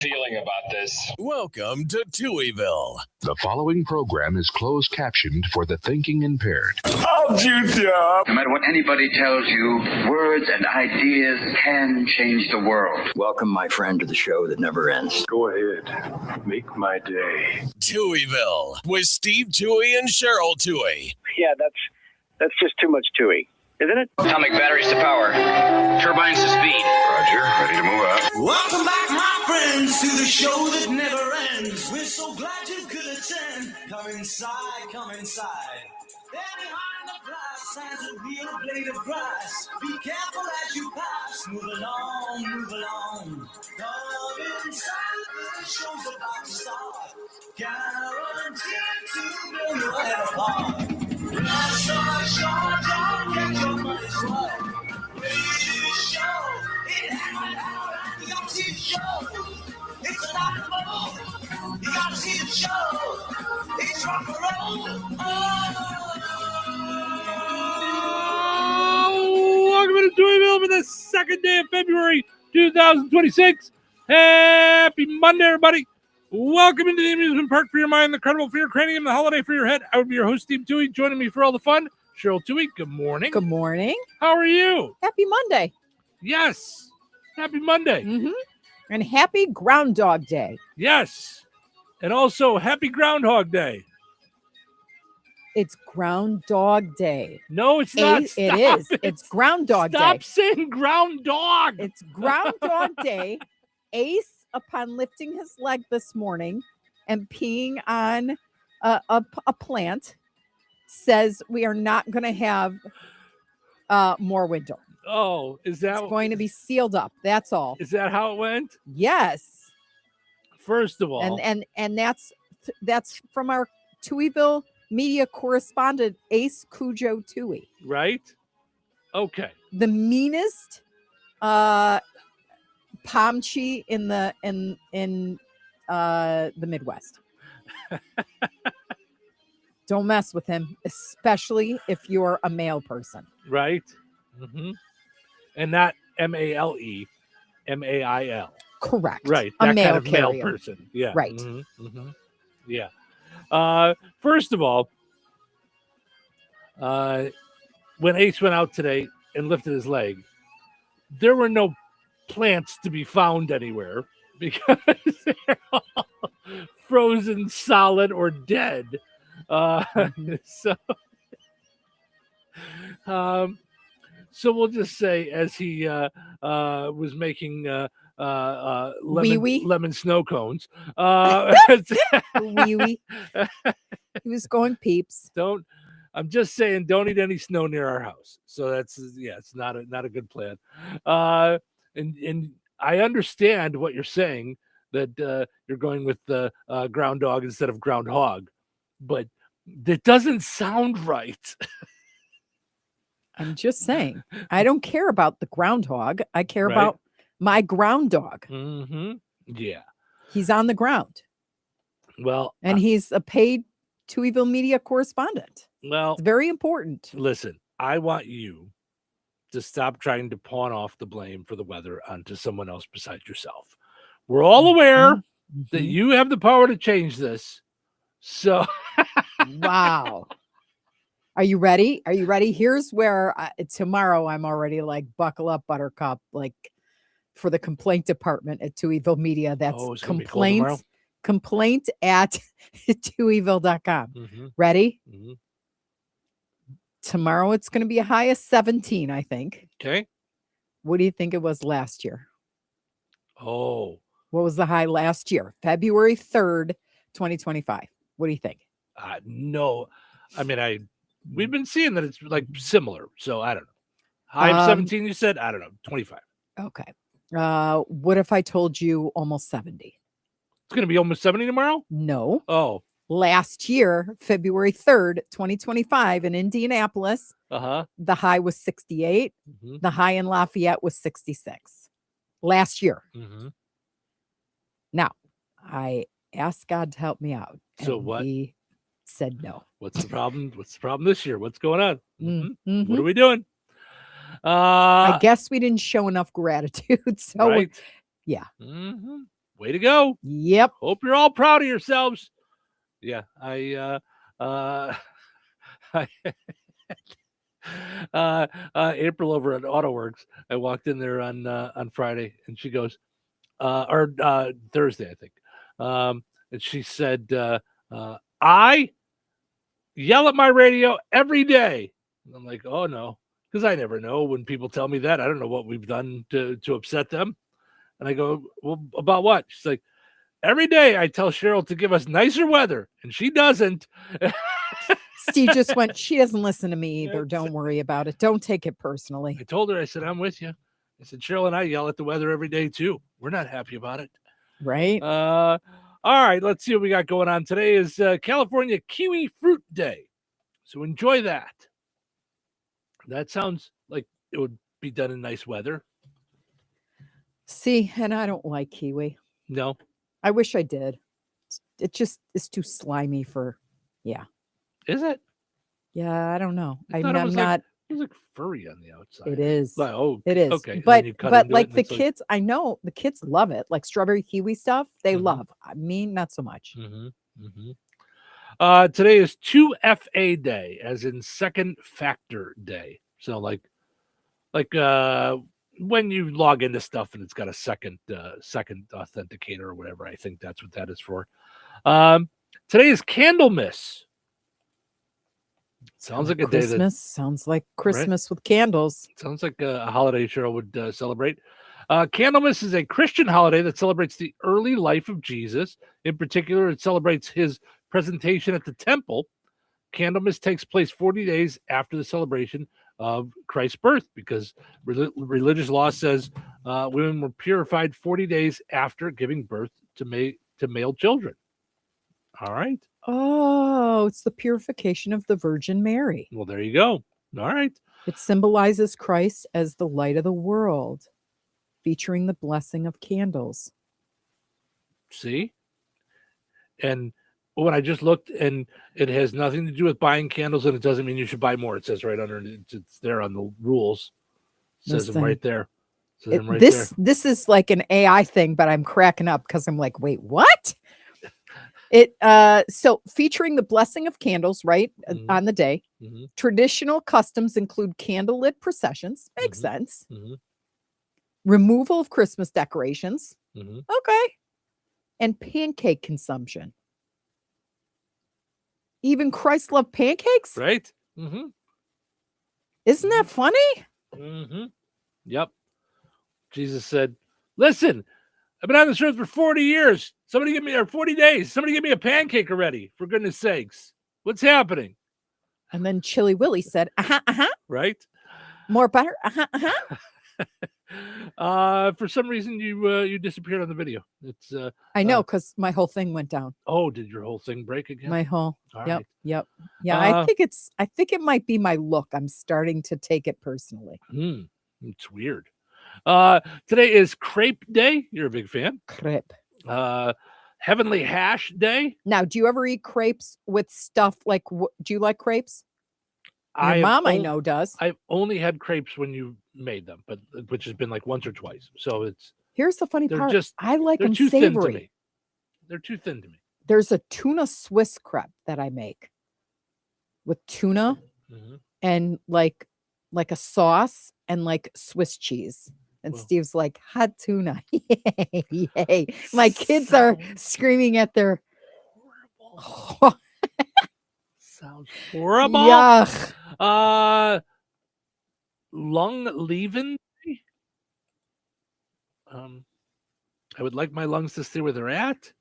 feeling about this. Welcome to Touhyville. The following program is closed captioned for the thinking impaired. I'll juice you up. No matter what anybody tells you, words and ideas can change the world. Welcome, my friend, to the show that never ends. Go ahead. Make my day. Touhyville with Steve Touhy and Cheryl Touhy. Yeah, that's just too much Touhy, isn't it? Atomic batteries to power. Turbines to speed. Roger, ready to move out. Welcome back, my friends, to the show that never ends. We're so glad you could attend. Come inside, come inside. There behind the glass stands a real blade of grass. Be careful as you pass. Move along, move along. Come inside, the show's about to start. Guaranteed to blow your head apart. Last our show, don't get your money's worth. Radio show, it happened out at the OT show. It's a lot of fun. You gotta see the show. It's rock and roll. Welcome to Touhyville for the second day of February 2026. Happy Monday, everybody. Welcome into the amusement park for your mind, the credible for your cranium, the holiday for your head. I would be your host, Steve Touhy. Joining me for all the fun, Cheryl Touhy. Good morning. Good morning. How are you? Happy Monday. Yes. Happy Monday. Mm-hmm. And happy Groundhog Day. Yes. And also, happy Groundhog Day. It's Groundhog Day. No, it's not. It is. It's Groundhog Day. Stop saying ground dog. It's Groundhog Day. Ace, upon lifting his leg this morning and peeing on a plant, says we are not going to have more winter. Oh, is that It's going to be sealed up. That's all. Is that how it went? Yes. First of all, and that's from our Touhyville media correspondent Ace Cujo Touhy. right? Okay. The meanest Pomchi in the Midwest. Don't mess with him, especially if you're a male person. Right. Mm-hmm. And not M-A-L-E, M-A-I-L. Correct. Right. A That male kind of male carrier. person. Yeah. Right. Mm-hmm. Mm-hmm. Yeah. First of all, when Ace went out today and lifted his leg, there were no plants to be found anywhere because they're all frozen solid or dead. So we'll just say, as he was making lemon snow cones, Wee wee. He was going peeps. I'm just saying, don't eat any snow near our house. So that's, it's not a good plan. And I understand what you're saying, that you're going with the ground dog instead of groundhog, but that doesn't sound right. I'm just saying. I don't care about the groundhog. I care Right. about my ground dog. Mm-hmm. Yeah. He's on the ground. Well, And he's a paid Touhyville media correspondent. well, It's very important. listen, I want you to stop trying to pawn off the blame for the weather onto someone else besides yourself. We're all aware that you have the power to change this. So, Wow. Are you ready? Are you ready? Here's where tomorrow I'm already like, buckle up, Buttercup, like for the complaint department at Touhyville Media. That's it's gonna be cold tomorrow? complaint at touhyville.com. Mhm. Ready? Mhm. Tomorrow it's going to be a high of 17, I think. Okay. What do you think it was last year? Oh, What was the high last year? February 3rd, 2025. What do you think? no. I mean, we've been seeing that it's like similar. So I don't know. High of 17, you said? I don't know. 25. Okay. What if I told you almost 70? It's going to be almost 70 tomorrow? No. Oh, Last year, February 3rd, 2025, in Indianapolis, uh-huh. the high was 68. Mm-hmm. The high in Lafayette was 66. Last year. Mm-hmm. Now, I asked God to help me out. So and what? He said no. What's the problem? What's the problem this year? What's going on? Mhm. What are we doing? I guess we didn't show enough gratitude. So, right. yeah. Mm-hmm. Way to go. Yep. Hope you're all proud of yourselves. Yeah, April over at AutoWorks. I walked in there on Friday, and she goes, or Thursday, I think, and she said, "I yell at my radio every day." And I'm like, "Oh no," because I never know when people tell me that. I don't know what we've done to upset them. And I go, "Well, about what?" She's like, "Every day I tell Cheryl to give us nicer weather, and she doesn't." Steve just went, she doesn't listen to me either. Don't worry about it. Don't take it personally. I told her, I said, "I'm with you." I said, "Cheryl and I yell at the weather every day too. We're not happy about it." Right? All right, let's see what we got going on. Today is California Kiwi Fruit Day. So enjoy that. That sounds like it would be done in nice weather. See, and I don't like kiwi. No. I wish I did. It just is too slimy for, yeah. Is it? Yeah, I don't know. I thought I'm not. It was like furry on the outside. It is. Like, oh, it is. okay. But like the kids, I know the kids love it. Like strawberry kiwi stuff, they love. I mean, not so much. Today is 2FA Day, as in Second Factor Day. So like when you log into stuff and it's got a second authenticator or whatever, I think that's what that is for. Today is Candlemas. Sounds like a Christmas. day that Sounds like Christmas with candles. sounds like a holiday Cheryl would celebrate. Candlemas is a Christian holiday that celebrates the early life of Jesus. In particular, it celebrates his presentation at the temple. Candlemas takes place 40 days after the celebration of Christ's birth, because religious law says women were purified 40 days after giving birth to male children. All right. Oh, it's the purification of the Virgin Mary. Well, there you go. All right. It symbolizes Christ as the light of the world, featuring the blessing of candles. See? And when I just looked, and it has nothing to do with buying candles, and it doesn't mean you should buy more. It says right under, it's there on the rules. It says them right there. This is like an AI thing, but I'm cracking up because I'm like, wait, what? So featuring the blessing of candles, right, on the day. Traditional customs include candlelit processions. Makes sense. Removal of Christmas decorations. Okay. And pancake consumption. Even Christ loved pancakes? Right. Isn't that funny? Yep. Jesus said, "Listen, I've been on this earth for 40 years. 40 days. Somebody give me a pancake already, for goodness sakes. What's happening?" And then Chili Willy said, Right? More butter? For some reason, you disappeared on the video. It's I know, because my whole thing went down. Oh, did your whole thing break again? My whole, All yep, right. yep. Yeah, I think it might be my look. I'm starting to take it personally. It's weird. Today is Crepe Day. You're a big fan. Crepe. Heavenly Hash Day. Now, do you ever eat crepes with stuff like, do you like crepes? Your mom, I know, does. I've only had crepes when you made them, but which has been like once or twice. So here's the funny part. I like they're them too thin to savory. me. They're too thin to me. There's a tuna Swiss crepe that I make with tuna and like a sauce and like Swiss cheese. And Steve's like, hot tuna. Yay, yay. My kids are screaming at their horrible. Sounds horrible. Yuck. Lung leaving. I would like my lungs to stay where they're at.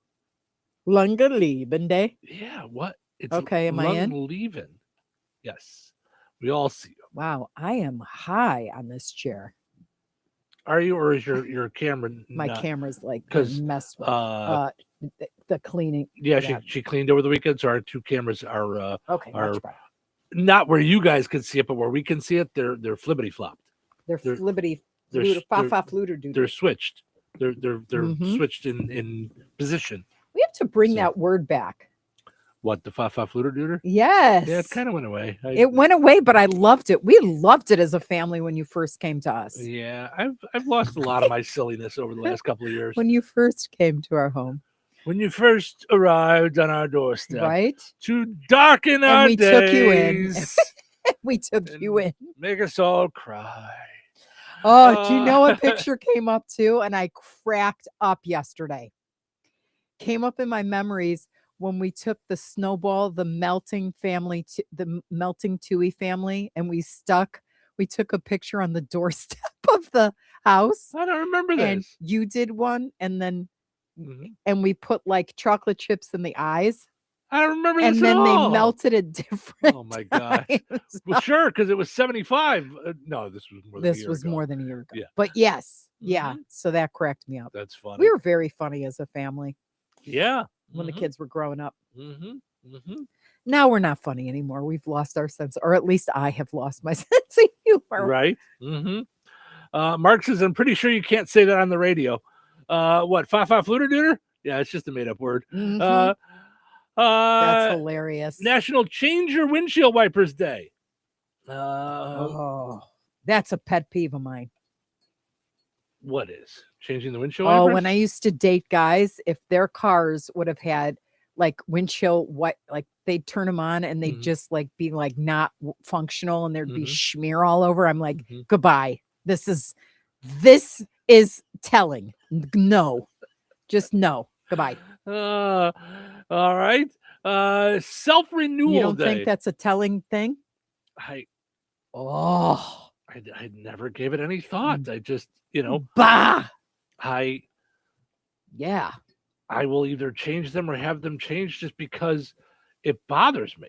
Lungenliebende. Yeah, what? It's okay, am I in? Leaving. Yes. We all see you. Wow, I am high on this chair. Are you, or is your camera? My camera's like messed with. The cleaning. Yeah, she cleaned over the weekend, so our two cameras are okay. Are not where you guys can see it, but where we can see it. They're flippity flopped. They're flippity. They're switched. They're switched in position. We have to bring that word back. What, the Fa Fluter Duder? Yes. Yeah, it kind of went away. It went away, but I loved it. We loved it as a family when you first came to us. Yeah, I've lost a lot of my silliness over the last couple of years. When you first came to our home. When you first arrived on our doorstep, Right? to darken our we days, took you in. We took you in. make us all cry. Oh, do you know what picture came up too? And I cracked up yesterday. Came up in my memories when we took the snowball, the melting family, the melting Touhy family, and we took a picture on the doorstep of the house. I don't remember this. And you did one, and then Mhm. and we put like chocolate chips in the eyes. I don't remember And this then at they all. melted at different Oh my gosh. times. Well, sure, because it was 75. No, this was more than a This year was ago. more than a year ago. Yeah. But yes, yeah. Mhm. So that cracked me up. That's funny. We were very funny as a family yeah. when the kids were growing up. Mm-hmm. Mm-hmm. Now we're not funny anymore. We've lost our sense, or at least I have lost my sense of humor. Right. Mm-hmm. Mark says, I'm pretty sure you can't say that on the radio. What, Fa Fluter Duder? Yeah, it's just a made up word. Mhm. That's hilarious. National Change Your Windshield Wipers Day. Oh, that's a pet peeve of mine. What is changing the windshield Oh, wipers? when I used to date guys, if their cars would have had like windshield like they'd turn them on and they'd Mhm. just like be like not functional and there'd be Mhm. smear all over. I'm like, Mhm. goodbye. This is telling. No, just no. Goodbye. All right. Self-renewal You don't day. think that's a telling thing? I Oh, never gave it any thought. I just, bah. I Yeah. will either change them or have them changed just because it bothers me.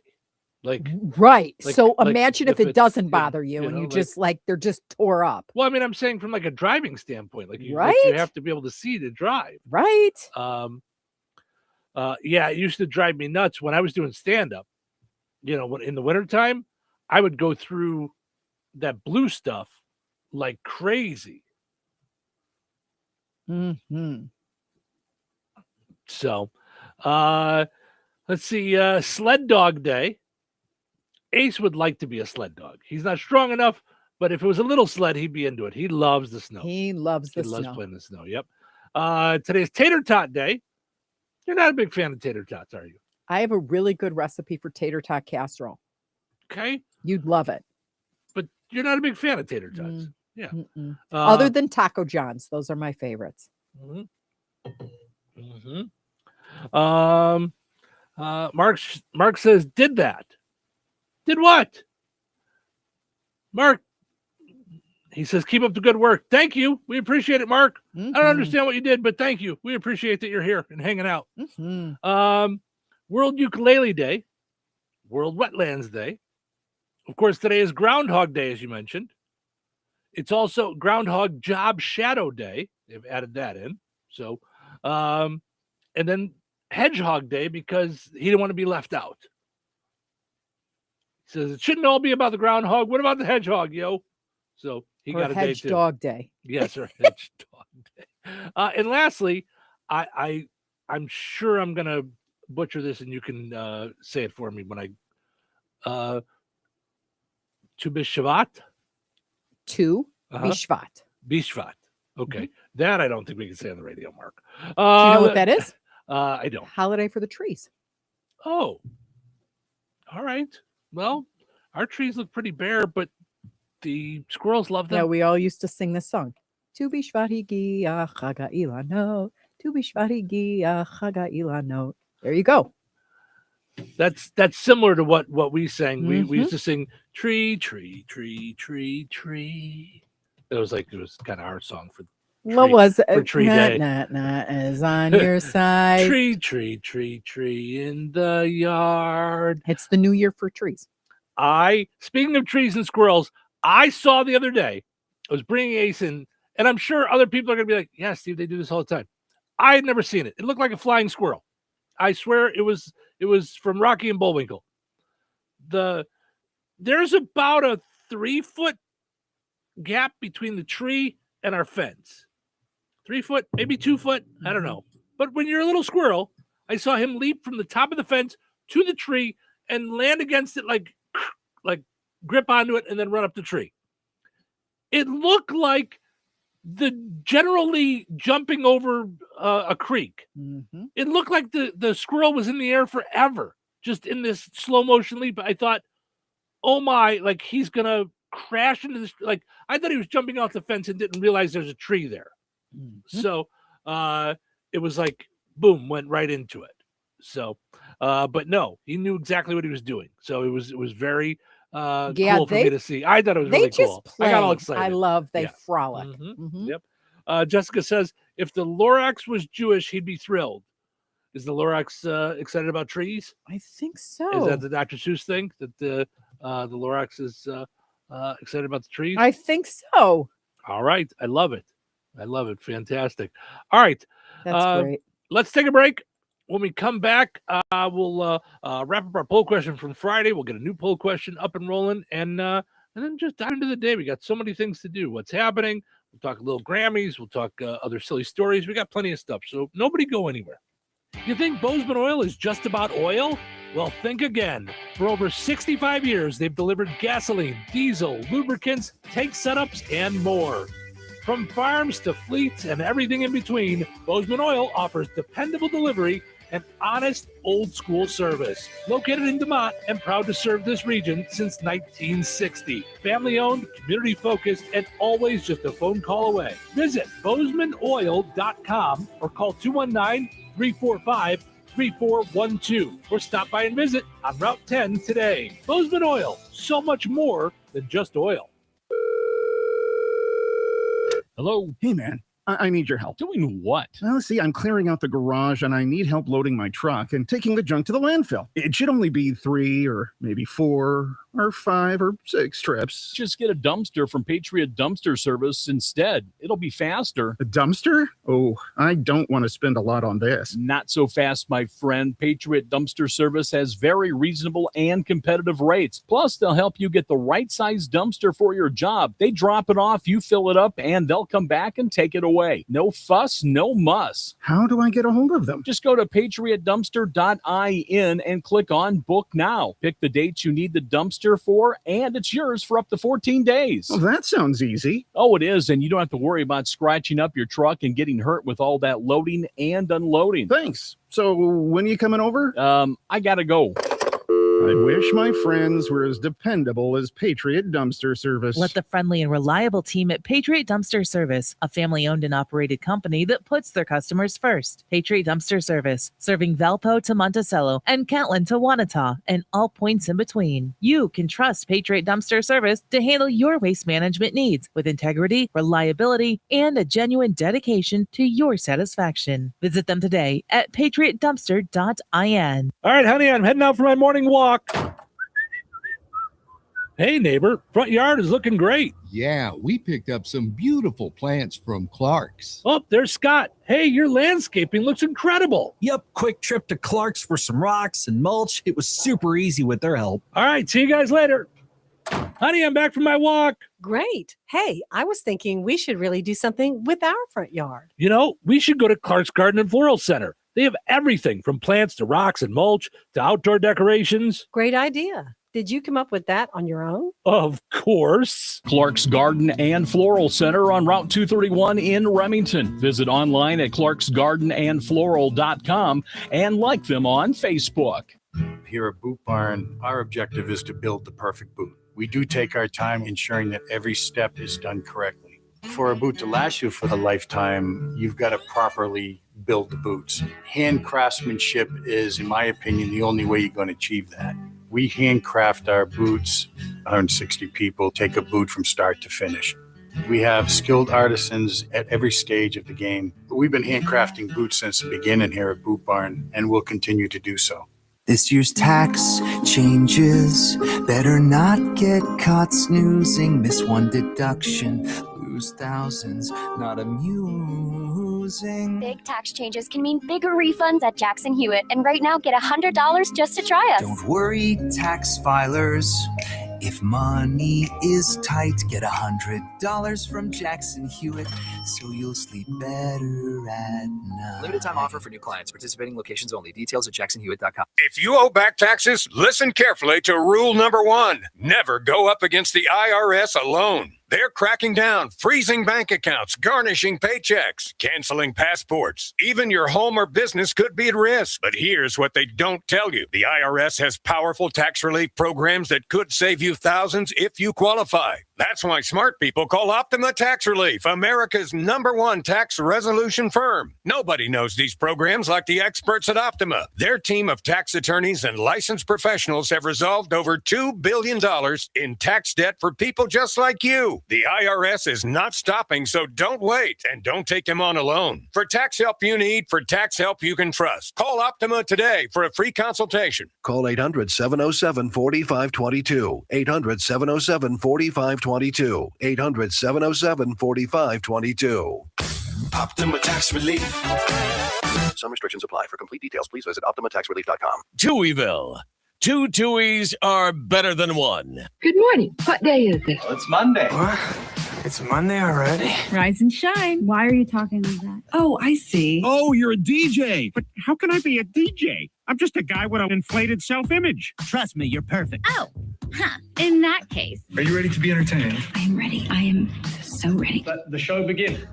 Like, Right. Like- So like imagine if if it it's, doesn't you bother you and know, you like- just like they're just tore up. well, I mean, I'm saying from like a driving standpoint, like you Right? have to be able to see to drive. Right? Yeah, it used to drive me nuts when I was doing stand-up. When in the wintertime, I would go through that blue stuff like crazy. Mm-hmm. So, let's see, sled dog day. Ace would like to be a sled dog. He's not strong enough, but if it was a little sled, he'd be into it. He loves the snow. He loves the He loves snow. playing in the snow. Yep. Today's tater tot day. You're not a big fan of tater tots, are you? I have a really good recipe for tater tot casserole. Okay. You'd love it. But you're not a big fan of tater tots. Yeah. Mm-mm. Uh, Other than Taco John's, those are my favorites. mhm. Mhm. Mark says, did that. Did what? Mark, he says, keep up the good work. Thank you. We appreciate it, Mark. I don't understand what you did, but thank you. We appreciate that you're here and hanging out. Mm-hmm. World Ukulele Day, World Wetlands Day. Of course, today is Groundhog Day, as you mentioned. It's also Groundhog Job Shadow Day. They've added that in. So, and then Hedgehog Day because he didn't want to be left out. He says it shouldn't all be about the groundhog. What about the hedgehog, yo? So he got a day Hedge too. Dog Day. Yes, sir. Hedge Dog Day. And lastly, I'm sure I'm gonna butcher this, and you can say it for me when I Tu B'Shvat? Tu Uh-huh. B'Shvat. Bishvat. Okay. That I don't think we can say on the radio, Mark. Do you know what that is? I don't. Holiday for the trees. Oh. All right. Well, our trees look pretty bare, but the squirrels love them. Yeah, we all used to sing this song. Tu B'Shvat higia chaga ilano. Tu B'Shvat higia chaga ilano. There you go. That's similar to what we sang. We Mm-hmm. used to sing tree, tree, tree, tree, tree. It was kind of our song for What tree- was it? for Tree Day. Nah, is on your side. Tree, tree, tree, tree in the yard. It's the new year for trees. Speaking of trees and squirrels, I saw the other day, I was bringing Ace in, and I'm sure other people are going to be like, yeah, Steve, they do this all the time. I had never seen it. It looked like a flying squirrel. I swear it was from Rocky and Bullwinkle. There's about a 3-foot gap between the tree and our fence. 3 foot, maybe 2 foot, I don't know. But when you're a little squirrel, I saw him leap from the top of the fence to the tree and land against it, like grip onto it and then run up the tree. It looked like the generally jumping over a creek. Mm-hmm. It looked like the squirrel was in the air forever, just in this slow motion leap. I thought, oh my, like he's gonna crash into this. Like I thought he was jumping off the fence and didn't realize there's a tree there. Mm-hmm. So it was like boom, went right into it. So but no, he knew exactly what he was doing. So it was very cool for me to see. I thought it was really cool. Play. I got all excited. I love they frolic. Mm-hmm. Mm-hmm. Yep. Jessica says if the Lorax was Jewish, he'd be thrilled. Is the Lorax excited about trees? I think so. Is that the Dr. Seuss thing that the Lorax is excited about the trees? I think so. All right. I love it. Fantastic. All right. That's great. Let's take a break. When we come back, we'll wrap up our poll question from Friday. We'll get a new poll question up and rolling, and then just dive into the day. We got so many things to do. What's happening? We'll talk a little Grammys. We'll talk other silly stories. We got plenty of stuff, so nobody go anywhere. You think Bozeman Oil is just about oil? Well, think again. For over 65 years, they've delivered gasoline, diesel, lubricants, tank setups, and more. From farms to fleets and everything in between, Bozeman Oil offers dependable delivery and honest, old-school service. Located in DeMont and proud to serve this region since 1960. Family-owned, community-focused, and always just a phone call away. Visit BozemanOil.com or call 219-345-3412 or stop by and visit on Route 10 today. Bozeman Oil, so much more than just oil. Hello? Hey, man. I need your help. Doing what? Well, see, I'm clearing out the garage and I need help loading my truck and taking the junk to the landfill. It should only be 3 or maybe 4 or 5 or 6 trips. Just get a dumpster from Patriot Dumpster Service instead. It'll be faster. A dumpster? Oh, I don't want to spend a lot on this. Not so fast, my friend. Patriot Dumpster Service has very reasonable and competitive rates. Plus, they'll help you get the right size dumpster for your job. They drop it off, you fill it up, and they'll come back and take it away. No fuss, no muss. How do I get a hold of them? Just go to patriotdumpster.in and click on Book Now. Pick the dates you need the dumpster for, and it's yours for up to 14 days. Well, that sounds easy. Oh, it is, and you don't have to worry about scratching up your truck and getting hurt with all that loading and unloading. Thanks. So when are you coming over? I gotta go. I wish my friends were as dependable as Patriot Dumpster Service. Let the friendly and reliable team at Patriot Dumpster Service, a family-owned and operated company that puts their customers first. Patriot Dumpster Service, serving Valpo to Monticello and Catlin to Wanata and all points in between. You can trust Patriot Dumpster Service to handle your waste management needs with integrity, reliability, and a genuine dedication to your satisfaction. Visit them today at patriotdumpster.in. All right, honey, I'm heading out for my morning walk. Hey, neighbor, front yard is looking great. Yeah, we picked up some beautiful plants from Clark's. Oh, there's Scott. Hey, your landscaping looks incredible. Yep, quick trip to Clark's for some rocks and mulch. It was super easy with their help. All right, see you guys later. Honey, I'm back from my walk. Great. Hey, I was thinking we should really do something with our front yard. You know, we should go to Clark's Garden and Floral Center. They have everything from plants to rocks and mulch to outdoor decorations. Great idea. Did you come up with that on your own? Of course. Clark's Garden and Floral Center on Route 231 in Remington. Visit online at clarksgardenandfloral.com and like them on Facebook. Here at Boot Barn, our objective is to build the perfect boot. We do take our time ensuring that every step is done correctly. For a boot to last you for a lifetime, you've got to properly build the boots. Hand craftsmanship is, in my opinion, the only way you're going to achieve that. We handcraft our boots. 160 people take a boot from start to finish. We have skilled artisans at every stage of the game. We've been handcrafting boots since the beginning here at Boot Barn, and we'll continue to do so. This year's tax changes. Better not get caught snoozing. Miss one deduction, lose thousands. Not amusing. Big tax changes can mean bigger refunds at Jackson Hewitt. And right now, get $100 just to try us. Don't worry, tax filers. If money is tight, get $100 from Jackson Hewitt, so you'll sleep better at night. Limited time offer for new clients. Participating locations only. Details at jacksonhewitt.com. If you owe back taxes, listen carefully to rule number 1. Never go up against the IRS alone. They're cracking down, freezing bank accounts, garnishing paychecks, canceling passports. Even your home or business could be at risk. But here's what they don't tell you. The IRS has powerful tax relief programs that could save you thousands if you qualify. That's why smart people call Optima Tax Relief, America's #1 tax resolution firm. Nobody knows these programs like the experts at Optima. Their team of tax attorneys and licensed professionals have resolved over $2 billion in tax debt for people just like you. The IRS is not stopping, so don't wait and don't take them on alone. For tax help you need, for tax help you can trust, call Optima today for a free consultation. Call 800-707-4522. 800-707-4522. 800-707-4522. Optima Tax Relief. Some restrictions apply. For complete details, please visit OptimaTaxRelief.com. Touhyville. 2 Touhies are better than 1. Good morning. What day is it? It's Monday. What? It's Monday already? Rise and shine. Why are you talking like that? Oh, I see. Oh, you're a DJ. But how can I be a DJ? I'm just a guy with an inflated self-image. Trust me, you're perfect. Oh, in that case. Are you ready to be entertained? I am ready. I am so ready. Let the show begin.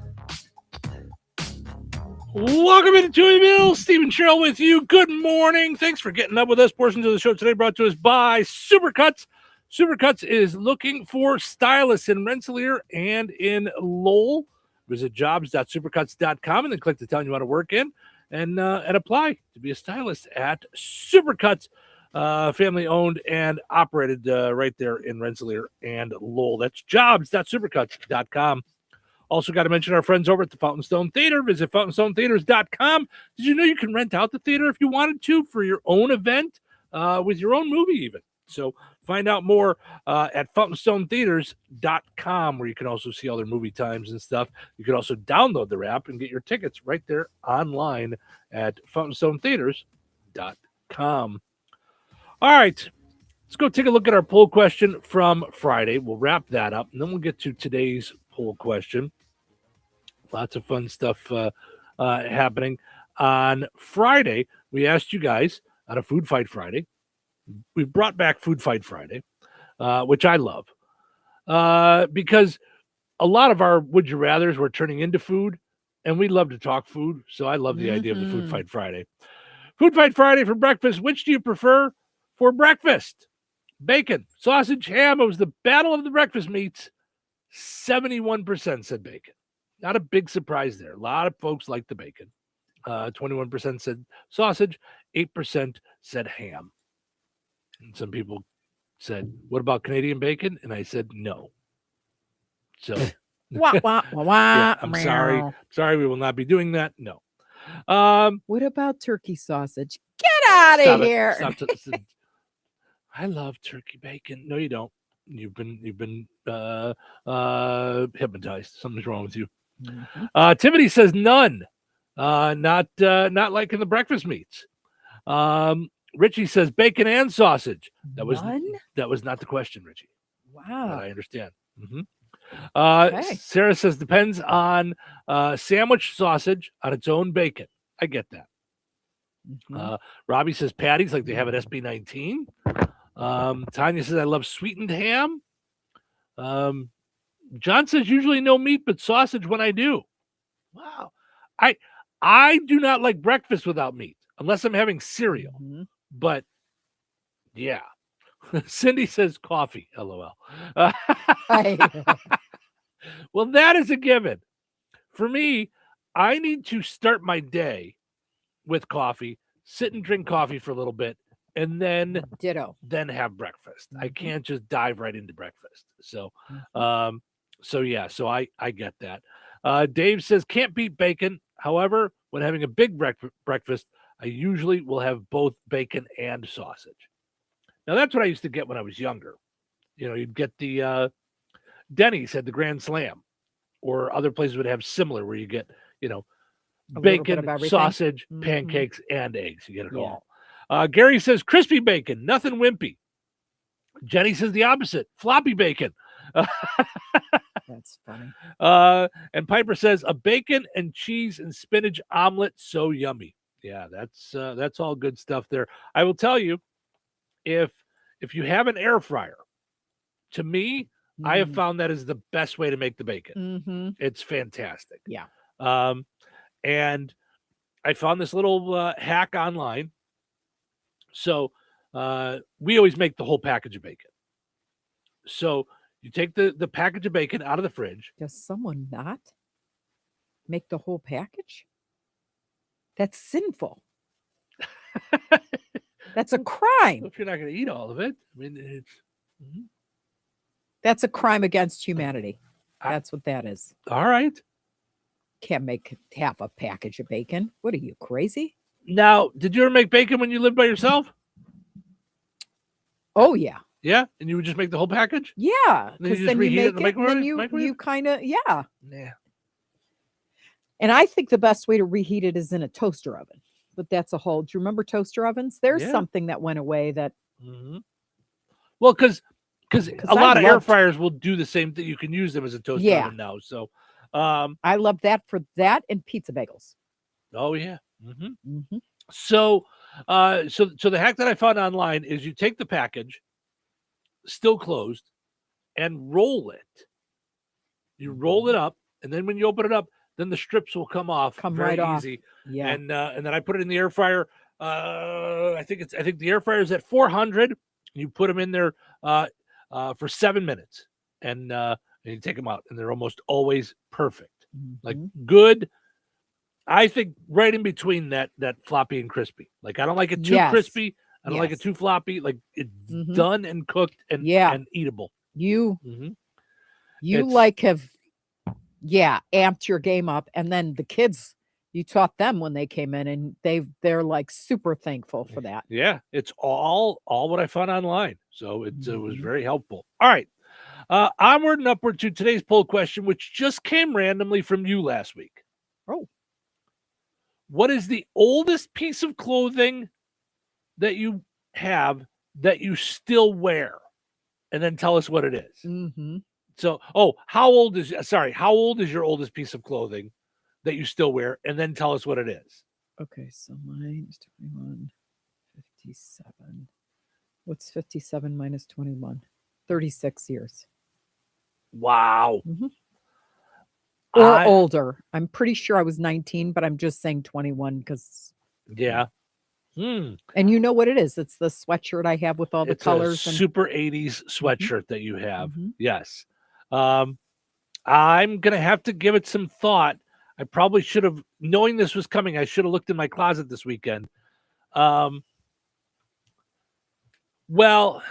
Welcome into Touhyville. Steve and Cheryl with you. Good morning. Thanks for getting up with us. Portions of the show today brought to us by Supercuts. Supercuts is looking for stylists in Rensselaer and in Lowell. Visit jobs.supercuts.com and then click the town you want to work in and apply to be a stylist at Supercuts. Family owned and operated right there in Rensselaer and Lowell. That's jobs.supercuts.com. Also got to mention our friends over at the Fountain Stone Theater. Visit fountainstonetheaters.com. Did you know you can rent out the theater if you wanted to for your own event with your own movie even? So find out more at fountainstonetheaters.com, where you can also see all their movie times and stuff. You can also download their app and get your tickets right there online at fountainstonetheaters.com. All right, let's go take a look at our poll question from Friday. We'll wrap that up, and then we'll get to today's poll question. Lots of fun stuff happening. On Friday, we asked you guys on a Food Fight Friday. We brought back Food Fight Friday, which I love, because a lot of our Would You Rathers were turning into food, and we love to talk food, so I love the idea of the Food Fight Friday. Food Fight Friday for breakfast. Which do you prefer for breakfast? Bacon, sausage, ham. It was the battle of the breakfast meats. 71% said bacon. Not a big surprise there. A lot of folks like the bacon. 21% said sausage. 8% said ham. And some people said, what about Canadian bacon? And I said, no. So, wah, wah, wah, wah. Yeah, I'm sorry. Sorry, we will not be doing that. No. What about turkey sausage? Get out of here. I love turkey bacon. No, you don't. You've been hypnotized. Something's wrong with you. Timothy says none. Not liking the breakfast meats. Richie says bacon and sausage. That was not the question, Richie. Wow. But I understand. Okay. Sarah says depends on sandwich sausage on its own bacon. I get that. Robbie says patties like they have at SB19. Tanya says I love sweetened ham. John says usually no meat but sausage when I do. Wow. I do not like breakfast without meat unless I'm having cereal. But yeah. Cindy says coffee. LOL. Well, that is a given. For me, I need to start my day with coffee, sit and drink coffee for a little bit, and then then have breakfast. I can't just dive right into breakfast. So I get that. Dave says can't beat bacon. However, when having a big breakfast, I usually will have both bacon and sausage. Now that's what I used to get when I was younger. You know, you'd get the Denny's had the Grand Slam, or other places would have similar where you get, bacon, sausage, pancakes, and eggs. You get it all. Gary says crispy bacon, nothing wimpy. Jenny says the opposite. Floppy bacon. That's funny. And Piper says a bacon and cheese and spinach omelet, so yummy. Yeah, that's all good stuff there. I will tell you, if you have an air fryer, to me, I have found that is the best way to make the bacon. Mm-hmm. It's fantastic. Yeah. And I found this little hack online. So we always make the whole package of bacon. So you take the package of bacon out of the fridge. Does someone not make the whole package? That's sinful. That's a crime. If you're not going to eat all of it, I mean, it's. That's a crime against humanity. That's what that is. All right. Can't make half a package of bacon. What are you, crazy? Now, did you ever make bacon when you lived by yourself? Oh, yeah. Yeah? And you would just make the whole package? Yeah. And then Because you just then you reheat it in make the it, microwave? and then you kind of, yeah. Yeah. And I think the best way to reheat it is in a toaster oven. But that's a whole, do you remember toaster ovens? There's Yeah. something that went away that. Mm-hmm. Well, because a lot of I air loved- fryers will do the same thing. You can use them as a toaster Yeah. oven now. So, I love that for that and pizza bagels. oh yeah. Mm-hmm. Mm-hmm. So the hack that I found online is you take the package, still closed, and roll it. You roll it up, and then when you open it up, then the strips will come off. Come very right off. easy. Yeah. And then I put it in the air fryer. I think the air fryer is at 400. You put them in there for 7 minutes, and you take them out, and they're almost always perfect. Like good. I think right in between that floppy and crispy. Like I don't like it too Yes. crispy. I don't like it Yes. too floppy. Like it's Mhm. done and cooked and Yeah. and eatable. You Mhm. you It's- like have amped your game up, and then the kids, you taught them when they came in, and they're like super thankful for that. Yeah, it's all what I found online. So it was Mhm. very helpful. All right. Onward and upward to today's poll question, which just came randomly from you last week. Oh. What is the oldest piece of clothing that you have that you still wear? And then tell us what it is. Mm-hmm. So, how old is your oldest piece of clothing that you still wear? And then tell us what it is. Okay, so mine is 21, 57. What's 57 minus 21? 36 years. Wow. Or older. I'm pretty sure I was 19, but I'm just saying 21 because. Yeah. And you know what it is? It's the sweatshirt I have with all the It's colors. a And super 80s sweatshirt that you have. Mhm. Yes. I'm going to have to give it some thought. I probably should have, knowing this was coming, I should have looked in my closet this weekend. Well,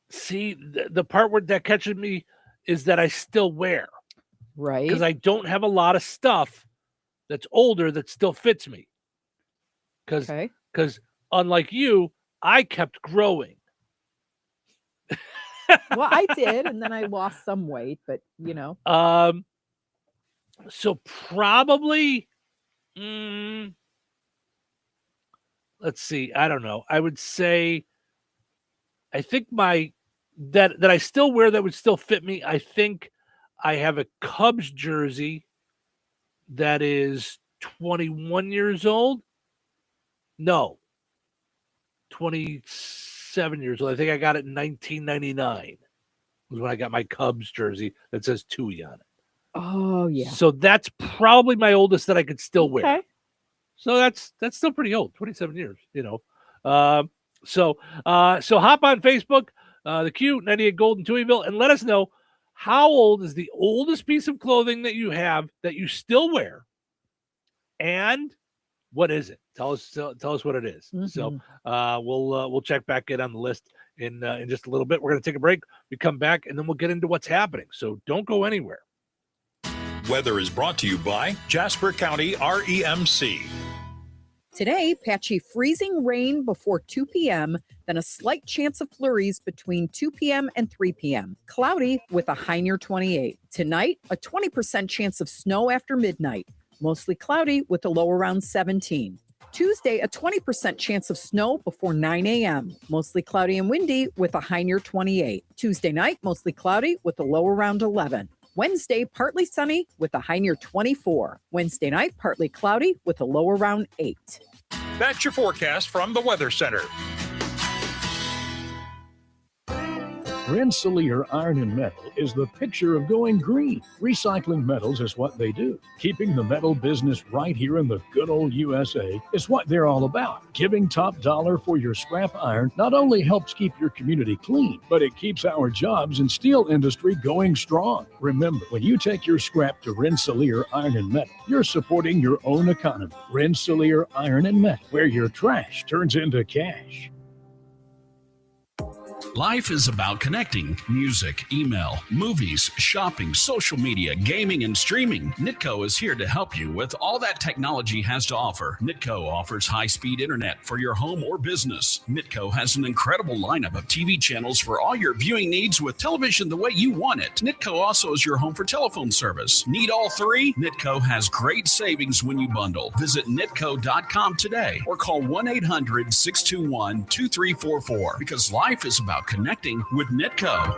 see, the part where that catches me is that I still wear. Right. Because I don't have a lot of stuff that's older that still fits me. Because unlike you, I kept growing. well, I did, and then I lost some weight, but you know. So probably, let's see. I don't know. I would say, I think that I still wear that would still fit me. I think I have a Cubs jersey that is 21 years old. No, 27 years old. I think I got it in 1999 was when I got my Cubs jersey that says Touhy on it. Oh, yeah. So that's probably my oldest that I could still wear. Okay. So that's still pretty old, 27 years, you know. So hop on Facebook, the Q98 Golden Touhyville, and let us know how old is the oldest piece of clothing that you have that you still wear, and what is it? Tell us what it is. So we'll check back in on the list in just a little bit. We're going to take a break. We come back, and then we'll get into what's happening. So don't go anywhere. Weather is brought to you by Jasper County REMC. Today, patchy freezing rain before 2 p.m., then a slight chance of flurries between 2 p.m. and 3 p.m. Cloudy with a high near 28. Tonight, a 20% chance of snow after midnight. Mostly cloudy with a low around 17. Tuesday, a 20% chance of snow before 9 a.m. Mostly cloudy and windy with a high near 28. Tuesday night, mostly cloudy with a low around 11. Wednesday, partly sunny with a high near 24. Wednesday night, partly cloudy with a low around 8. That's your forecast from the Weather Center. Rensselaer Iron and Metal is the picture of going green. Recycling metals is what they do. Keeping the metal business right here in the good old USA is what they're all about. Giving top dollar for your scrap iron not only helps keep your community clean, but it keeps our jobs and steel industry going strong. Remember, when you take your scrap to Rensselaer Iron and Metal, you're supporting your own economy. Rensselaer Iron and Metal, where your trash turns into cash. Life is about connecting. Music, email, movies, shopping, social media, gaming, and streaming. Nitco is here to help you with all that technology has to offer. Nitco offers high-speed internet for your home or business. Nitco has an incredible lineup of TV channels for all your viewing needs with television the way you want it. Nitco also is your home for telephone service. Need all three? Nitco has great savings when you bundle. Visit nitco.com today or call 1-800-621-2344 because life is about connecting with Nitco.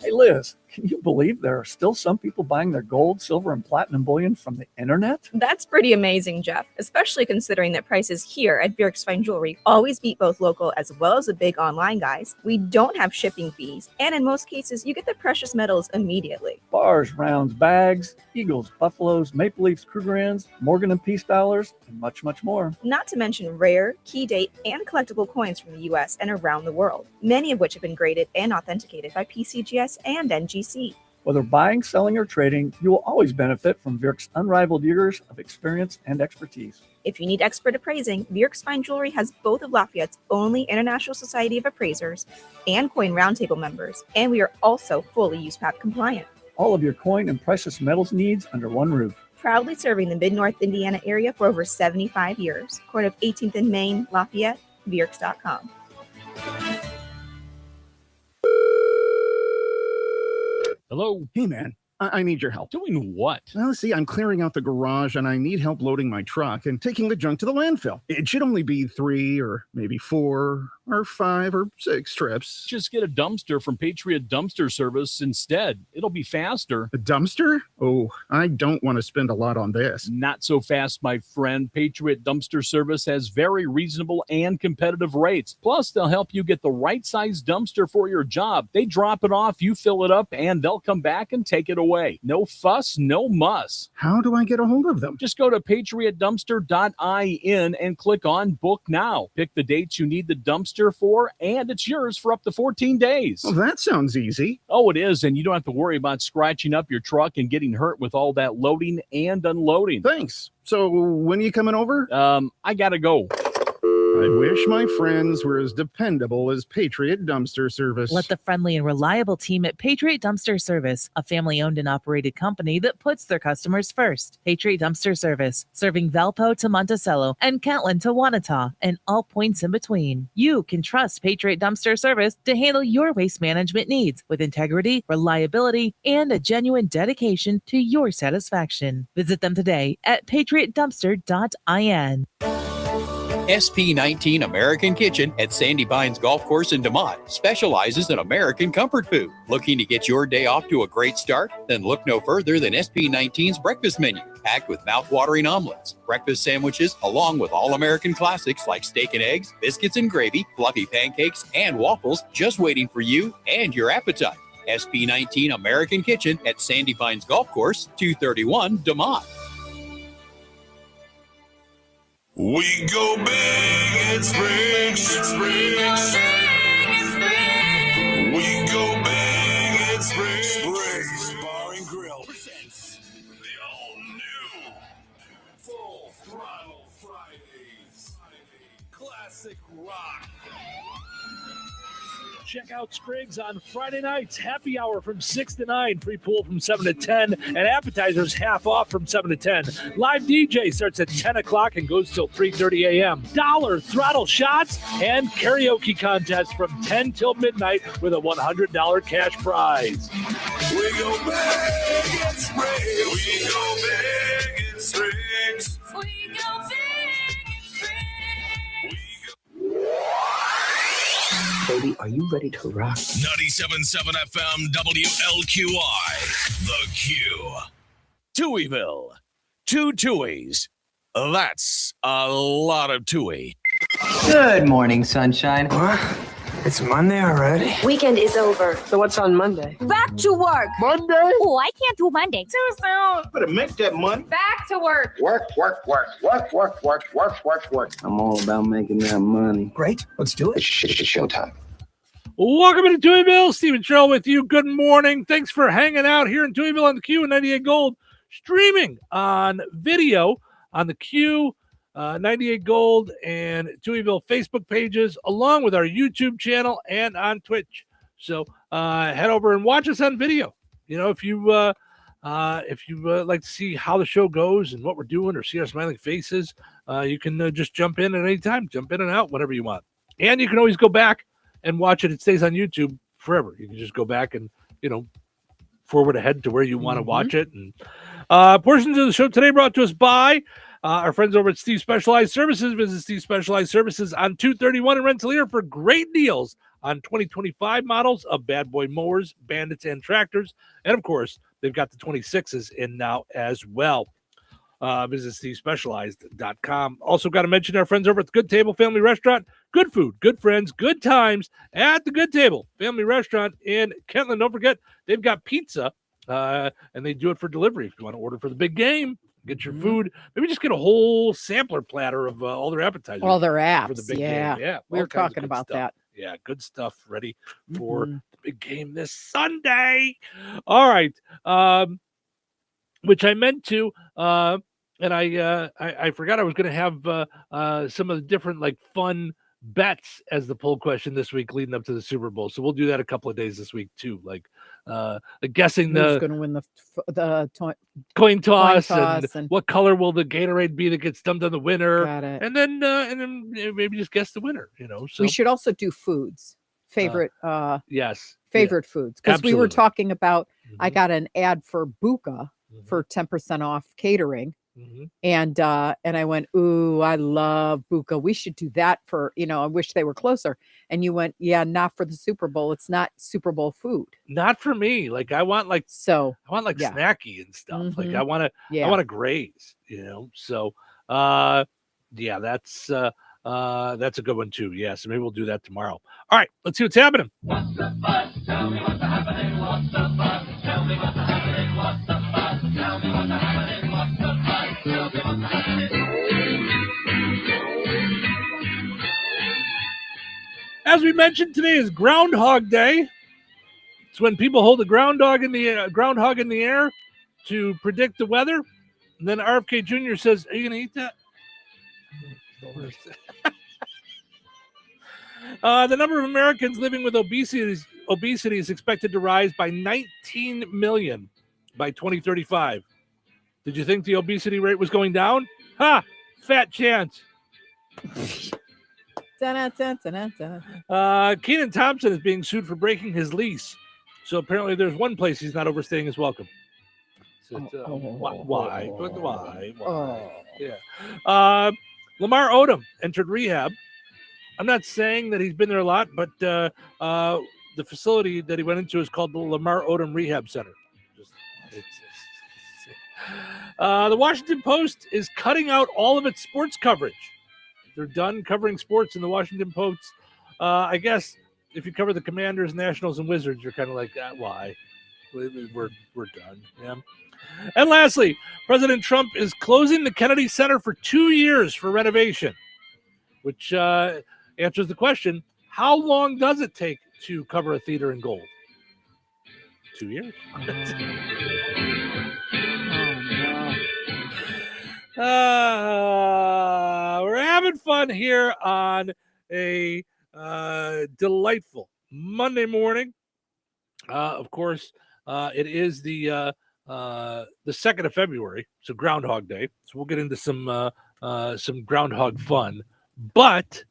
Hey, Liz, can you believe there are still some people buying their gold, silver, and platinum bullion from the internet? That's pretty amazing, Jeff, especially considering that prices here at Bjork's Fine Jewelry always beat both local as well as the big online guys. We don't have shipping fees, and in most cases, you get the precious metals immediately. Bars, rounds, bags, eagles, buffaloes, maple leafs, Krugerrands, Morgan and Peace dollars, and much, much more. Not to mention rare, key date, and collectible coins from the U.S. and around the world, many of which have been graded and authenticated by PCGS and NGC. Whether buying, selling, or trading, you will always benefit from Bjork's unrivaled years of experience and expertise. If you need expert appraising, Bjork's Fine Jewelry has both of Lafayette's only International Society of Appraisers and Coin Roundtable members, and we are also fully USPAP compliant. All of your coin and precious metals needs under one roof. Proudly serving the Mid-North Indiana area for over 75 years. Court of 18th and Main, Lafayette, Bjorks.com. Hello? Hey, man. I need your help. Doing what? Well, see, I'm clearing out the garage and I need help loading my truck and taking the junk to the landfill. It should only be 3 or maybe 4 or 5 or 6 trips. Just get a dumpster from Patriot Dumpster Service instead. It'll be faster. A dumpster? Oh, I don't want to spend a lot on this. Not so fast, my friend. Patriot Dumpster Service has very reasonable and competitive rates. Plus, they'll help you get the right size dumpster for your job. They drop it off, you fill it up, and they'll come back and take it away. No fuss, no muss. How do I get a hold of them? Just go to patriotdumpster.in and click on Book Now. Pick the dates you need the dumpster for, and it's yours for up to 14 days. Well, that sounds easy. Oh, it is, and you don't have to worry about scratching up your truck and getting hurt with all that loading and unloading. Thanks. So when are you coming over? I gotta go. I wish my friends were as dependable as Patriot Dumpster Service. Let the friendly and reliable team at Patriot Dumpster Service, a family-owned and operated company that puts their customers first. Patriot Dumpster Service, serving Valpo to Monticello and Catlin to Wanata and all points in between. You can trust Patriot Dumpster Service to handle your waste management needs with integrity, reliability, and a genuine dedication to your satisfaction. Visit them today at patriotdumpster.in. SP19 American Kitchen at Sandy Bines Golf Course in DeMont specializes in American comfort food. Looking to get your day off to a great start? Then look no further than SP19's breakfast menu, packed with mouth-watering omelets, breakfast sandwiches, along with all-American classics like steak and eggs, biscuits and gravy, fluffy pancakes, and waffles just waiting for you and your appetite. SP19 American Kitchen at Sandy Bines Golf Course, 231 DeMont. We go big in spring. We go big in spring. Springs Bar and Grill presents the all-new Full Throttle Fridays. Classic rock. Check out Spriggs on Friday nights. Happy hour from 6 to 9. Free pool from 7 to 10. And appetizers half off from 7 to 10. Live DJ starts at 10 o'clock and goes till 3:30 a.m. $1 throttle shots and karaoke contest from 10 till midnight with a $100 cash prize. We go big in Springs. We go big in Springs. We go baby. Are you ready to rock? 97.7 FM WLQI. The Q. Touhyville. 2 Touhies. That's a lot of Touhy. Good morning, sunshine. What? It's Monday already? Weekend is over. So what's on Monday? Back to work. Monday? Oh, I can't do Monday. Too soon. Better make that money. Back to work. Work. I'm all about making that money. Great. Let's do it. It's showtime. Welcome to Touhyville. Stephen Sherrill with you. Good morning. Thanks for hanging out here in Touhyville on the Q and 98 Gold, streaming on video on the Q, 98 Gold, and Touhyville Facebook pages, along with our YouTube channel and on Twitch. So head over and watch us on video. You know, if you like to see how the show goes and what we're doing, or see our smiling faces, you can just jump in at any time, jump in and out whenever you want. And you can always go back and watch it. It stays on YouTube forever. You can just go back and, forward ahead to where you want to watch it. And portions of the show today brought to us by our friends over at Steve Specialized Services. Visit Steve Specialized Services on 231 in Rensselaer for great deals on 2025 models of Bad Boy mowers, Bandits, and tractors. And, of course, they've got the 26s in now as well. Visit SteveSpecialized.com. Also got to mention our friends over at the Good Table Family Restaurant. Good food, good friends, good times at the Good Table Family Restaurant in Kentland. Don't forget, they've got pizza, and they do it for delivery. If you want to order for the big game, get your food. Maybe just get a whole sampler platter of all their appetizers. All their apps. For the big Yeah. game. Yeah. We all were kinds of talking good about stuff. that. Yeah, good stuff ready for the big game this Sunday. All right. Which I meant to, and I forgot I was going to have some of the different like fun bets as the poll question this week leading up to the Super Bowl. So we'll do that a couple of days this week too, like guessing Who's going to win the coin toss, and what color will the Gatorade be that gets dumped on the winner. Got it. And then maybe just guess the winner. So we should also do foods. Favorite yes. favorite foods, because we were Absolutely. talking about I got an ad for Buka for 10% off catering. And I went, ooh, I love Buka. We should do that for, I wish they were closer. And you went, yeah, not for the Super Bowl. It's not Super Bowl food. Not for me. Like I want snacky and stuff. Like I want to graze, So yeah, that's a good one too. Yeah, so maybe we'll do that tomorrow. All right, let's see what's happening. What's the buzz? Tell me what's happening. What's the buzz? Tell me what's happening. What's the buzz? Tell me what's happening. What's the buzz? Tell me what's happening. As we mentioned, today is Groundhog Day. It's when people hold a groundhog in the air to predict the weather. And then RFK Jr. says, "Are you going to eat that?" The number of Americans living with obesity is expected to rise by 19 million by 2035. Did you think the obesity rate was going down? Ha! Fat chance. Kenan Thompson is being sued for breaking his lease. So apparently there's one place he's not overstaying his welcome. So why? Yeah. Lamar Odom entered rehab. I'm not saying that he's been there a lot, but the facility that he went into is called the Lamar Odom Rehab Center. The Washington Post is cutting out all of its sports coverage. They're done covering sports in the Washington Post. I guess if you cover the Commanders, Nationals, and Wizards, you're kind of like, why? We're done. Yeah. And lastly, President Trump is closing the Kennedy Center for 2 years for renovation, which answers the question, how long does it take to cover a theater in gold? 2 years. We're having fun here on a delightful Monday morning. Of course, it is the 2nd of February, so Groundhog Day. So we'll get into some groundhog fun. But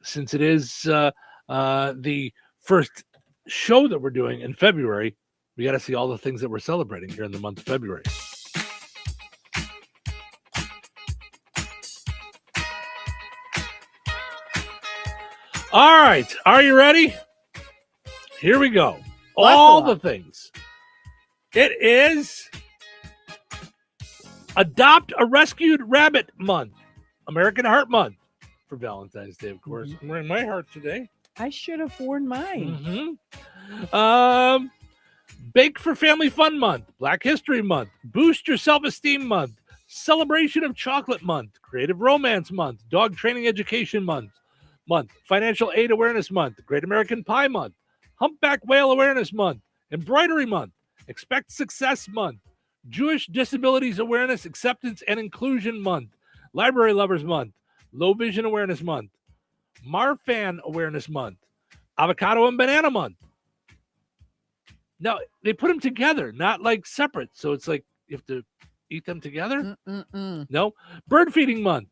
since it is the first show that we're doing in February, we got to see all the things that we're celebrating here in the month of February. All right. Are you ready? Here we go. All the things. It is Adopt a Rescued Rabbit Month, American Heart Month for Valentine's Day, of course. I'm wearing my heart today. I should have worn mine. Bake for Family Fun Month, Black History Month, Boost Your Self-Esteem Month, Celebration of Chocolate Month, Creative Romance Month, Dog Training Education Month, Financial Aid Awareness Month, Great American Pie Month, Humpback Whale Awareness Month, Embroidery Month, Expect Success Month, Jewish Disabilities Awareness, Acceptance and Inclusion Month, Library Lovers Month, Low Vision Awareness Month, Marfan Awareness Month, Avocado and Banana Month. Now, they put them together, not like separate. So it's like you have to eat them together? No. Bird Feeding Month,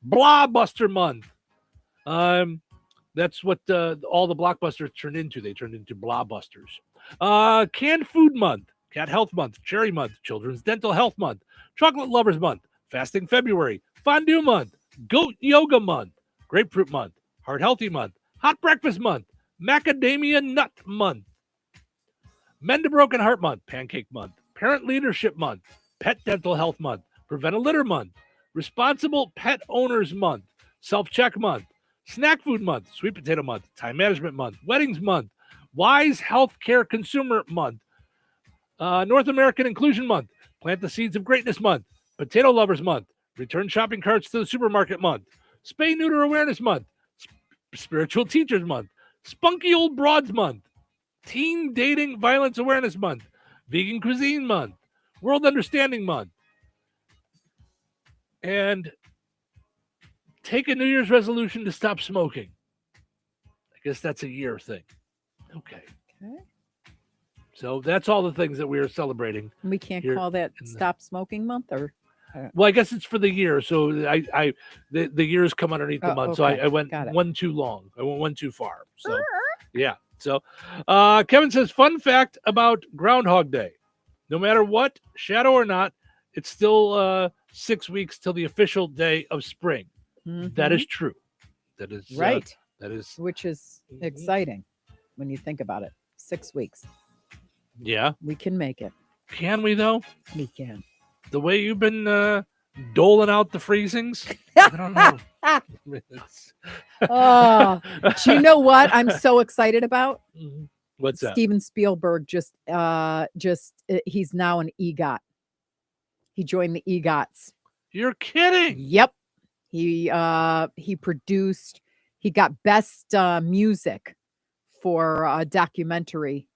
Blawbuster Month. That's what all the blockbusters turned into. They turned into Blawbusters. Canned Food Month, Cat Health Month, Cherry Month, Children's Dental Health Month, Chocolate Lovers Month, Fasting February, Fondue Month, Goat Yoga Month, Grapefruit Month, Heart Healthy Month, Hot Breakfast Month, Macadamia Nut Month, Mend a Broken Heart Month, Pancake Month, Parent Leadership Month, Pet Dental Health Month, Prevent a Litter Month, Responsible Pet Owners Month, Self-Check Month, Snack Food Month, Sweet Potato Month, Time Management Month, Weddings Month, Wise Healthcare Consumer Month, North American Inclusion Month, Plant the Seeds of Greatness Month, Potato Lovers Month, Return Shopping Carts to the Supermarket Month, Spay Neuter Awareness Month, Spiritual Teachers Month, Spunky Old Broads Month, Teen Dating Violence Awareness Month, Vegan Cuisine Month, World Understanding Month, and take a New Year's resolution to stop smoking. I guess that's a year thing. Okay. So that's all the things that we are celebrating. We can't call that Stop Smoking Month, or? Well, I guess it's for the year. So the years come underneath the month. Okay. So I went one too long. I went one too far. So yeah. So Kevin says, fun fact about Groundhog Day. No matter what, shadow or not, it's still 6 weeks till the official day of spring. That is true. That is right. That is, which is exciting when you think about it. 6 weeks. Yeah. We can make it. Can we, though? We can. The way you've been doling out the freezings, I don't know. Oh, do you know what I'm so excited about? What's that? Steven Spielberg just he's now an EGOT. He joined the EGOTs. You're kidding. Yep. He produced. He got best music for a documentary.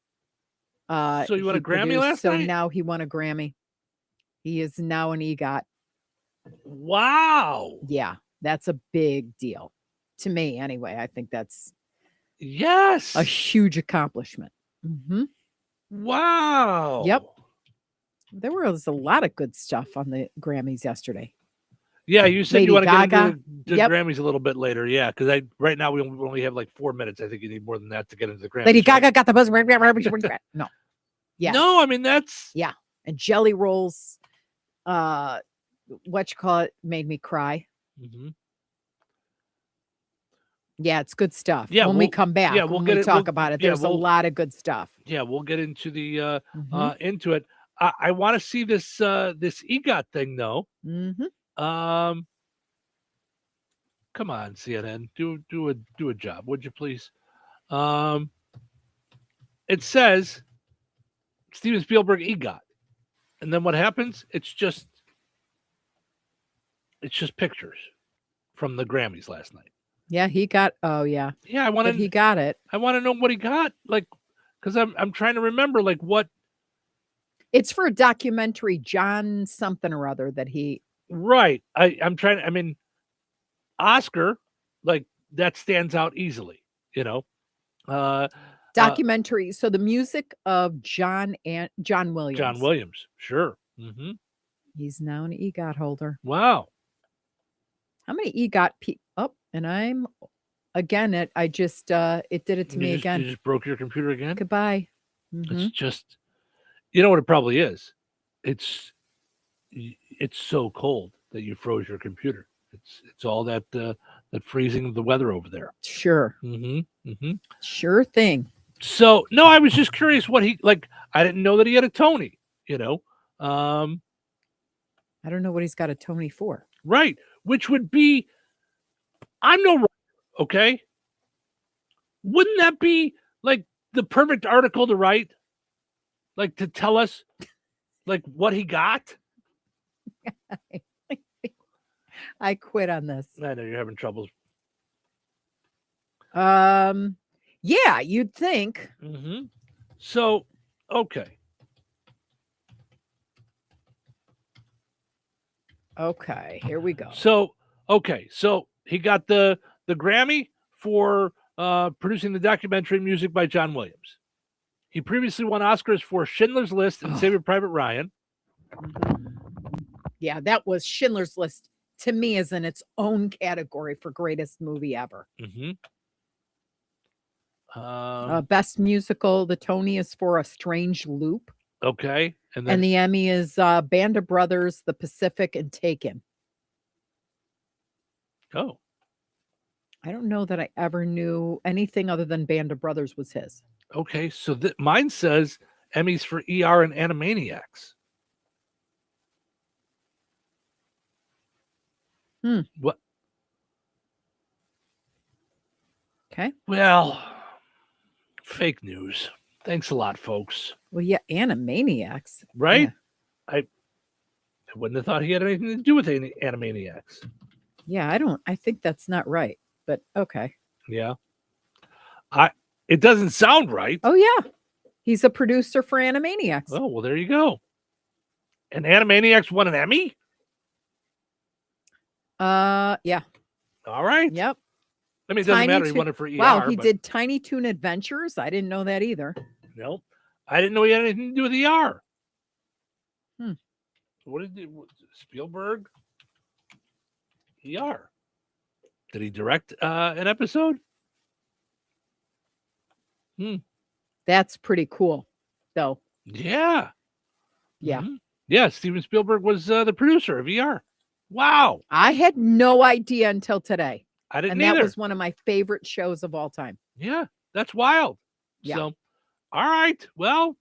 So you won a Grammy last night? So now he won a Grammy. He is now an EGOT. Wow. Yeah, that's a big deal to me. Anyway, I think that's a huge accomplishment. Wow. Yep. There was a lot of good stuff on the Grammys yesterday. Yeah, you said Lady you want to get Gaga. into the Grammys a little bit later. Yeah, because right now we only have like 4 minutes. I think you need more than that to get into the Grammys. Lady Gaga got the buzz. No. Yeah. No, I mean that's And Jelly Rolls, what you call it, made me cry. Yeah, it's good stuff. Yeah, when we come back, we'll when we talk about it, there's a lot of good stuff. Yeah, we'll get into the into it. I want to see this this EGOT thing though. Come on, CNN, do a job, would you please? It says Steven Spielberg EGOT, and then what happens? It's just pictures from the Grammys last night. Yeah, he got. Oh yeah. Yeah, I want to. He got it. I want to know what he got, like, because I'm trying to remember, like, what. It's for a documentary, John something or other that he. Right. I'm trying. I mean, Oscar, like, that stands out easily. You know. Documentary. So the music of John Williams. John Williams. Sure. He's now an EGOT holder. Wow. How many EGOT people? Oh, and I'm again. I just it did it to me again. You just broke your computer again. Goodbye. It's just, you know what it probably is. It's so cold that you froze your computer. It's all that that freezing of the weather over there. Sure. Mm-hmm. Mm-hmm. Sure thing. So no, I was just curious what he like. I didn't know that he had a Tony. You know, I don't know what he's got a Tony for. right? Which would be, I'm no writer, okay. Wouldn't that be like the perfect article to write? Like to tell us, like what he got. I quit on this. I know you're having troubles. Yeah, you'd think. Mm-hmm. So, okay. Okay, here we go. So, okay. So he got the Grammy for producing the documentary music by John Williams. He previously won Oscars for Schindler's List and Saving Private Ryan. Yeah, that was Schindler's List to me is in its own category for greatest movie ever. Mm-hmm. Best musical, the Tony is for A Strange Loop. Okay. And the Emmy is Band of Brothers, The Pacific, and Taken. Oh. I don't know that I ever knew anything other than Band of Brothers was his. Okay. So mine says Emmys for ER and Animaniacs. What? Okay. Well, fake news. Thanks a lot, folks. Well, yeah, Animaniacs. Right? Yeah. I wouldn't have thought he had anything to do with any Animaniacs. Yeah, I think that's not right, but okay. Yeah. It doesn't sound right. Oh, yeah. He's a producer for Animaniacs. Oh, well, there you go. And Animaniacs won an Emmy? Yeah. All right. Yep. I mean, it doesn't matter. He won it for ER. Wow, he did Tiny Toon Adventures. I didn't know that either. Nope. I didn't know he had anything to do with ER. What did Spielberg? ER. Did he direct an episode? That's pretty cool, though. Yeah. Yeah. Mm-hmm. Yeah, Steven Spielberg was the producer of ER. Wow. I had no idea until today. I didn't and either. That was one of my favorite shows of all time. Yeah, that's wild. Yeah. So, all right. Well,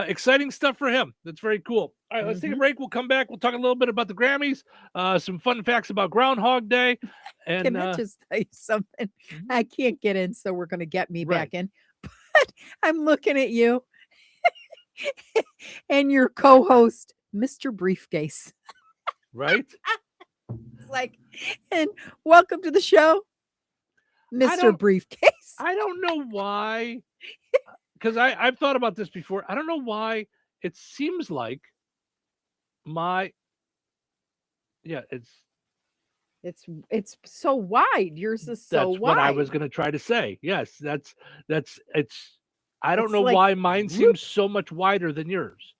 exciting stuff for him. That's very cool. All right, let's take a break. We'll come back. We'll talk a little bit about the Grammys, some fun facts about Groundhog Day. And Can I just tell you something? I can't get in, so we're going to get me back in. But I'm looking at you and your co-host, Mr. Briefcase. Right? It's like, and welcome to the show, Mr. Briefcase. I don't know why, because I've thought about this before. I don't know why it seems like it's so wide. Yours is so wide. That's what I was going to try to say. Yes, it's. I don't It's know like, why mine seems so much wider than yours.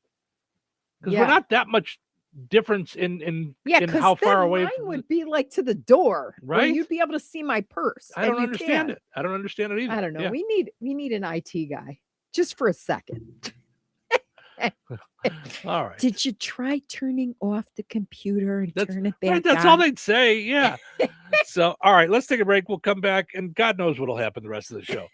Because we're not that much difference in how far away. Mine would be like to the door, where Right? you'd be able to see my purse. I don't and you understand can't. it. I don't understand it either. I don't know. Yeah. We need an IT guy just for a second. All right. Did you try turning off the computer and turn it back Right, that's on? all they'd say. Yeah. So, all right, let's take a break. We'll come back, and God knows what'll happen the rest of the show.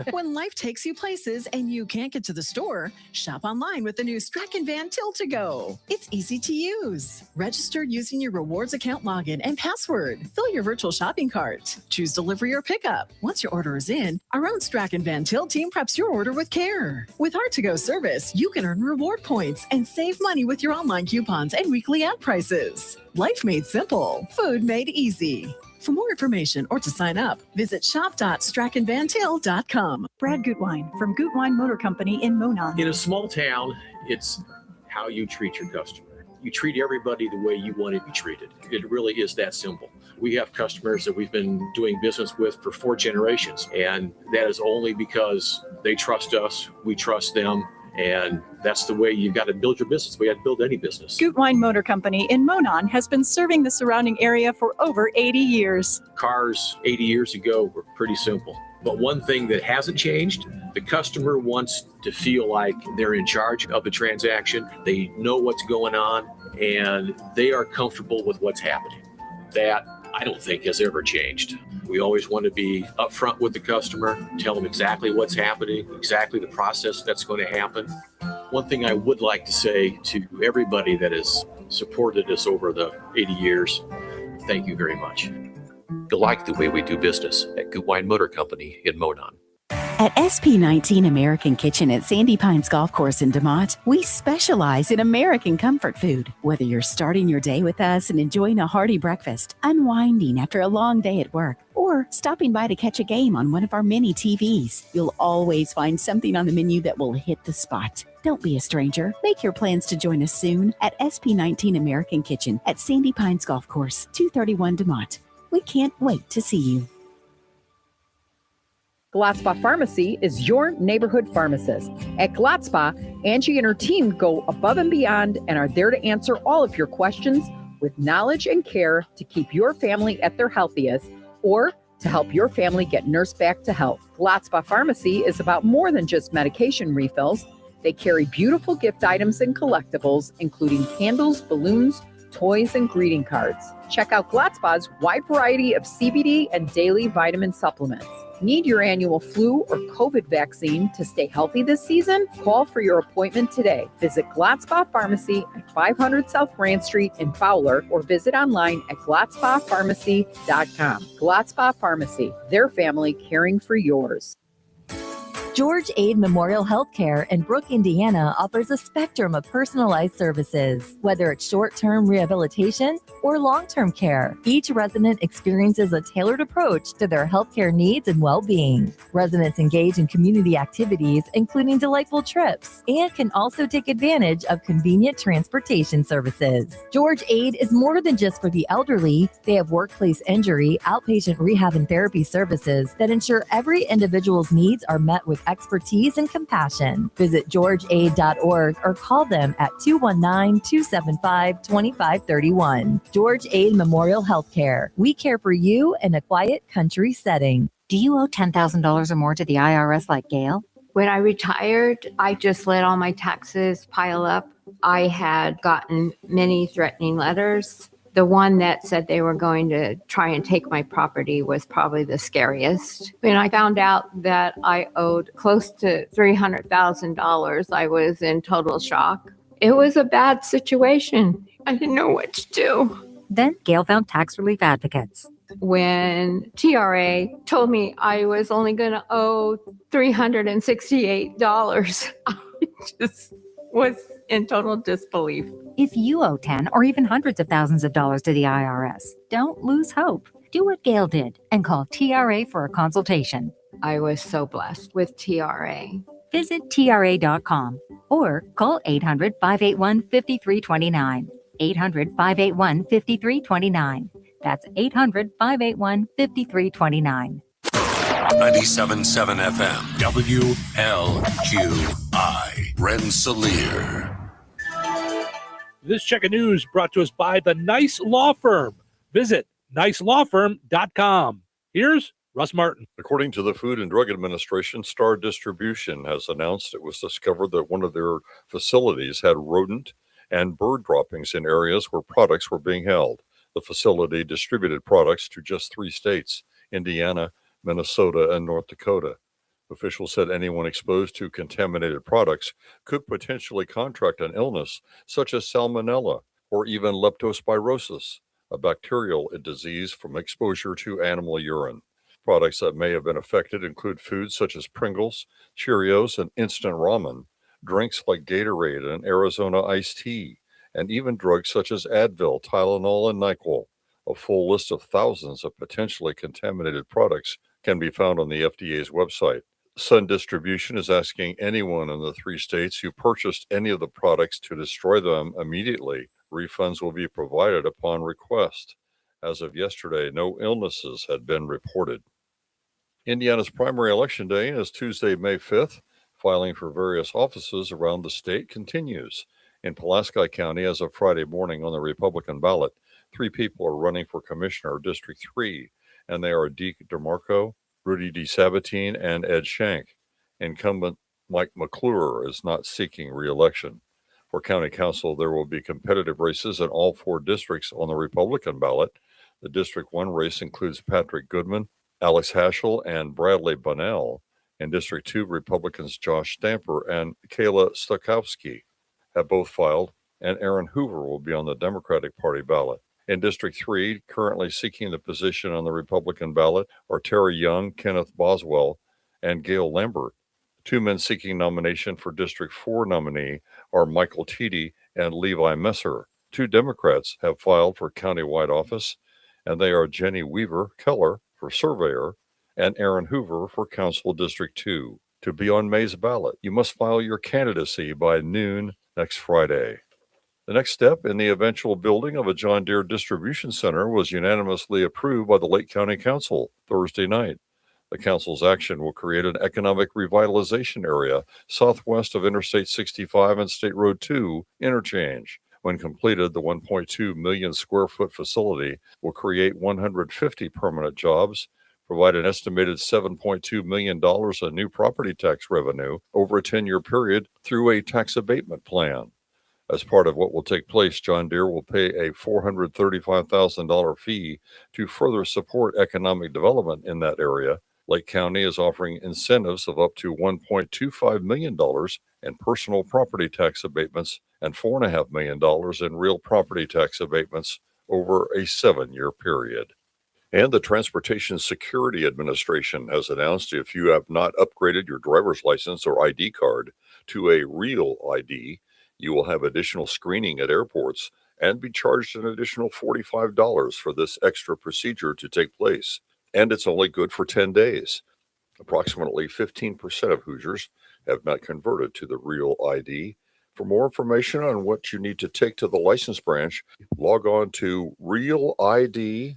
When life takes you places and you can't get to the store, shop online with the new Strachan Van Til to Go. It's easy to use. Register using your rewards account login and password. Fill your virtual shopping cart. Choose delivery or pickup. Once your order is in, our own Strachan Van Til team preps your order with care. With our to-go service, you can earn reward points and save money with your online coupons and weekly ad prices. Life made simple. Food made easy. For more information or to sign up, visit shop.strachanvantil.com. Brad Gutwein from Gutwein Motor Company in Monon. In a small town, it's how you treat your customer. You treat everybody the way you want to be treated. It really is that simple. We have customers that we've been doing business with for 4 generations, and that is only because they trust us, we trust them, and that's the way you've got to build your business. We have to build any business. Gutwein Motor Company in Monon has been serving the surrounding area for over 80 years. Cars 80 years ago were pretty simple. But one thing that hasn't changed, the customer wants to feel like they're in charge of the transaction. They know what's going on, and they are comfortable with what's happening. That I don't think has ever changed. We always want to be upfront with the customer, tell them exactly what's happening, exactly the process that's going to happen. One thing I would like to say to everybody that has supported us over the 80 years, thank you very much. You like the way we do business at Goodwine Motor Company in Monon. At SP19 American Kitchen at Sandy Pines Golf Course in DeMont, we specialize in American comfort food. Whether you're starting your day with us and enjoying a hearty breakfast, unwinding after a long day at work, or stopping by to catch a game on one of our many TVs, you'll always find something on the menu that will hit the spot. Don't be a stranger. Make your plans to join us soon at SP19 American Kitchen at Sandy Pines Golf Course, 231 DeMont. We can't wait to see you. Glotzba Pharmacy is your neighborhood pharmacist. At Glotzba, Angie and her team go above and beyond and are there to answer all of your questions with knowledge and care to keep your family at their healthiest or to help your family get nursed back to health. Glotzba Pharmacy is about more than just medication refills. They carry beautiful gift items and collectibles, including candles, balloons, toys, and greeting cards. Check out Glotzba's wide variety of CBD and daily vitamin supplements. Need your annual flu or COVID vaccine to stay healthy this season? Call for your appointment today. Visit Glotzba Pharmacy at 500 South Grand Street in Fowler or visit online at glotzbapharmacy.com. Glotzba Pharmacy, their family caring for yours. George Aid Memorial Healthcare in Brook, Indiana offers a spectrum of personalized services, whether it's short-term rehabilitation or long-term care. Each resident experiences a tailored approach to their healthcare needs and well-being. Residents engage in community activities, including delightful trips, and can also take advantage of convenient transportation services. George Aid is more than just for the elderly. They have workplace injury, outpatient rehab and therapy services that ensure every individual's needs are met with expertise and compassion. Visit georgeaid.org or call them at 219-275-2531. George Aid Memorial Healthcare. We care for you in a quiet country setting. Do you owe $10,000 or more to the IRS like Gail? When I retired, I just let all my taxes pile up. I had gotten many threatening letters. The one that said they were going to try and take my property was probably the scariest. When I found out that I owed close to $300,000, I was in total shock. It was a bad situation. I didn't know what to do. Then Gail found tax relief advocates. When TRA told me I was only going to owe $368, I just was in total disbelief. If you owe 10 or even hundreds of thousands of dollars to the IRS, don't lose hope. Do what Gail did and call TRA for a consultation. I was so blessed with TRA. Visit TRA.com or call 800-581-5329. 800-581-5329. That's 800-581-5329. 97.7 FM, WLQI, Rensselaer. This check of news brought to us by the Nice Law Firm. Visit nicelawfirm.com. Here's Russ Martin. According to the Food and Drug Administration, Star Distribution has announced it was discovered that one of their facilities had rodent and bird droppings in areas where products were being held. The facility distributed products to just 3 states, Indiana, Minnesota, and North Dakota. Officials said anyone exposed to contaminated products could potentially contract an illness such as salmonella or even leptospirosis, a bacterial disease from exposure to animal urine. Products that may have been affected include foods such as Pringles, Cheerios, and instant ramen, drinks like Gatorade and Arizona iced tea, and even drugs such as Advil, Tylenol, and NyQuil. A full list of thousands of potentially contaminated products can be found on the FDA's website. Sun Distribution is asking anyone in the 3 states who purchased any of the products to destroy them immediately. Refunds will be provided upon request. As of yesterday, no illnesses had been reported. Indiana's primary election day is Tuesday, May 5th. Filing for various offices around the state continues. In Pulaski County, as of Friday morning on the Republican ballot, 3 people are running for Commissioner of District 3, and they are Deke DeMarco, Rudy DeSabatine, and Ed Shank. Incumbent Mike McClure is not seeking re-election. For County Council, there will be competitive races in all 4 districts on the Republican ballot. The District 1 race includes Patrick Goodman, Alex Haschel, and Bradley Bunnell. In District 2, Republicans Josh Stamper and Kayla Stokowski have both filed, and Aaron Hoover will be on the Democratic Party ballot. In District 3, currently seeking the position on the Republican ballot are Terry Young, Kenneth Boswell, and Gail Lambert. Two men seeking nomination for District 4 nominee are Michael Teedy and Levi Messer. Two Democrats have filed for countywide office, and they are Jenny Weaver Keller for surveyor and Aaron Hoover for Council District 2. To be on May's ballot, you must file your candidacy by noon next Friday. The next step in the eventual building of a John Deere distribution center was unanimously approved by the Lake County Council Thursday night. The council's action will create an economic revitalization area southwest of Interstate 65 and State Road 2 interchange. When completed, the 1.2 million square foot facility will create 150 permanent jobs, provide an estimated $7.2 million in new property tax revenue over a 10-year period through a tax abatement plan. As part of what will take place, John Deere will pay a $435,000 fee to further support economic development in that area. Lake County is offering incentives of up to $1.25 million in personal property tax abatements and $4.5 million in real property tax abatements over a 7-year period. And the Transportation Security Administration has announced if you have not upgraded your driver's license or ID card to a real ID, you will have additional screening at airports and be charged an additional $45 for this extra procedure to take place. And it's only good for 10 days. Approximately 15% of Hoosiers have not converted to the real ID. For more information on what you need to take to the license branch, log on to realid.in.gov.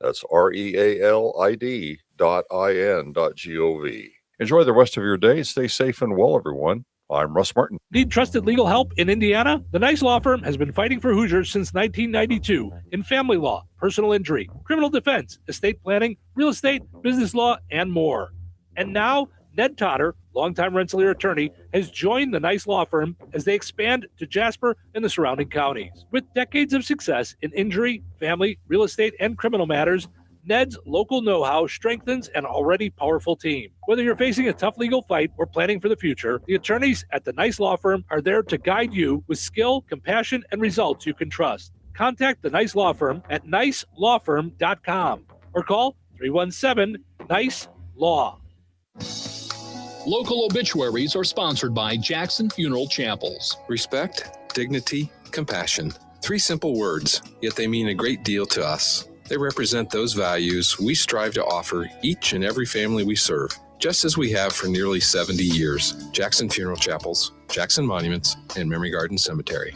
That's realid.in.gov. Enjoy the rest of your day. Stay safe and well, everyone. I'm Russ Martin. Need trusted legal help in Indiana? The Nice Law Firm has been fighting for Hoosiers since 1992 in family law, personal injury, criminal defense, estate planning, real estate, business law, and more. And now, Ned Totter, longtime Rensselaer attorney, has joined the Nice Law Firm as they expand to Jasper and the surrounding counties. With decades of success in injury, family, real estate, and criminal matters, Ned's local know-how strengthens an already powerful team. Whether you're facing a tough legal fight or planning for the future, the attorneys at the Nice Law Firm are there to guide you with skill, compassion, and results you can trust. Contact the Nice Law Firm at nicelawfirm.com or call 317-NICE-LAW. Local obituaries are sponsored by Jackson Funeral Chapels. Respect, dignity, compassion. 3 simple words, yet they mean a great deal to us. They represent those values we strive to offer each and every family we serve, just as we have for nearly 70 years. Jackson Funeral Chapels, Jackson Monuments, and Memory Garden Cemetery.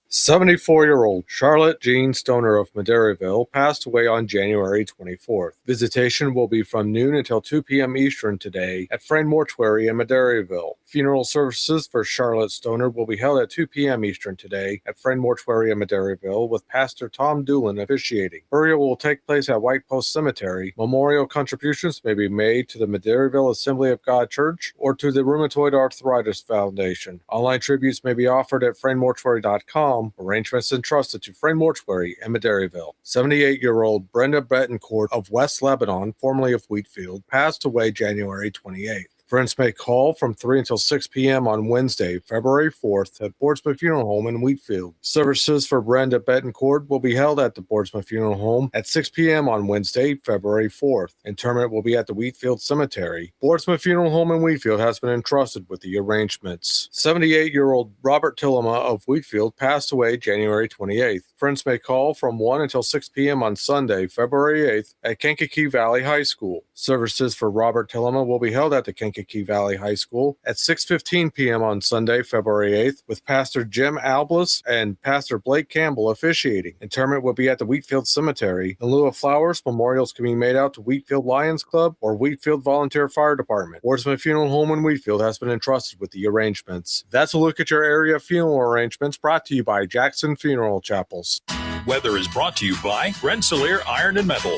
74-year-old Charlotte Jean Stoner of Maderaeville passed away on January 24th. Visitation will be from noon until 2 p.m. Eastern today at Friend Mortuary in Maderaeville. Funeral services for Charlotte Stoner will be held at 2 p.m. Eastern today at Friend Mortuary in Maderaeville with Pastor Tom Doolin officiating. Burial will take place at White Post Cemetery. Memorial contributions may be made to the Maderaeville Assembly of God Church or to the Rheumatoid Arthritis Foundation. Online tributes may be offered at friendmortuary.com. Arrangements entrusted to Friend Mortuary in Maderaeville. 78-year-old Brenda Betancourt of West Lebanon, formerly of Wheatfield, passed away January 28th. Friends may call from 3 until 6 p.m. on Wednesday, February 4th at Boardsman Funeral Home in Wheatfield. Services for Brenda Betancourt will be held at the Boardsman Funeral Home at 6 p.m. on Wednesday, February 4th. Interment will be at the Wheatfield Cemetery. Boardsman Funeral Home in Wheatfield has been entrusted with the arrangements. 78-year-old Robert Tillema of Wheatfield passed away January 28th. Friends may call from 1 until 6 p.m. on Sunday, February 8th at Kankakee Valley High School. Services for Robert Tillema will be held at the Kankakee Valley High School at 6:15 p.m. on Sunday, February 8th, with Pastor Jim Alblas and Pastor Blake Campbell officiating. Interment will be at the Wheatfield Cemetery. In lieu of flowers, memorials can be made out to Wheatfield Lions Club or Wheatfield Volunteer Fire Department. Boardsman Funeral Home in Wheatfield has been entrusted with the arrangements. That's a look at your area funeral arrangements brought to you by Jackson Funeral Chapels. Weather is brought to you by Rensselaer Iron and Metal.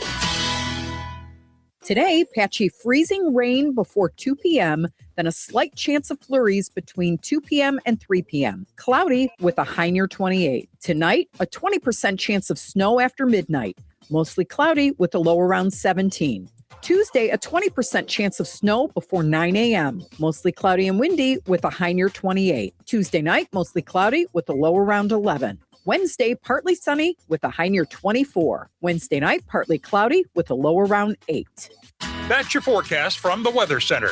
Today, patchy freezing rain before 2 p.m., then a slight chance of flurries between 2 p.m. and 3 p.m. Cloudy with a high near 28. Tonight, a 20% chance of snow after midnight. Mostly cloudy with a low around 17. Tuesday, a 20% chance of snow before 9 a.m. Mostly cloudy and windy with a high near 28. Tuesday night, mostly cloudy with a low around 11. Wednesday, partly sunny with a high near 24. Wednesday night, partly cloudy with a low around 8. That's your forecast from the Weather Center.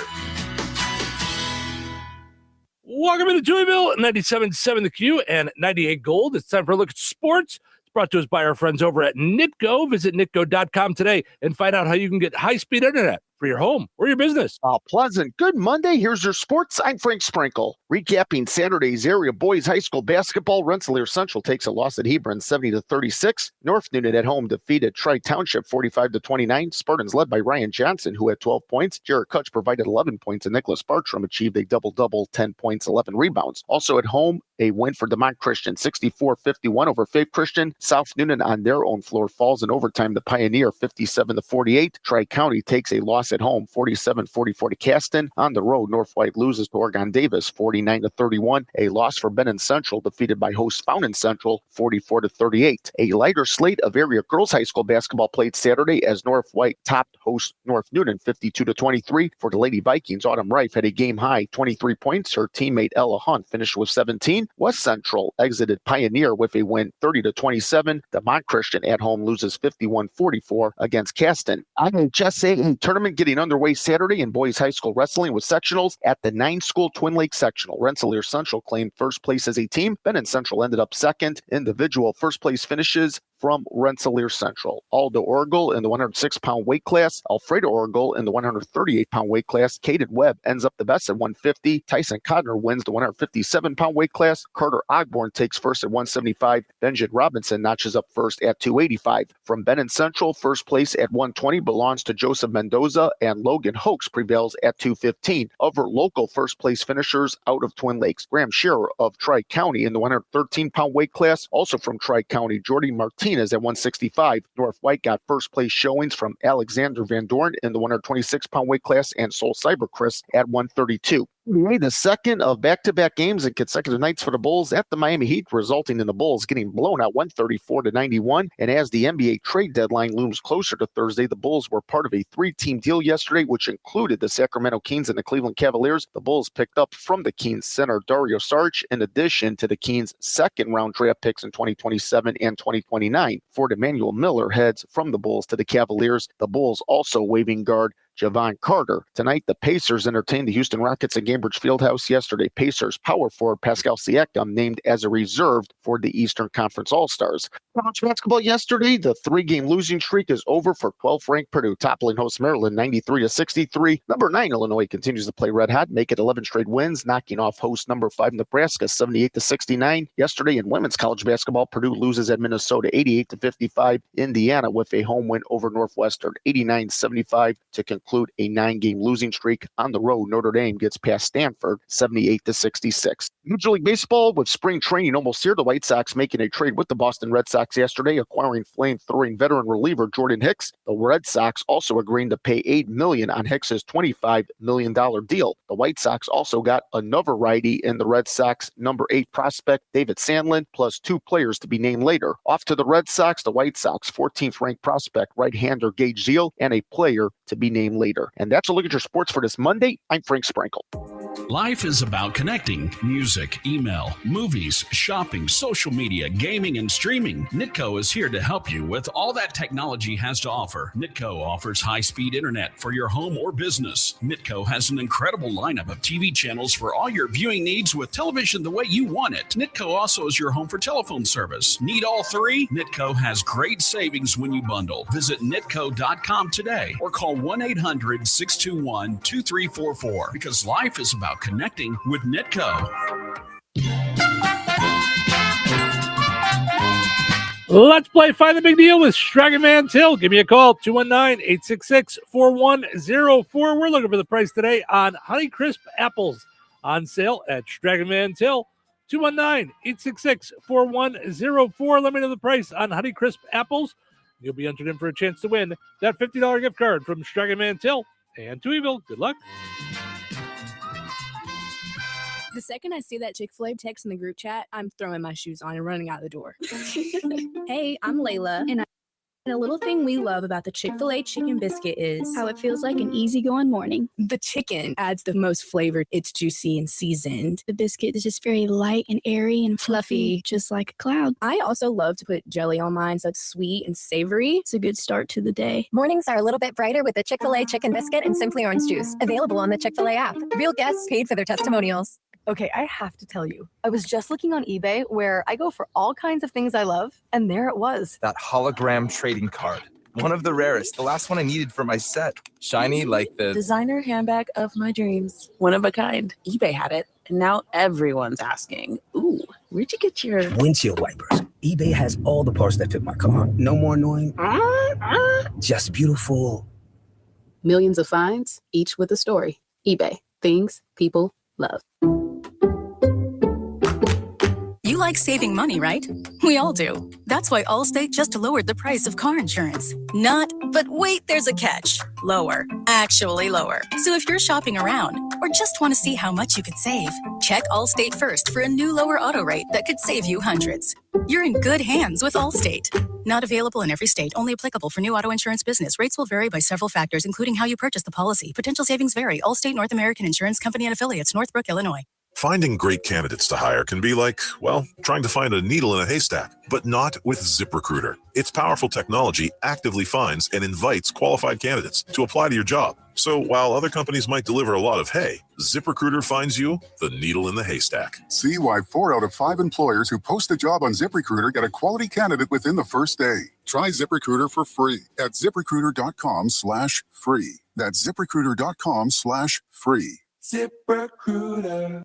Welcome to Touhyville, 97.7 The Q and 98 Gold. It's time for a look at sports. It's brought to us by our friends over at Nitco. Visit nitco.com today and find out how you can get high-speed internet for your home or your business. Pleasant. Good Monday. Here's your sports. I'm Frank Sprinkle. Recapping Saturday's area boys high school basketball, Rensselaer Central takes a loss at Hebron 70-36. North Newnan at home defeated Tri-Township 45-29. Spartans led by Ryan Johnson, who had 12 points. Jared Kutch provided 11 points, and Nicholas Bartram achieved a double-double, 10 points, 11 rebounds. Also at home, a win for DeMont Christian, 64-51 over Faith Christian. South Newnan on their own floor falls in overtime to Pioneer, 57-48. Tri-County takes a loss at home, 47-44 to Caston. On the road, North White loses to Oregon Davis, 49-31. A loss for Benton Central, defeated by host Fountain Central, 44-38. A lighter slate of area girls high school basketball played Saturday as North White topped host North Newnan, 52-23. For the Lady Vikings, Autumn Rife had a game-high 23 points. Her teammate Ella Hunt finished with 17. West Central exited Pioneer with a win 30-27. DeMont Christian at home loses 51-44 against Caston. IHSAA tournament getting underway Saturday in boys high school wrestling with sectionals at the 9-school Twin Lakes sectional. Rensselaer Central claimed first place as a team. Benton Central ended up second. Individual first place finishes from Rensselaer Central. Aldo Orgel in the 106-pound weight class. Alfredo Orgel in the 138-pound weight class. Caden Webb ends up the best at 150. Tyson Codner wins the 157-pound weight class. Carter Ogborn takes first at 175. Benjamin Robinson notches up first at 285. From Benton Central, first place at 120 belongs to Joseph Mendoza, and Logan Hoax prevails at 215. Other local first place finishers out of Twin Lakes. Graham Shearer of Tri-County in the 113-pound weight class. Also from Tri-County, Jordy Martinez at 165. North White got first place showings from Alexander Van Dorn in the 126-pound weight class and Sol Cyberchris at 132. The second of back-to-back games and consecutive nights for the Bulls at the Miami Heat, resulting in the Bulls getting blown out 134-91. And as the NBA trade deadline looms closer to Thursday, the Bulls were part of a 3-team deal yesterday, which included the Sacramento Kings and the Cleveland Cavaliers. The Bulls picked up from the Kings center Dario Saric, in addition to the Kings' second-round draft picks in 2027 and 2029. Ford Emmanuel Miller heads from the Bulls to the Cavaliers. The Bulls also waiving guard Javon Carter. Tonight, the Pacers entertained the Houston Rockets at Gainbridge Fieldhouse yesterday. Pacers power forward Pascal Siakam named as a reserve for the Eastern Conference All-Stars. College basketball yesterday, the 3-game losing streak is over for 12th ranked Purdue, toppling host Maryland 93-63. Number 9 Illinois continues to play red hot, make it 11 straight wins, knocking off host number 5 Nebraska 78-69. Yesterday in women's college basketball, Purdue loses at Minnesota 88-55. Indiana with a home win over Northwestern 89-75 to conclude a 9-game losing streak. On the road, Notre Dame gets past Stanford 78-66. Major League Baseball, with spring training almost here, the White Sox making a trade with the Boston Red Sox yesterday, acquiring flame-throwing veteran reliever Jordan Hicks. The Red Sox also agreeing to pay $8 million on Hicks's $25 million deal. The White Sox also got another righty in the Red Sox number 8 prospect David Sandlin, plus 2 players to be named later. Off to the Red Sox, the White Sox 14th ranked prospect right-hander Gage Zeal, and a player to be named later. And that's a look at your sports for this Monday. I'm Frank Sprinkle. Life is about connecting. Music, email, movies, shopping, social media, gaming, and streaming. Nitco is here to help you with all that technology has to offer. Nitco offers high-speed internet for your home or business. Nitco has an incredible lineup of TV channels for all your viewing needs with television the way you want it. Nitco also is your home for telephone service. Need all 3? Nitco has great savings when you bundle. Visit nitco.com today or call 1-800-621-2344 because life is about connecting with Nitco. Let's play Find the Big Deal with Stragan Van Til. Give me a call, 219-866-4104. We're looking for the price today on Honeycrisp apples on sale at Stragan Van Til. 219-866-4104. Let me know the price on Honeycrisp apples. You'll be entered in for a chance to win that $50 gift card from Strag and Till and Touhyville. Good luck. The second I see that Chick-fil-A text in the group chat, I'm throwing my shoes on and running out the door. Hey, I'm Layla, and a little thing we love about the Chick-fil-A chicken biscuit is how it feels like an easygoing morning. The chicken adds the most flavor. It's juicy and seasoned. The biscuit is just very light and airy and fluffy, just like a cloud. I also love to put jelly on mine, so it's sweet and savory. It's a good start to the day. Mornings are a little bit brighter with the Chick-fil-A chicken biscuit and Simply Orange juice. Available on the Chick-fil-A app. Real guests paid for their testimonials. Okay, I have to tell you, I was just looking on eBay where I go for all kinds of things I love, and there it was. That hologram trading card. One of the rarest. The last one I needed for my set. Shiny like the designer handbag of my dreams. One of a kind. eBay had it, and now everyone's asking, ooh, where'd you get your windshield wipers? eBay has all the parts that fit my car. No more annoying. Just beautiful. Millions of finds, each with a story. eBay. Things people love. You like saving money, right? We all do. That's why Allstate just lowered the price of car insurance. Not, but wait, there's a catch. Lower. Actually lower. So if you're shopping around or just want to see how much you could save, check Allstate first for a new lower auto rate that could save you hundreds. You're in good hands with Allstate. Not available in every state. Only applicable for new auto insurance business. Rates will vary by several factors, including how you purchase the policy. Potential savings vary. Allstate North American Insurance Company and Affiliates, Northbrook, Illinois. Finding great candidates to hire can be like, well, trying to find a needle in a haystack, but not with ZipRecruiter. Its powerful technology actively finds and invites qualified candidates to apply to your job. So while other companies might deliver a lot of hay, ZipRecruiter finds you the needle in the haystack. See why 4 out of 5 employers who post a job on ZipRecruiter get a quality candidate within the first day. Try ZipRecruiter for free at ZipRecruiter.com/free. That's ZipRecruiter.com/free. ZipRecruiter.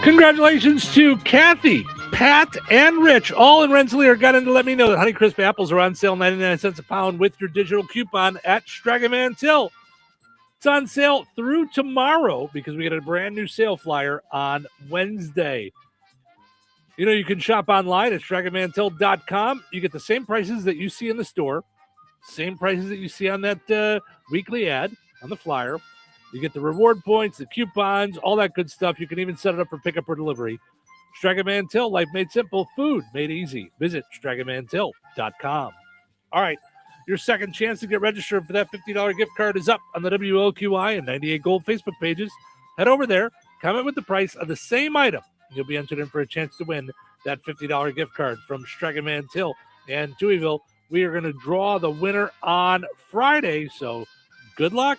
Congratulations to Kathy, Pat, and Rich, all in Rensselaer. Got in to let me know that Honeycrisp apples are on sale 99 cents a pound with your digital coupon at Strag Till. It's on sale through tomorrow because we get a brand new sale flyer on Wednesday. You know, you can shop online at stragandmantill.com. You get the same prices that you see in the store, same prices that you see on that weekly ad on the flyer. You get the reward points, the coupons, all that good stuff. You can even set it up for pickup or delivery. Strag Till, life made simple, food made easy. Visit stragandmantill.com. All right, your second chance to get registered for that $50 gift card is up on the WLQI and 98 Gold Facebook pages. Head over there, comment with the price of the same item. You'll be entered in for a chance to win that $50 gift card from Strag Till and Touhyville. We are going to draw the winner on Friday, so good luck.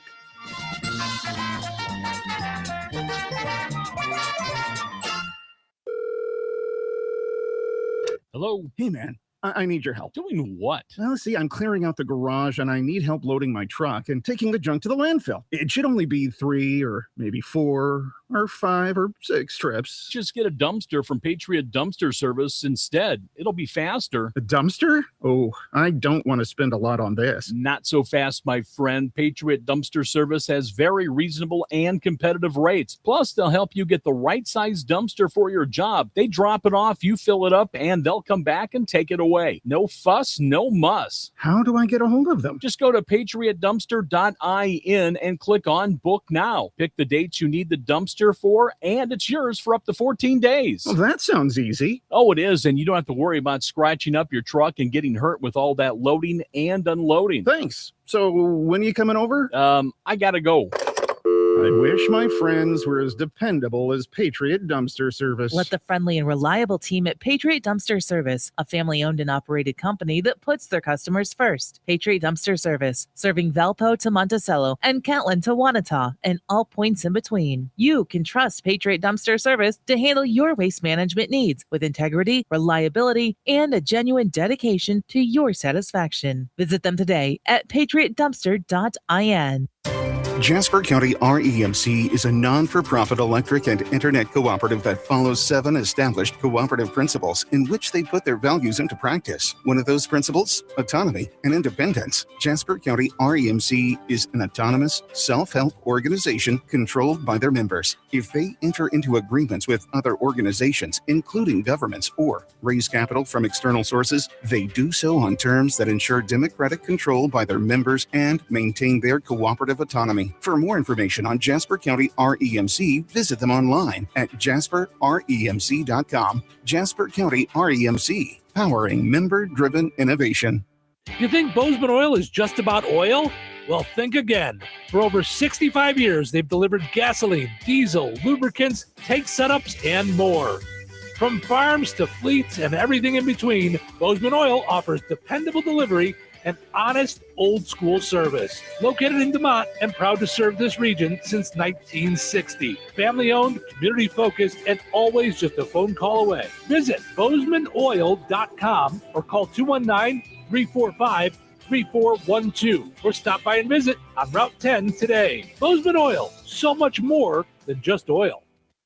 Hello. Hey, man. I need your help. Doing what? Well, see, I'm clearing out the garage and I need help loading my truck and taking the junk to the landfill. It should only be 3 or maybe 4 or 5 or 6 trips. Just get a dumpster from Patriot Dumpster Service instead. It'll be faster. A dumpster? Oh, I don't want to spend a lot on this. Not so fast, my friend. Patriot Dumpster Service has very reasonable and competitive rates. Plus, they'll help you get the right size dumpster for your job. They drop it off, you fill it up, and they'll come back and take it away. No fuss, no muss. How do I get a hold of them? Just go to patriotdumpster.in and click on Book Now. Pick the dates you need the dumpster for, and it's yours for up to 14 days. Well, that sounds easy. Oh, it is, and you don't have to worry about scratching up your truck and getting hurt with all that loading and unloading. Thanks. So when are you coming over? I gotta go. I wish my friends were as dependable as Patriot Dumpster Service. Let the friendly and reliable team at Patriot Dumpster Service, a family-owned and operated company that puts their customers first. Patriot Dumpster Service, serving Valpo to Monticello and Catlin to Wanata and all points in between. You can trust Patriot Dumpster Service to handle your waste management needs with integrity, reliability, and a genuine dedication to your satisfaction. Visit them today at patriotdumpster.in. Jasper County REMC is a non-for-profit electric and internet cooperative that follows 7 established cooperative principles in which they put their values into practice. One of those principles, autonomy and independence. Jasper County REMC is an autonomous, self-help organization controlled by their members. If they enter into agreements with other organizations, including governments, or raise capital from external sources, they do so on terms that ensure democratic control by their members and maintain their cooperative autonomy. For more information on Jasper County REMC, visit them online at jasperremc.com. Jasper County REMC, powering member-driven innovation. You think Bozeman Oil is just about oil? Well, think again. For over 65 years, they've delivered gasoline, diesel, lubricants, tank setups, and more. From farms to fleets and everything in between, Bozeman Oil offers dependable delivery and honest, old-school service. Located in DeMont and proud to serve this region since 1960. Family-owned, community-focused, and always just a phone call away. Visit BozemanOil.com or call 219-345-3412 or stop by and visit on Route 10 today. Bozeman Oil, so much more than just oil.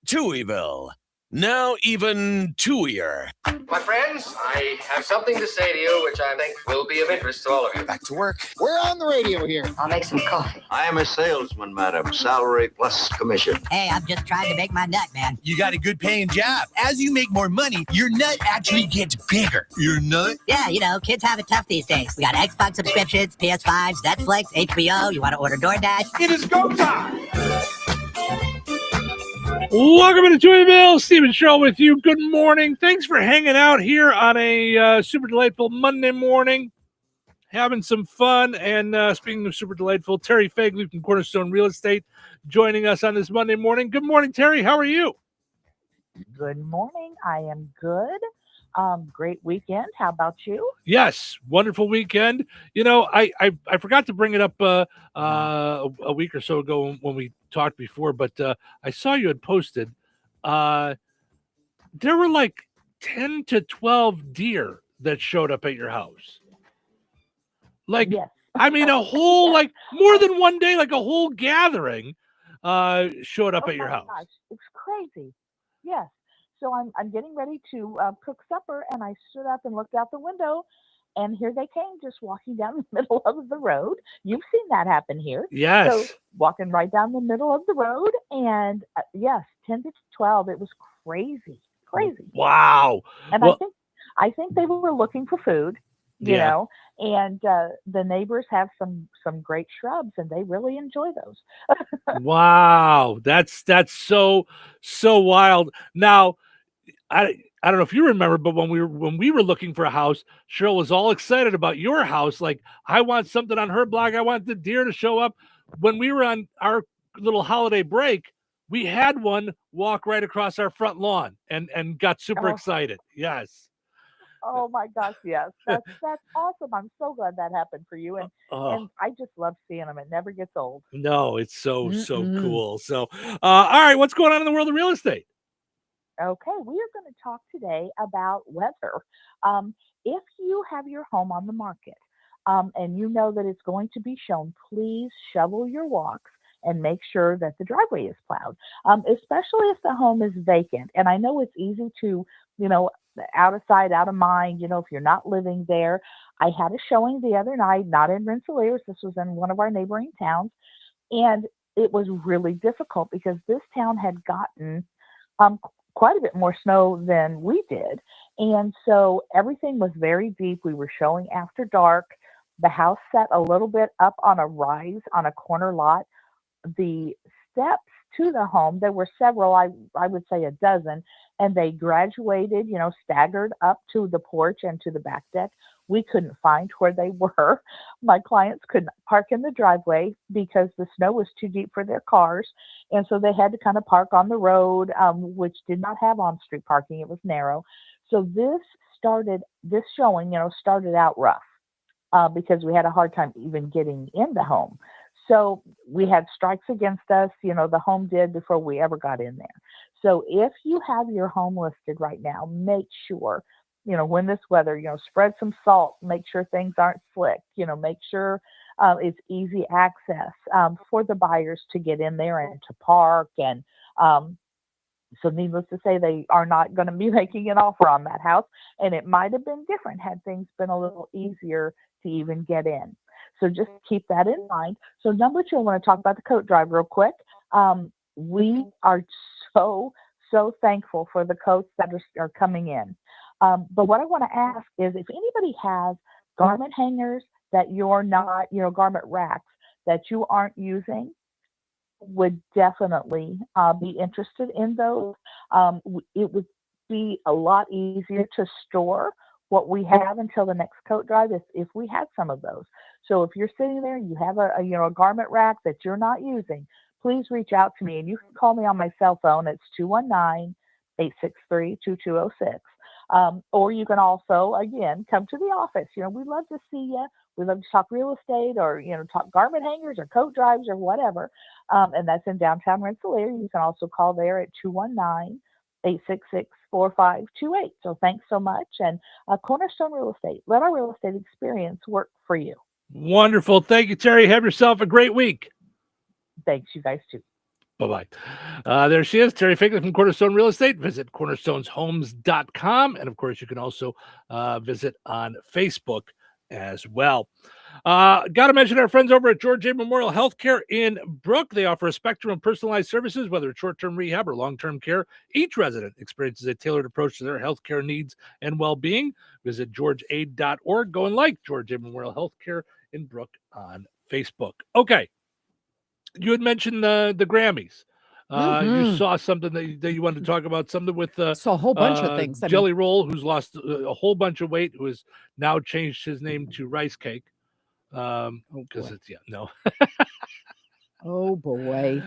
Touhyville, now even Touhier. My friends, I have something to say to you which I think will be of interest to all of you. Back to work. We're on the radio here. I'll make some coffee. I am a salesman, madam. Salary plus commission. Hey, I'm just trying to make my nut, man. You got a good paying job. As you make more money, your nut actually gets bigger. Your nut? Yeah, you know, kids have it tough these days. We got Xbox subscriptions, PS5s, Netflix, HBO. You want to order DoorDash? It is go time! Welcome to Touhyville. Stephen Sherrill with you. Good morning. Thanks for hanging out here on a super delightful Monday morning. Having some fun. And speaking of super delightful, Terry Fagley from Cornerstone Real Estate joining us on this Monday morning. Good morning, Terry. How are you? Good morning. I am good. Great weekend. How about you? Yes, wonderful weekend. You know, I forgot to bring it up a week or so ago when we talked before, but I saw you had posted there were like 10 to 12 deer that showed up at your house. Like, yes. I mean, a whole, like more than one day, like a whole gathering showed up at your house. Gosh, it's crazy. Yes. So I'm getting ready to cook supper, and I stood up and looked out the window, and here they came, just walking down the middle of the road. You've seen that happen here. Yes. So walking right down the middle of the road, and yes, 10 to 12. It was crazy. Wow. And well, I think they were looking for food, you know, and the neighbors have some great shrubs, and they really enjoy those. Wow, that's so wild. Now, I don't know if you remember, but when we were looking for a house, Cheryl was all excited about your house. Like, I want something on her block. I want the deer to show up. When we were on our little holiday break, we had one walk right across our front lawn and got super excited. Yes. Oh my gosh, yes. That's awesome. I'm so glad that happened for you. And I just love seeing them. It never gets old. No, it's so cool. So, all right, what's going on in the world of real estate? Okay, we are going to talk today about weather. If you have your home on the market and you know that it's going to be shown, please shovel your walks and make sure that the driveway is plowed, especially if the home is vacant. And I know it's easy to, out of sight, out of mind, if you're not living there. I had a showing the other night, not in Rensselaer. This was in one of our neighboring towns. And it was really difficult because this town had gotten quite a bit more snow than we did. And so everything was very deep. We were showing after dark. The house sat a little bit up on a rise on a corner lot. The steps to the home, there were several, I would say a dozen, and they graduated, staggered up to the porch and to the back deck. We couldn't find where they were. My clients couldn't park in the driveway because the snow was too deep for their cars. And so they had to kind of park on the road, which did not have on-street parking. It was narrow. So this showing, started out rough because we had a hard time even getting in the home. So we had strikes against us, the home did, before we ever got in there. So if you have your home listed right now, make sure, when this weather, spread some salt, make sure things aren't slick, make sure it's easy access for the buyers to get in there and to park. And so needless to say, they are not going to be making an offer on that house. And it might have been different had things been a little easier to even get in. So just keep that in mind. So number 2, I want to talk about the coat drive real quick. We are so thankful for the coats that are coming in. But what I want to ask is if anybody has garment hangers that you're not, garment racks that you aren't using, would definitely be interested in those. It would be a lot easier to store what we have until the next coat drive if we had some of those. So if you're sitting there, you have a garment rack that you're not using, please reach out to me, and you can call me on my cell phone. It's 219-863-2206. Or you can also, again, come to the office. We'd love to see you. We love to talk real estate, or talk garment hangers or coat drives or whatever. And that's in downtown Rensselaer. You can also call there at 219-866-4528. So thanks so much. And Cornerstone Real Estate. Let our real estate experience work for you. Wonderful. Thank you, Terry. Have yourself a great week. Thanks, you guys too. Bye-bye. There she is, Terry Finkley from Cornerstone Real Estate. Visit cornerstoneshomes.com. And of course, you can also visit on Facebook as well. Got to mention our friends over at George A. Memorial Healthcare in Brook. They offer a spectrum of personalized services, whether it's short-term rehab or long-term care. Each resident experiences a tailored approach to their healthcare needs and well-being. Visit georgeaid.org. Go and like George A. Memorial Healthcare in Brook on Facebook. Okay. You had mentioned the Grammys. You saw something that you wanted to talk about, something with saw a whole bunch of things. Jelly Roll, who's lost a whole bunch of weight, who has now changed his name to Rice Cake. Because it's Oh boy.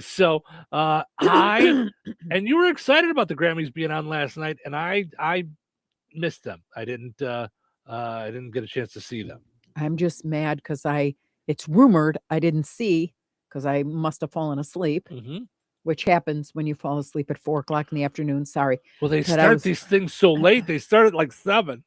So I and you were excited about the Grammys being on last night, and I missed them. I didn't get a chance to see them. I'm just mad because it's rumored I didn't see because I must have fallen asleep, which happens when you fall asleep at 4:00 in the afternoon. Sorry. Well, they start these things so late. They start at like 7.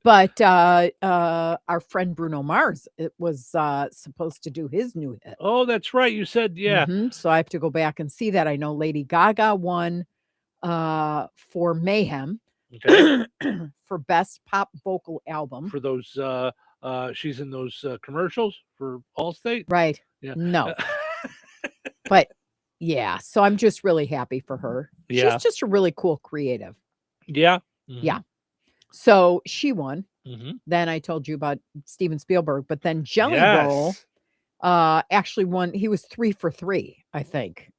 But our friend Bruno Mars, it was supposed to do his new hit. Oh, that's right. You said, yeah. So I have to go back and see that. I know Lady Gaga won for Mayhem. Okay. For best pop vocal album. For those she's in those commercials for Allstate. Right. Yeah. No. But yeah, so I'm just really happy for her. Yeah. She's just a really cool creative. Yeah. Yeah. So she won. Then I told you about Steven Spielberg, but then Jelly Roll actually won. He was 3 for 3, I think.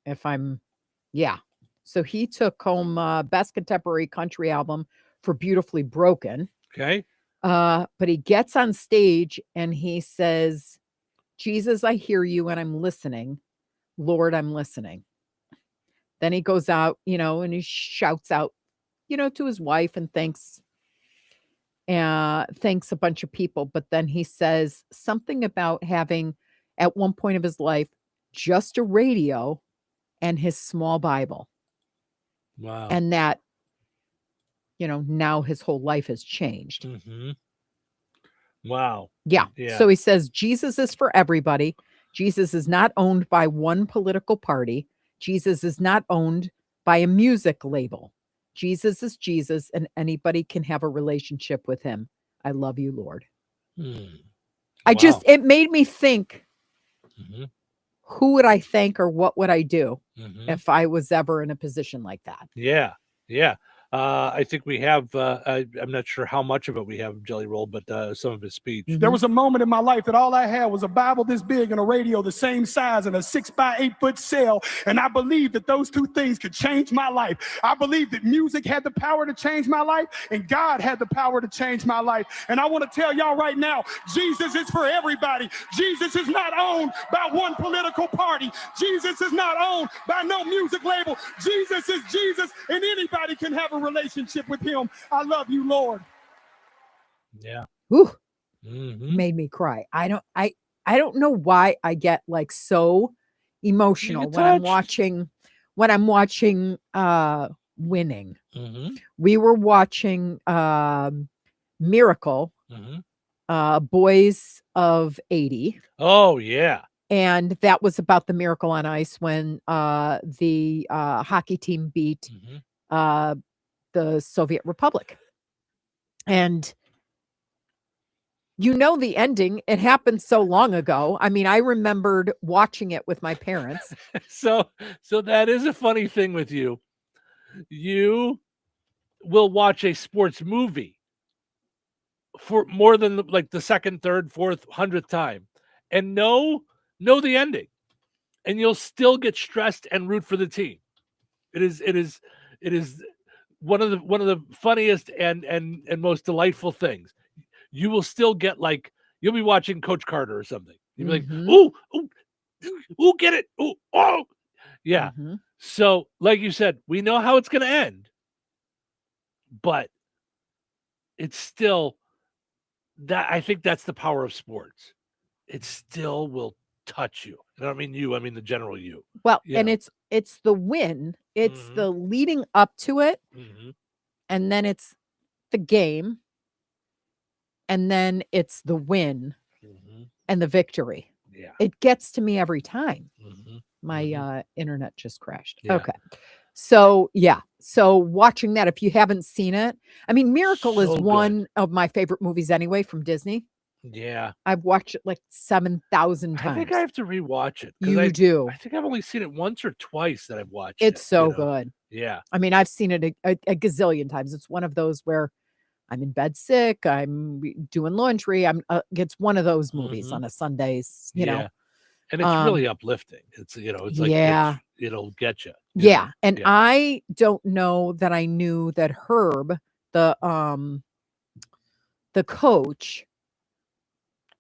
So he took home best contemporary country album for Beautifully Broken. Okay. But he gets on stage and he says, Jesus, I hear you and I'm listening. Lord, I'm listening. Then he goes out, and he shouts out, to his wife and thanks a bunch of people. But then he says something about having, at one point of his life, just a radio and his small Bible. Wow. And that, now his whole life has changed. Wow. Yeah. So he says, Jesus is for everybody. Jesus is not owned by one political party. Jesus is not owned by a music label. Jesus is Jesus, and anybody can have a relationship with him. I love you, Lord. It made me think, who would I thank or what would I do if I was ever in a position like that? Yeah. Yeah. I think we have, I'm not sure how much of it we have Jelly Roll, but some of his speech. There was a moment in my life that all I had was a Bible this big and a radio the same size and a 6x8 foot cell. And I believed that those two things could change my life. I believed that music had the power to change my life and God had the power to change my life. And I want to tell y'all right now, Jesus is for everybody. Jesus is not owned by one political party. Jesus is not owned by no music label. Jesus is Jesus, and anybody can have a relationship with him. I love you, Lord. Yeah. Ooh. Made me cry. I don't know why I get like so emotional when I'm watching Winning. We were watching Miracle, Boys of 80. Oh, yeah. And that was about the Miracle on Ice when the hockey team beat the Soviet Republic. And you know the ending. It happened so long ago. I mean, I remembered watching it with my parents. So that is a funny thing with you. You will watch a sports movie for more than like the second, third, fourth, 100th time and know the ending. And you'll still get stressed and root for the team. It is one of the funniest and most delightful things. You will still get like, you'll be watching Coach Carter or something. You'll be like, ooh, get it. Ooh, oh. Yeah. So, like you said, we know how it's going to end, but it's still that. I think that's the power of sports. It still will touch you. I don't mean you, I mean the general you. Well, and it's the win. It's the leading up to it. And then it's the game. And then it's the win and the victory. Yeah. It gets to me every time. My internet just crashed. Yeah. Okay. So, yeah. So watching that, if you haven't seen it, I mean, Miracle is one of my favorite movies anyway from Disney. Yeah. I've watched it like 7,000 times. I think I have to rewatch it. You do. I think I've only seen it once or twice that I've watched It's it. so good. Yeah. I mean, I've seen it a gazillion times. It's one of those where I'm in bed sick, I'm doing laundry. It's one of those movies on a Sundays, you know. And it's really uplifting. It's, it's like, it'll get you. Yeah. And I don't know that I knew that Herb, the coach,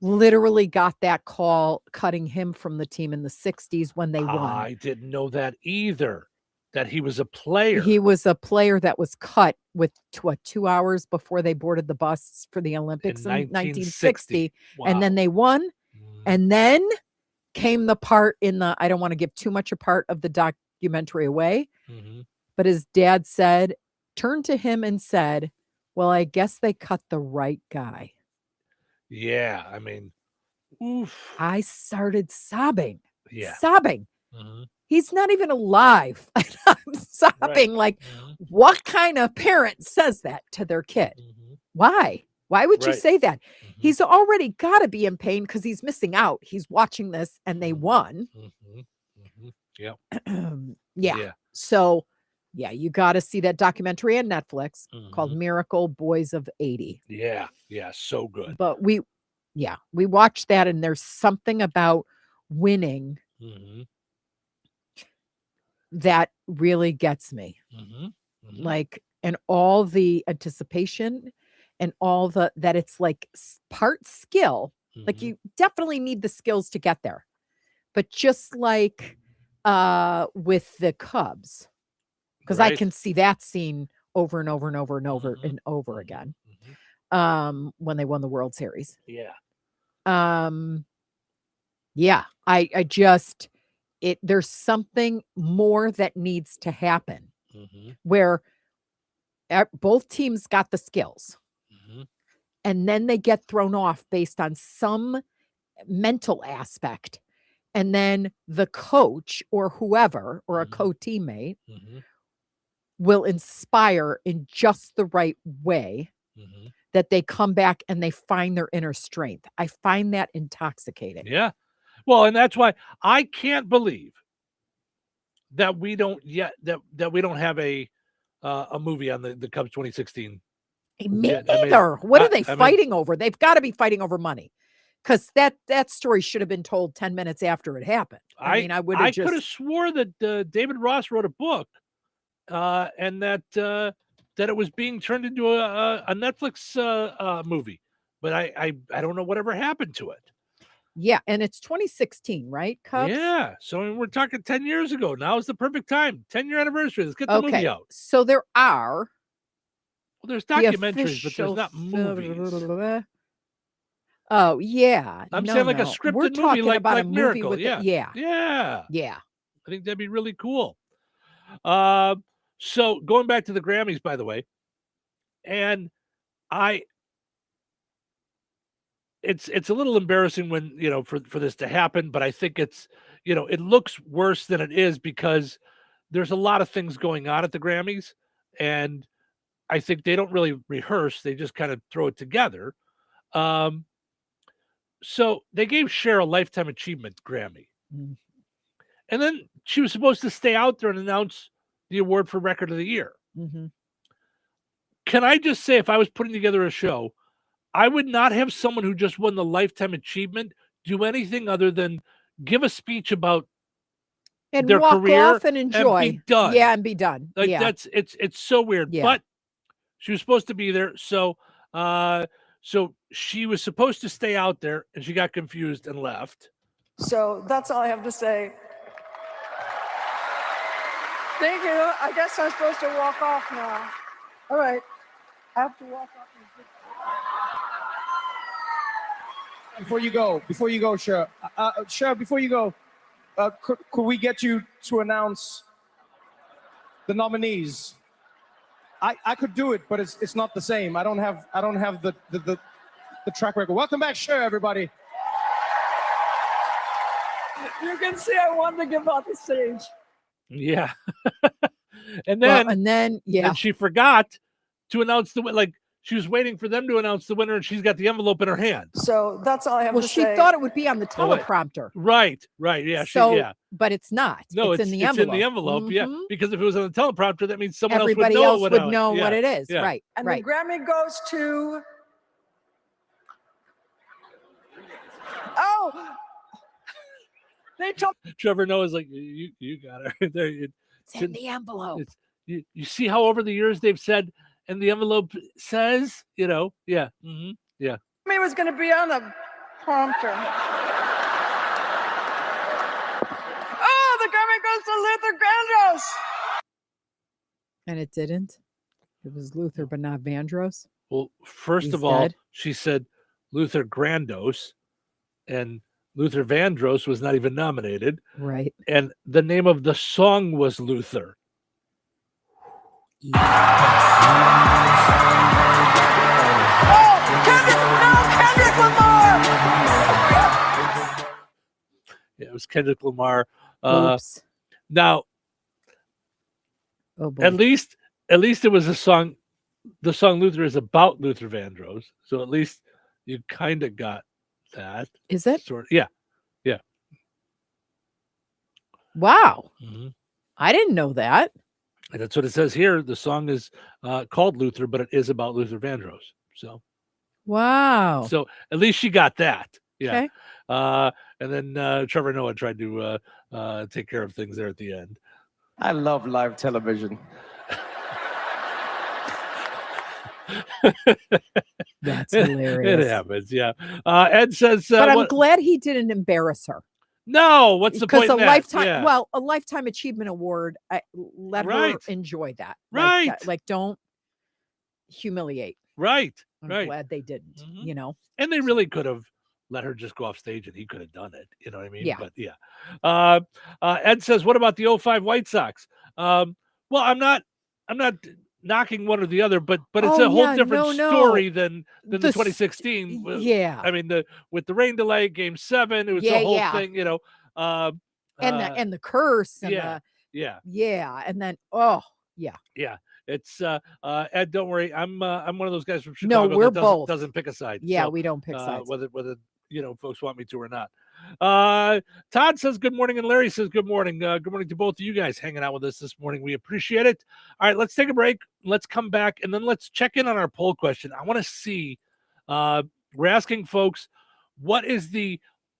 literally got that call cutting him from the team in the 60s when they won. I didn't know that either, that he was a player. He was a player that was cut with 2 hours before they boarded the bus for the Olympics in 1960. Wow. And then they won. And then came the part in the, I don't want to give too much a part of the documentary away, but his dad turned to him and said, well, I guess they cut the right guy. Yeah, I mean, oof. I started sobbing. Yeah. Sobbing. He's not even alive. I'm sobbing. Like, what kind of parent says that to their kid? Why? Why would you say that? He's already got to be in pain because he's missing out. He's watching this and they won. Yeah. Yeah. So, yeah, you got to see that documentary on Netflix called Miracle Boys of 80. Yeah. Yeah. So good. But we watched that and there's something about winning that really gets me. Like, and all the anticipation and all that it's like part skill. Like you definitely need the skills to get there. But just like with the Cubs, because I can see that scene over and over and over and over and over again when they won the World Series. Yeah. Yeah, I just, there's something more that needs to happen where both teams got the skills and then they get thrown off based on some mental aspect. And then the coach or whoever, or a co-teammate will inspire in just the right way that they come back and they find their inner strength. I find that intoxicating. Yeah. Well, and that's why I can't believe that we don't yet that we don't have a movie on the Cubs 2016. Me neither. What are they fighting over? They've got to be fighting over money. Because that story should have been told 10 minutes after it happened. I mean, I would have could have swore that David Ross wrote a book and that it was being turned into a Netflix movie. But I don't know whatever happened to it. Yeah, and it's 2016, right, Cubs? Yeah, so I mean, we're talking 10 years ago. Now is the perfect time. 10-year anniversary. Let's get the movie out. So there are... Well, there's documentaries, but there's not movies. Oh, yeah. I'm saying like a scripted movie like a movie Miracle. with Yeah. I think that'd be really cool. So going back to the Grammys, by the way, and it's a little embarrassing when, for this to happen, but I think it's, it looks worse than it is because there's a lot of things going on at the Grammys, and I think they don't really rehearse. They just kind of throw it together. So they gave Cher a Lifetime Achievement Grammy. Mm. And then she was supposed to stay out there and announce the award for Record of the Year. Mm-hmm. Can I just say, if I was putting together a show, I would not have someone who just won the Lifetime Achievement do anything other than give a speech about and their walk career off and enjoy. And be done. Yeah, and be done. Like yeah. It's so weird. Yeah. But she was supposed to be there, so she was supposed to stay out there, and she got confused and left. So that's all I have to say. Thank you. I guess I'm supposed to walk off now. All right. I have to walk off. Before you go, Cher. Cher, before you go, could we get you to announce the nominees? I could do it, but it's not the same. I don't have the track record. Welcome back, Cher, everybody. You can see I wanted to give out the stage. Yeah. and then she forgot to announce the win. Like, she was waiting for them to announce the winner, and she's got the envelope in her hand. So that's all I have to say. Well, she thought it would be on the teleprompter. Right. Yeah. But it's not. No, it's in the envelope. It's in the envelope, yeah. Because if it was on the teleprompter, that means someone Everybody else would know what it is. Yeah. Right. And right. the Grammy goes to... Oh! They told Trevor Noah's like, you got her. It's in the envelope. You see how over the years they've said, and the envelope says, yeah. Mm-hmm, yeah. me was going to be on the prompter. Oh, the Grammy goes to Luther Vandross. And it didn't. It was Luther, but not Vandross. Well, first of all, she said Luther Grandos, and Luther Vandross was not even nominated. Right. And the name of the song was Luther. Kendrick Lamar. Yeah, it was Kendrick Lamar. Oops. Now, at least it was a song. The song Luther is about Luther Vandross, so at least you kind of got that. Is it? Yeah. Wow. Mm-hmm. I didn't know that. And that's what it says here. The song is called Luther, but it is about Luther Vandross. So, wow. So at least she got that. Yeah. Okay. And then Trevor Noah tried to take care of things there at the end. I love live television. That's hilarious. It happens. Yeah. Ed says, but I'm glad he didn't embarrass her. No, what's the point? Because Yeah. a lifetime achievement award, let her enjoy that. Right. Like don't humiliate. Right. I'm right. glad they didn't, Mm-hmm. And they really could have let her just go off stage and he could have done it. You know what I mean? Yeah. But yeah. Ed says, what about the 05 White Sox? Well, I'm not knocking one or the other, but it's a whole different story than the 2016. Yeah. I mean, with the rain delay, Game 7, it was a whole thing, and the curse and and then yeah. It's Ed, don't worry. I'm one of those guys from Chicago no, we're that both. doesn't pick a side. Yeah, so, we don't pick sides. Whether folks want me to or not. Todd says good morning, and Larry says good morning. Good morning to both of you guys hanging out with us this morning. We appreciate it. All right, let's take a break. Let's come back, and then let's check in on our poll question. I want to see. We're asking folks,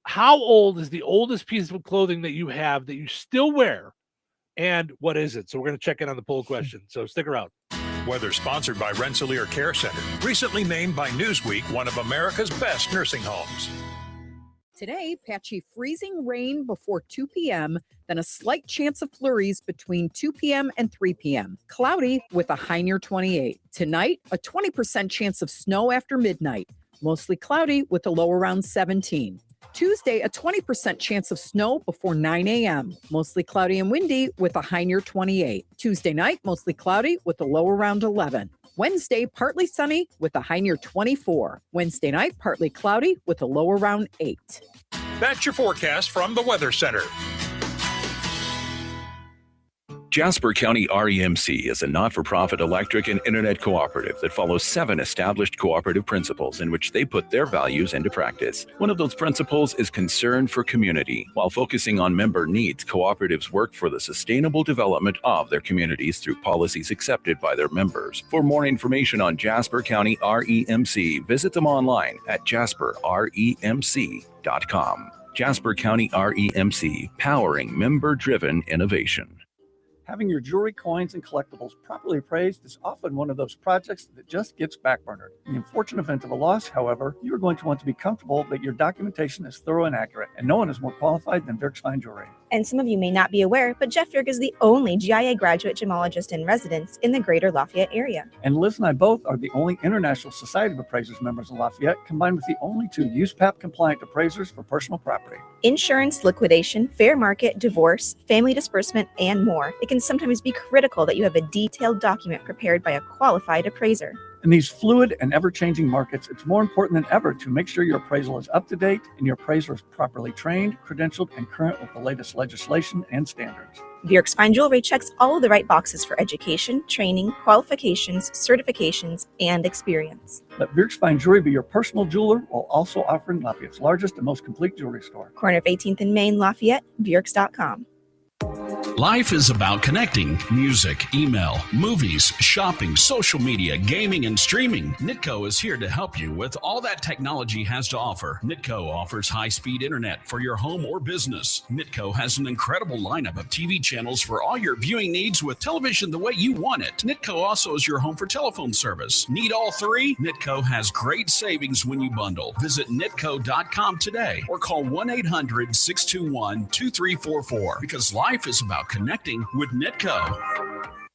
how old is the oldest piece of clothing that you have that you still wear, and what is it? So we're going to check in on the poll question. So stick around. Weather sponsored by Rensselaer Care Center, recently named by Newsweek one of America's best nursing homes. Today, patchy freezing rain before 2 p.m., then a slight chance of flurries between 2 p.m. and 3 p.m. Cloudy with a high near 28. Tonight, a 20% chance of snow after midnight. Mostly cloudy with a low around 17. Tuesday, a 20% chance of snow before 9 a.m. Mostly cloudy and windy with a high near 28. Tuesday night, mostly cloudy with a low around 11. Wednesday, partly sunny with a high near 24. Wednesday night, partly cloudy with a low around 8. That's your forecast from the Weather Center. Jasper County REMC is a not-for-profit electric and internet cooperative that follows 7 established cooperative principles in which they put their values into practice. One of those principles is concern for community. While focusing on member needs, cooperatives work for the sustainable development of their communities through policies accepted by their members. For more information on Jasper County REMC, visit them online at jasperremc.com. Jasper County REMC, powering member-driven innovation. Having your jewelry, coins, and collectibles properly appraised is often one of those projects that just gets backburnered. In the unfortunate event of a loss, however, you are going to want to be comfortable that your documentation is thorough and accurate, and no one is more qualified than Dirk's Fine Jewelry. And some of you may not be aware, but Jeff Dirk is the only GIA graduate gemologist in residence in the greater Lafayette area. And Liz and I both are the only International Society of Appraisers members in Lafayette, combined with the only 2 USPAP-compliant appraisers for personal property. Insurance, liquidation, fair market, divorce, family disbursement, and more. It can sometimes be critical that you have a detailed document prepared by a qualified appraiser. In these fluid and ever-changing markets, it's more important than ever to make sure your appraisal is up to date and your appraiser is properly trained, credentialed, and current with the latest legislation and standards. Dirk's Fine Jewelry checks all of the right boxes for education, training, qualifications, certifications, and experience. Let Dirk's Fine Jewelry be your personal jeweler while also offering Lafayette's largest and most complete jewelry store. Corner of 18th and Main, Lafayette, Bjerks.com. Life is about connecting. Music, email, movies, shopping, social media, gaming, and streaming. Nitco is here to help you with all that technology has to offer. Nitco offers high-speed internet for your home or business. Nitco has an incredible lineup of TV channels for all your viewing needs with television the way you want it. Nitco also is your home for telephone service. Need all 3? Nitco has great savings when you bundle. Visit nitco.com today or call 1-800-621-2344 because life is about connecting with Nitco.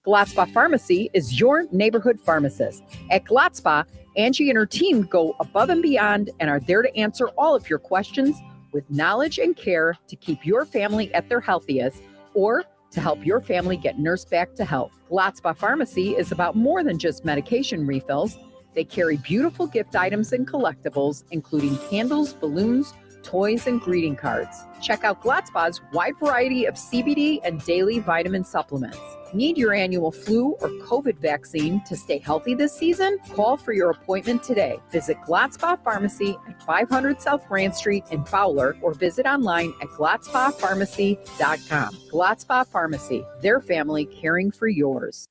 Glatzpa Pharmacy is your neighborhood pharmacist. At Glatzpa, Angie and her team go above and beyond and are there to answer all of your questions with knowledge and care to keep your family at their healthiest or to help your family get nursed back to health. Glatzpa Pharmacy is about more than just medication refills. They carry beautiful gift items and collectibles, including candles, balloons, toys, and greeting cards. Check out Glatzpa's wide variety of CBD and daily vitamin supplements. Need your annual flu or COVID vaccine to stay healthy this season? Call for your appointment today. Visit Glatzpa Pharmacy at 500 South Grand Street in Fowler or visit online at glatzpapharmacy.com. Glatzpa Pharmacy, their family caring for yours.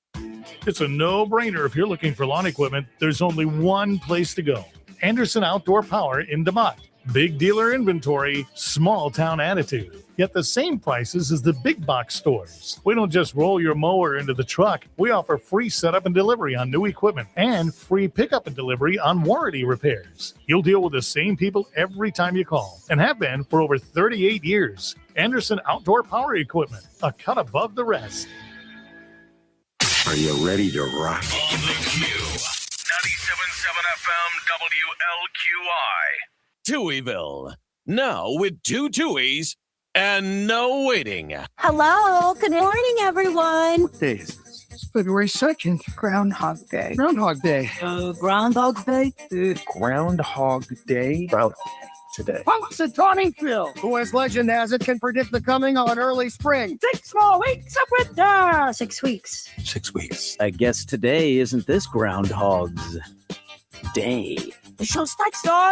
It's a no-brainer if you're looking for lawn equipment. There's only one place to go. Anderson Outdoor Power in DeMont. Big dealer inventory, small town attitude. Yet the same prices as the big box stores. We don't just roll your mower into the truck. We offer free setup and delivery on new equipment and free pickup and delivery on warranty repairs. You'll deal with the same people every time you call and have been for over 38 years. Anderson Outdoor Power Equipment, a cut above the rest. Are you ready to rock? On the Q. 97.7 FM WLQI. Touhyville. Now with 2 Touhies and no waiting. Hello. Good morning, everyone. What day is this? It's February 2nd. Groundhog Day. Groundhog Day. Groundhog Day? Groundhog Day. Today. Punks at Touhyville. Who, as legend has it, can predict the coming of an early spring. 6 more weeks of winter. 6 weeks. 6 weeks. I guess today isn't this Groundhog's Day. The show starts now.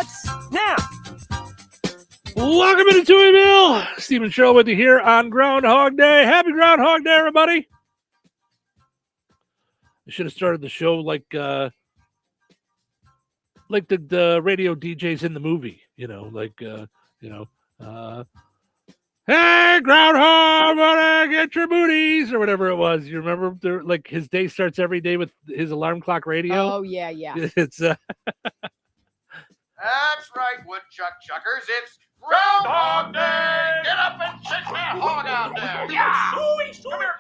Welcome into Touhyville. Stephen Show with you here on Groundhog Day. Happy Groundhog Day, everybody. I should have started the show like the radio DJs in the movie, hey, Groundhog, wanna get your booties, or whatever it was. You remember, like, his day starts every day with his alarm clock radio? Oh, yeah. It's That's right, woodchuck chuckers. It's Groundhog Day! Get up and shake that hog out there! Yeah! Come here,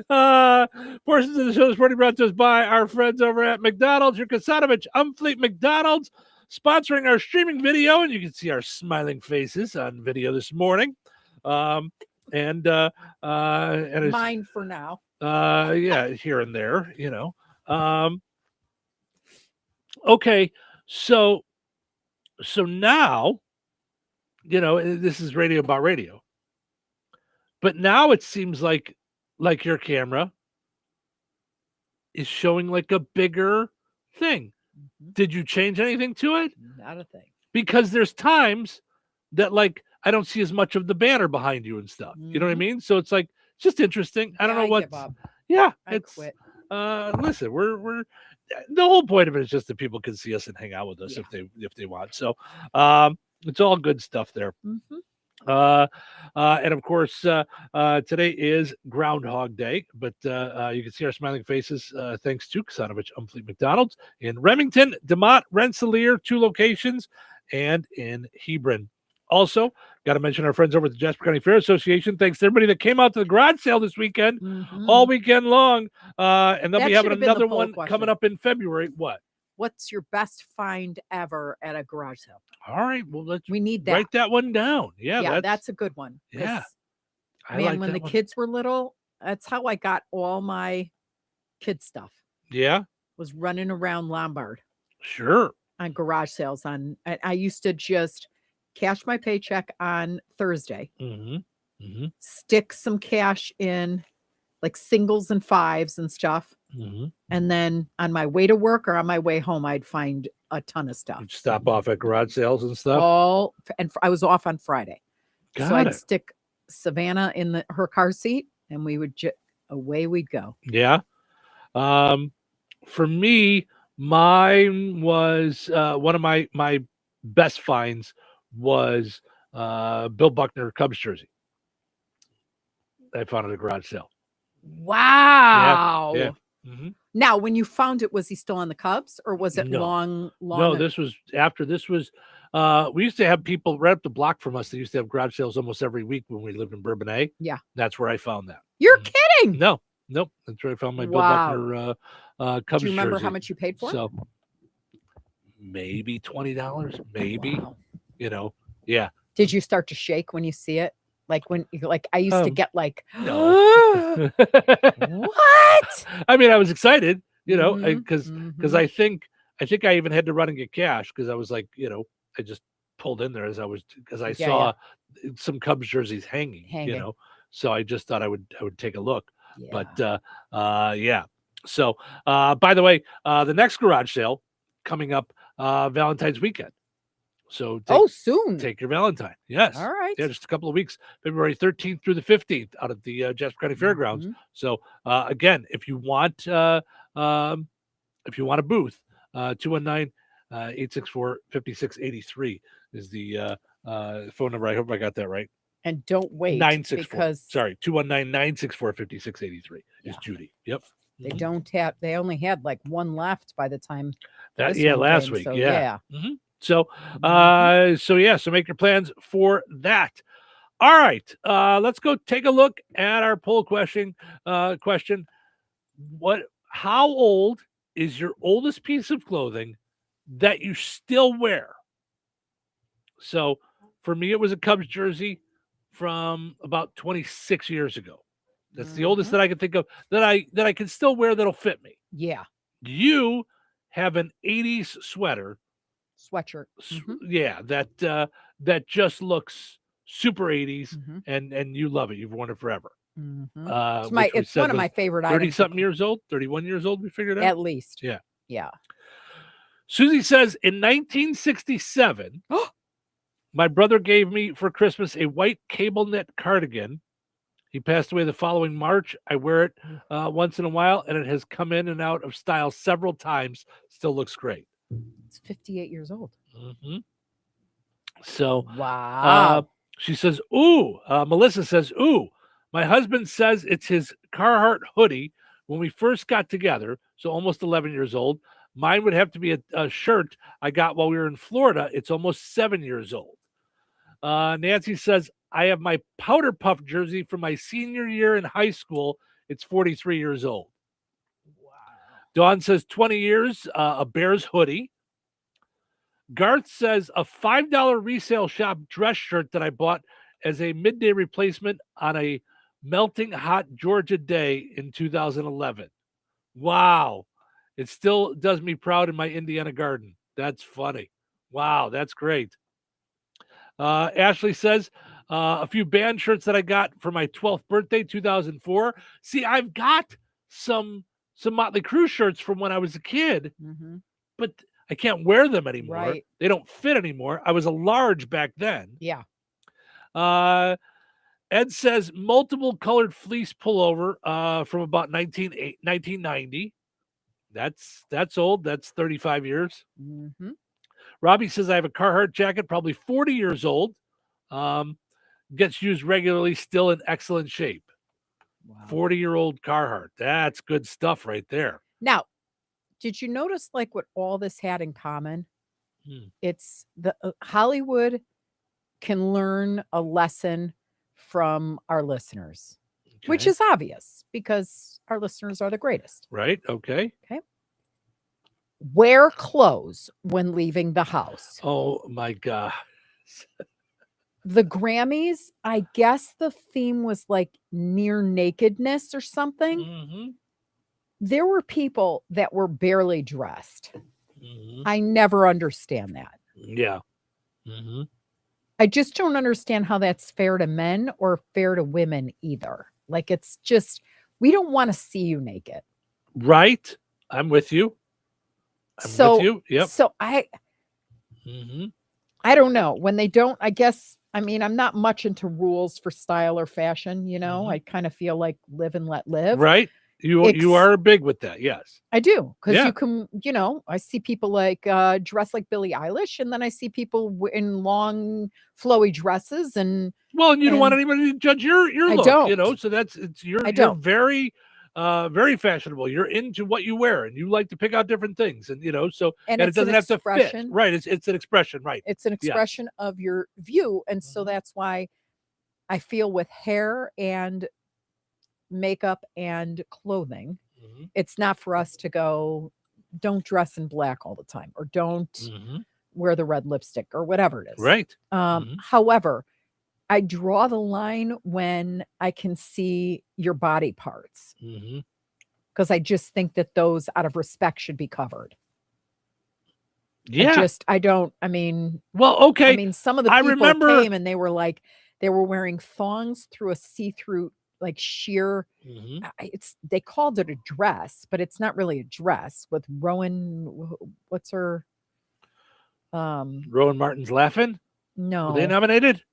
Groundhog! Portions of the show this morning brought to us by our friends over at McDonald's, your Kasanovich Umfleet McDonald's, sponsoring our streaming video, and you can see our smiling faces on video this morning. and it's, Mine for now. yeah, here and there, Okay, so now, this is radio about radio. But now it seems like your camera is showing like a bigger thing. Did you change anything to it? Not a thing. Because there's times that like I don't see as much of the banner behind you and stuff. You know what I mean? So it's like it's just interesting. I don't know what. Yeah, I it's quit. listen, we're the whole point of it is just that people can see us and hang out with us if they want. So it's all good stuff there. And of course, today is Groundhog Day, but you can see our smiling faces thanks to Kasanovich Umfleet McDonald's in Remington, DeMott, Rensselaer, 2 locations, and in Hebron. Also, got to mention our friends over at the Jasper County Fair Association. Thanks to everybody that came out to the garage sale this weekend, all weekend long. And they'll be having another one coming up in February. What's your best find ever at a garage sale? All right. Well, we need that. Write that one down. Yeah, that's a good one. Yeah. Man, when the kids were little, that's how I got all my kid stuff. Yeah. Was running around Lombard. Sure. On garage sales. I used to just cash my paycheck on Thursday. Stick some cash in like singles and fives and stuff. And then on my way to work or on my way home, I'd find a ton of stuff. You'd stop off at garage sales and stuff. I was off on Friday. Got so I'd it. stick Savannah in her car seat and we would away we'd go. Yeah. For me, mine was one of my best finds was Bill Buckner Cubs jersey. I found at a garage sale. Wow. Yeah. Now, when you found it, was he still on the Cubs or was it long? No, this was after this was, we used to have people right up the block from us. They used to have garage sales almost every week when we lived in Bourbonnais. Yeah. That's where I found that. You're kidding. No, nope. That's where I found my Bill Buckner Cubs Do you remember jersey. how much you paid for it? So maybe $20, maybe, yeah. Did you start to shake when you see it? Like I used to get like, no. What? I mean, I was excited, because I think I even had to run and get cash because I was like, I just pulled in there because I saw some Cubs jerseys hanging, so I just thought I would take a look. But yeah. So by the way, the next garage sale coming up Valentine's weekend. So soon. Take your Valentine. Yes. All right. Yeah, just a couple of weeks, February 13th through the 15th out at the Jasper County Fairgrounds. So again, if you want a booth, 219-864-5683 is the phone number. I hope I got that right. And don't wait. 964. Sorry, 219-964-5683 is Judy. Yep. They only had like one left by the time last came, week. so Yeah. So make your plans for that. All right, let's go take a look at our poll question. How old is your oldest piece of clothing that you still wear? So for me, it was a Cubs jersey from about 26 years ago. That's the oldest that I can think of that I can still wear that'll fit me. Yeah. You have an 80s sweatshirt. Yeah, that just looks super 80s and you love it. You've worn it forever. It's one of my favorite 30-something years old, 31 years old, we figured out? At least. Yeah. Yeah. Susie says, in 1967, my brother gave me for Christmas a white cable knit cardigan. He passed away the following March. I wear it once in a while, and it has come in and out of style several times. Still looks great. It's 58 years old. So, wow. She says, Melissa says, my husband says it's his Carhartt hoodie when we first got together, so almost 11 years old. Mine would have to be a shirt I got while we were in Florida. It's almost 7 years old. Nancy says, I have my Powder Puff jersey from my senior year in high school. It's 43 years old. Wow. Dawn says 20 years, a Bears hoodie. Garth says a $5 resale shop dress shirt that I bought as a midday replacement on a melting hot Georgia day in 2011. Wow. It still does me proud in my Indiana garden. That's funny. Wow, that's great. Ashley says, a few band shirts that I got for my 12th birthday, 2004. See, I've got some Motley Crue shirts from when I was a kid, but I can't wear them anymore. Right. They don't fit anymore. I was a large back then. Yeah. Ed says multiple colored fleece pullover from about 1990. That's old. That's 35 years. Robbie says I have a Carhartt jacket, probably 40 years old. Gets used regularly, still in excellent shape. 40-year-old Carhartt. That's good stuff right there. Now, did you notice like what all this had in common? It's the Hollywood can learn a lesson from our listeners, which is obvious because our listeners are the greatest. Right. Okay. Wear clothes when leaving the house. Oh my God. The Grammys, I guess the theme was like near nakedness or something. There were people that were barely dressed. I never understand that. Yeah. I just don't understand how that's fair to men or fair to women either. Like, it's just, we don't want to see you naked. Right. I'm with you. With you. Yep. So I don't know. When they don't, I guess, I mean, I'm not much into rules for style or fashion, you know. I kind of feel like live and let live. Right. You are big with that. Yes. I do. Because Yeah. you can, you know, I see people like dress like Billie Eilish, and then I see people in long flowy dresses and Well, and you don't want anybody to judge your I look, don't. you know. So you're don't. very very fashionable. You're into what you wear and you like to pick out different things, and you know, so And it it's an doesn't have to fit. expression. Right. It's an expression, right. It's an Yeah. expression of your view. And so that's why I feel with hair and makeup and clothing, it's not for us to go, don't dress in black all the time, or don't wear the red lipstick or whatever it is. Right. However, I draw the line when I can see your body parts, because I just think that those, out of respect, should be covered. Yeah. I mean, well, okay. I mean, some of the I people remember- came and they were like, they were wearing thongs through a see-through, like sheer, they called it a dress, but it's not really a dress, with Rowan, what's her? Rowan Martin's laughing. No. Were they nominated?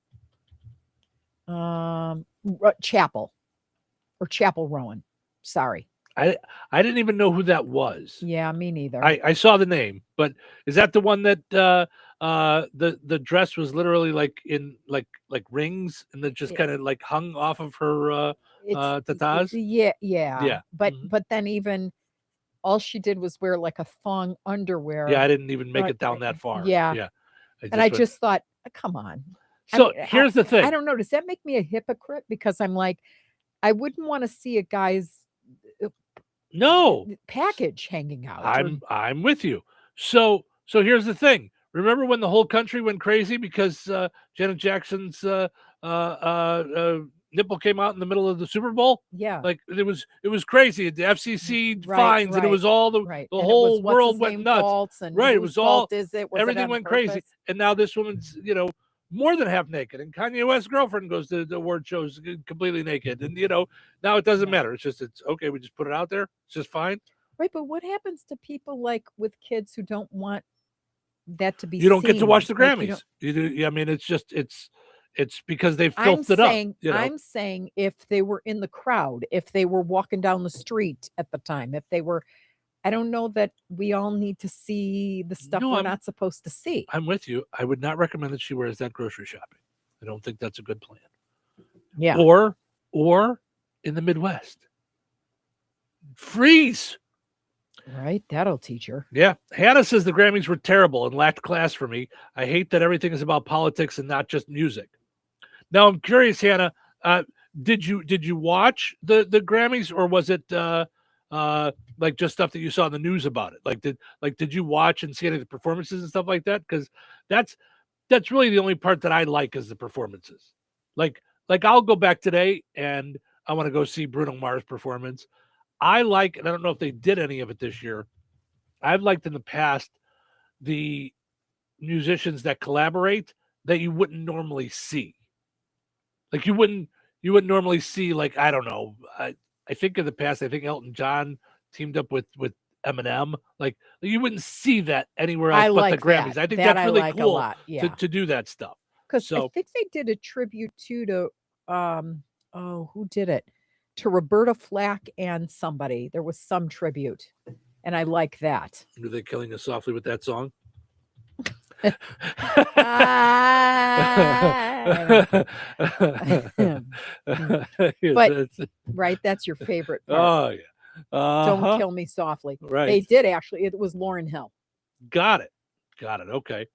Chapel Rowan. Sorry. I didn't even know who that was. Yeah, me neither. I saw the name, but is that the one that the dress was literally like in like rings, and then just kind of like hung off of her tatas? Yeah. But then even all she did was wear like a thong underwear. Yeah, I didn't even make it down that far. Yeah. I just thought, come on. So here's the thing. I don't know. Does that make me a hypocrite? Because I'm like, I wouldn't want to see a guy's package hanging out. I'm with you. So here's the thing. Remember when the whole country went crazy because Janet Jackson's nipple came out in the middle of the Super Bowl? Yeah. Like it was crazy. The FCC Right, fines, and it was all the right. the And it whole was what's world his went name nuts. faults and Right. It whose was all fault is it? Was it everything on went crazy. purpose? And now this woman's, more than half naked. And Kanye West's girlfriend goes to the award shows completely naked. And now it doesn't matter. It's okay, we just put it out there. It's just fine. Right, but what happens to people like with kids who don't want that to be You don't get to seen? watch the Like, you Grammys. don't- You do. Yeah, I mean, it's because they've I'm filthed it up. saying, I'm saying if they were in the crowd, if they were walking down the street at the time, if they were, I don't know that we all need to see the stuff No, we're I'm- not supposed to see. I'm with you. I would not recommend that she wears that grocery shopping. I don't think that's a good plan. Yeah. Or in the Midwest. Freeze. Right, that'll teach her. Yeah. Hannah says the Grammys were terrible and lacked class for me. I hate that everything is about politics and not just music. Now I'm curious, Hannah, did you watch the Grammys, or was it like just stuff that you saw in the news about it? Did you watch and see any of the performances and stuff like that? Because that's really the only part that I like is the performances. Like I'll go back today and I want to go see Bruno Mars performance. I like, and I don't know if they did any of it this year. I've liked in the past the musicians that collaborate that you wouldn't normally see. Like you wouldn't normally see, like, I don't know. I think in the past, I think Elton John teamed up with Eminem. Like you wouldn't see that anywhere else I but like the Grammys. that. I think That that's I really like a cool lot, yeah. to do that stuff. Because I So think they did a tribute to who did it? To Roberta Flack and somebody. There was some tribute, and I like that. are they killing us softly with that song? But right, that's your favorite part. Oh yeah. Don't kill me softly. Right. They did actually. It was Lauryn Hill. Got it. Okay.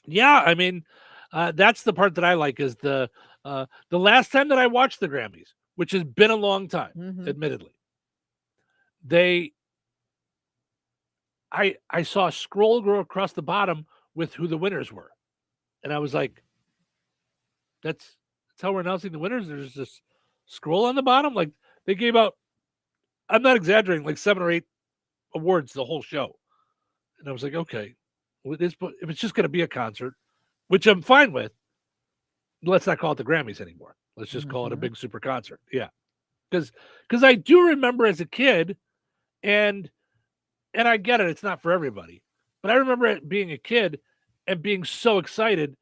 Yeah, I mean, that's the part that I like is the last time that I watched the Grammys, which has been a long time, Mhm. admittedly. I saw a scroll go across the bottom with who the winners were, and I was like, "That's how we're announcing the winners." There's this scroll on the bottom, like they gave out. I'm not exaggerating, like 7 or 8 awards the whole show, and I was like, "Okay, if it's just going to be a concert, which I'm fine with, let's not call it the Grammys anymore. Let's just call it a big super concert." Yeah, because I do remember as a kid, and I get it, it's not for everybody, but I remember it being a kid and being so excited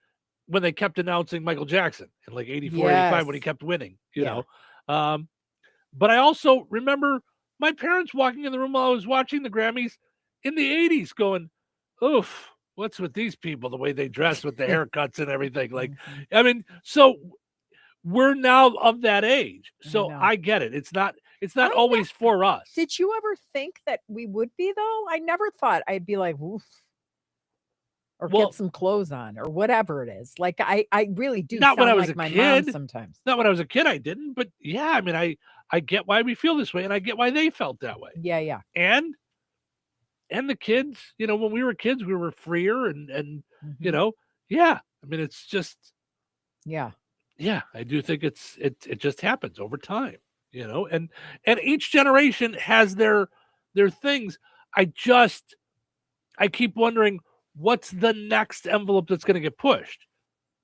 when they kept announcing Michael Jackson in like 84, 85 when he Yes. kept winning, you Yeah. know. But I also remember my parents walking in the room while I was watching the Grammys in the 80s going, oof, what's with these people, the way they dress with the haircuts and everything. Like, I mean, so we're now of that age. So know. I get it. It's not always for us. Did you ever think that we would be though? I never thought I'd be like, oof, or Well- get some clothes on or whatever it is. Like I really do Not when sound I was like a my kid. mom sometimes. Not when I was a kid, I didn't. But yeah, I mean, I get why we feel this way, and I get why they felt that way. Yeah, yeah. And the kids, when we were kids, we were freer and yeah. I mean, it's just Yeah. yeah. I do think it just happens over time, and each generation has their things. I keep wondering what's the next envelope that's going to get pushed,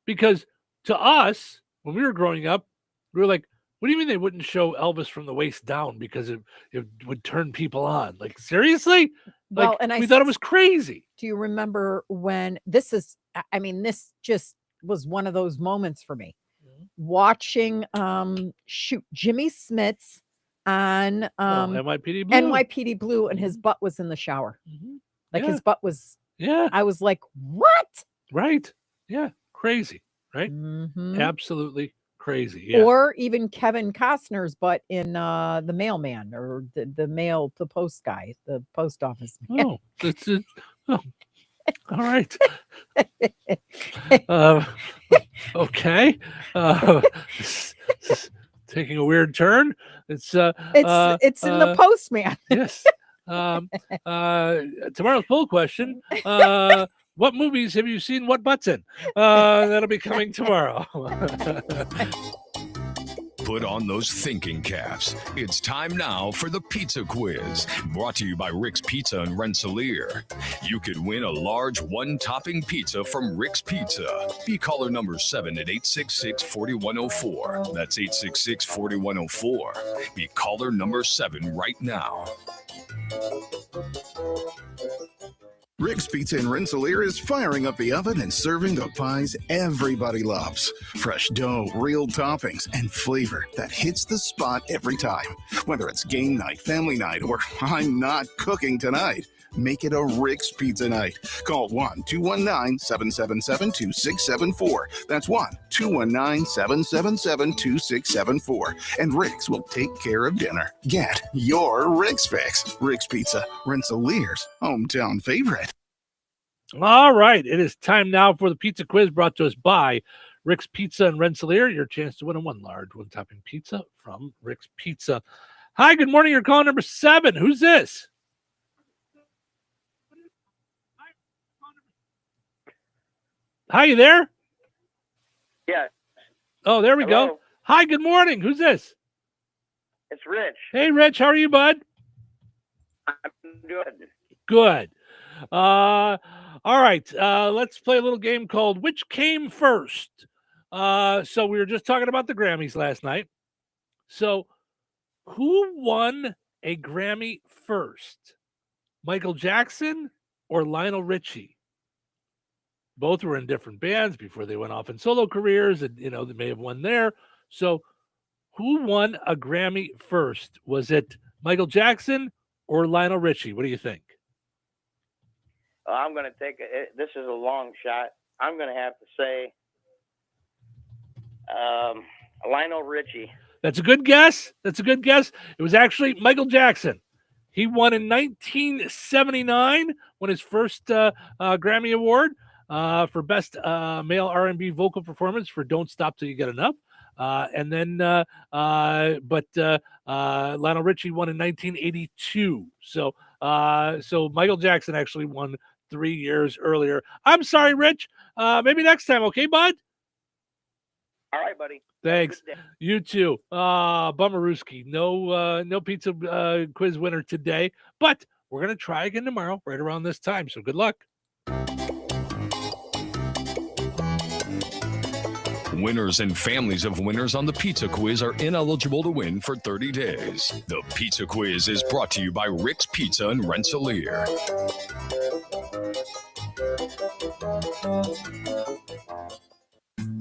because to us when we were growing up, we were like, what do you mean they wouldn't show Elvis from the waist down because it would turn people on? Like, seriously? Well, Like, and we thought it was crazy. Do you remember when this just was one of those moments for me. Watching Jimmy Smits on NYPD Blue. NYPD Blue, and his butt was in the shower. Like Yeah. his butt was Yeah. I was like, what? Right. Yeah. Crazy. Right. Mhm. Absolutely crazy. Yeah. Or even Kevin Costner's butt in The Mailman, or the post guy, the post office man. Oh, that's it. Oh. All right. Okay. This is taking a weird turn. It's in the Postman. Yes. Tomorrow's poll question. What movies have you seen what butts in? That'll be coming tomorrow. Put on those thinking caps. It's time now for the pizza quiz, brought to you by Rick's Pizza in Rensselaer. You could win a large one-topping pizza from Rick's Pizza. Be caller number 7 at 866-4104. That's 866-4104. Be caller number 7 right now. Rick's Pizza in Rensselaer is firing up the oven and serving the pies everybody loves. Fresh dough, real toppings, and flavor that hits the spot every time. Whether it's game night, family night, or I'm not cooking tonight, make it a Rick's Pizza night. Call 1-219-777-2674. That's 1-219-777-2674. And Rick's will take care of dinner. Get your Rick's fix. Rick's Pizza, Rensselaer's hometown favorite. All right. It is time now for the pizza quiz, brought to us by Rick's Pizza in Rensselaer. Your chance to win a one large, one-topping pizza from Rick's Pizza. Hi, good morning. You're calling number 7. Who's this? Hi, you there? Yeah. Oh, there we go. Hello. Hi, good morning. Who's this? It's Rich. Hey, Rich. How are you, bud? I'm good. Good. All right. Let's play a little game called Which Came First? So we were just talking about the Grammys last night. So who won a Grammy first? Michael Jackson or Lionel Richie? Both were in different bands before they went off in solo careers, and they may have won there. So who won a Grammy first? Was it Michael Jackson or Lionel Richie? What do you think? I'm going to take it. This is a long shot. I'm going to have to say Lionel Richie. That's a good guess. It was actually Michael Jackson. He won in 1979, won his first Grammy Award for Best Male R&B Vocal Performance for Don't Stop Till You Get Enough. Lionel Richie won in 1982. So Michael Jackson actually won 3 years earlier. I'm sorry, Rich. Maybe next time, okay, bud? All right, buddy. Thanks. You too. Bummerooski. No pizza quiz winner today, but we're going to try again tomorrow right around this time. So good luck. Winners and families of winners on the Pizza Quiz are ineligible to win for 30 days. The Pizza Quiz is brought to you by Rick's Pizza in Rensselaer.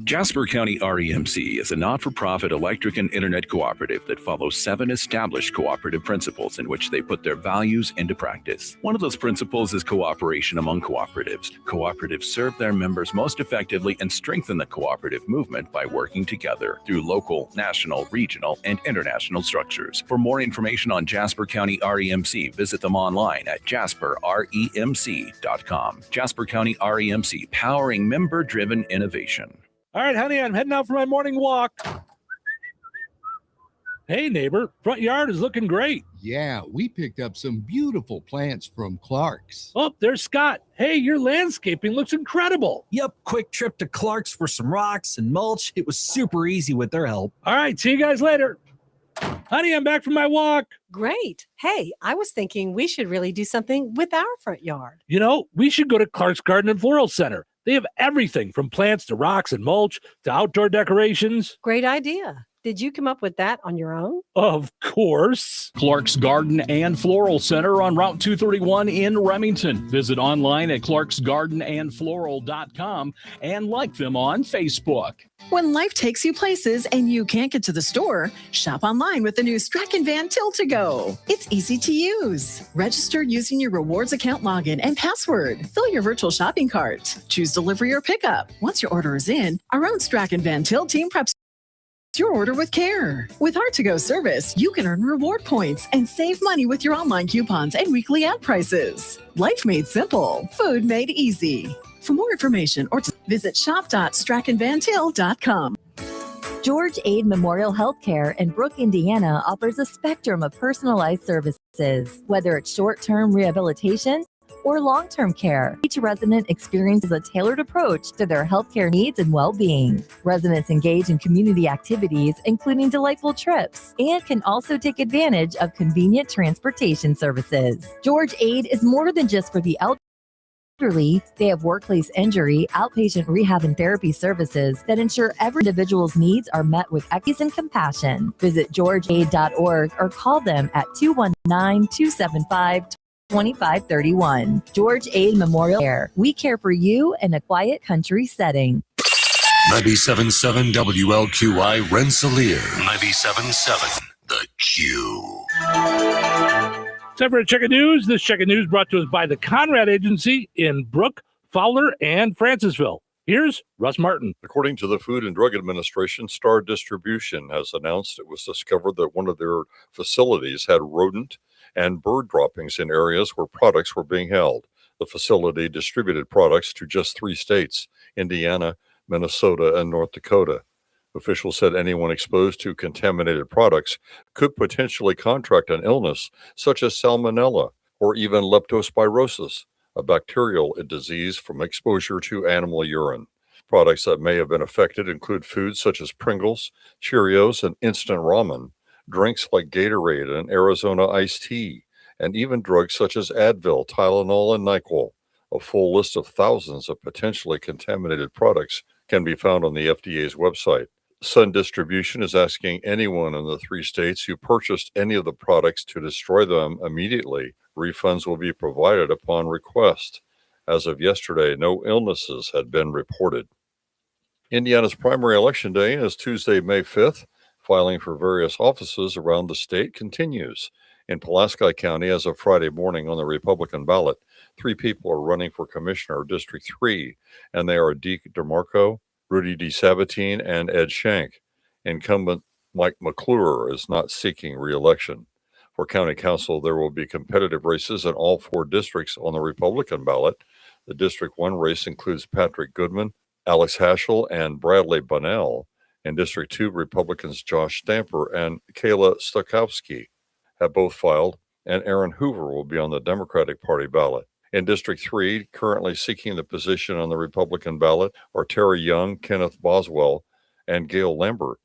Jasper County REMC is a not-for-profit electric and internet cooperative that follows 7 established cooperative principles in which they put their values into practice. One of those principles is cooperation among cooperatives. Cooperatives serve their members most effectively and strengthen the cooperative movement by working together through local, national, regional, and international structures. For more information on Jasper County REMC, visit them online at jasperremc.com. Jasper County REMC, powering member-driven innovation. All right, honey, I'm heading out for my morning walk. Hey, neighbor, front yard is looking great. Yeah, we picked up some beautiful plants from Clark's. Oh, there's Scott. Hey, your landscaping looks incredible. Yep, quick trip to Clark's for some rocks and mulch. It was super easy with their help. All right, see you guys later. Honey, I'm back from my walk. Great. Hey, I was thinking we should really do something with our front yard. We should go to Clark's Garden and Floral Center. They have everything from plants to rocks and mulch to outdoor decorations. Great idea. Did you come up with that on your own? Of course. Clark's Garden and Floral Center on Route 231 in Remington. Visit online at clarksgardenandfloral.com and like them on Facebook. When life takes you places and you can't get to the store, shop online with the new Strachan Van Til to Go. It's easy to use. Register using your rewards account login and password. Fill your virtual shopping cart. Choose delivery or pickup. Once your order is in, our own Strachan Van Til team preps your order with care. With our to-go service, you can earn reward points and save money with your online coupons and weekly ad prices. Life made simple, food made easy. For more information or to visit shop.strachanvantil.com. George Ade Memorial Healthcare in Brook, Indiana offers a spectrum of personalized services, whether it's short-term rehabilitation or long-term care. Each resident experiences a tailored approach to their healthcare needs and well-being. Residents engage in community activities, including delightful trips, and can also take advantage of convenient transportation services. George Ade is more than just for the elderly. They have workplace injury, outpatient rehab, and therapy services that ensure every individual's needs are met with ease and compassion. Visit georgeaid.org or call them at 219-275-2531. George Ade Memorial Care. We care for you in a quiet country setting. 97.7 WLQI Rensselaer. 97.7 The Q. Time for a check of news. This check of news brought to us by the Conrad Agency in Brook, Fowler, and Francisville. Here's Russ Martin. According to the Food and Drug Administration, Star Distribution has announced it was discovered that one of their facilities had rodent and bird droppings in areas where products were being held. The facility distributed products to just 3 states, Indiana, Minnesota, and North Dakota. Officials said anyone exposed to contaminated products could potentially contract an illness such as salmonella or even leptospirosis, a bacterial disease from exposure to animal urine. Products that may have been affected include foods such as Pringles, Cheerios, and instant ramen, drinks like Gatorade and Arizona iced tea, and even drugs such as Advil, Tylenol, and NyQuil. A full list of thousands of potentially contaminated products can be found on the FDA's website. Sun Distribution is asking anyone in the 3 states who purchased any of the products to destroy them immediately. Refunds will be provided upon request. As of yesterday, no illnesses had been reported. Indiana's primary election day is Tuesday, May 5th. Filing for various offices around the state continues. In Pulaski County, as of Friday morning on the Republican ballot, 3 people are running for Commissioner of District 3, and they are Deke DeMarco, Rudy DeSabatine, and Ed Shank. Incumbent Mike McClure is not seeking re-election. For County Council, there will be competitive races in all 4 districts on the Republican ballot. The District 1 race includes Patrick Goodman, Alex Haschel, and Bradley Bunnell. In District 2, Republicans Josh Stamper and Kayla Stokowski have both filed, and Aaron Hoover will be on the Democratic Party ballot. In District 3, currently seeking the position on the Republican ballot are Terry Young, Kenneth Boswell, and Gail Lambert.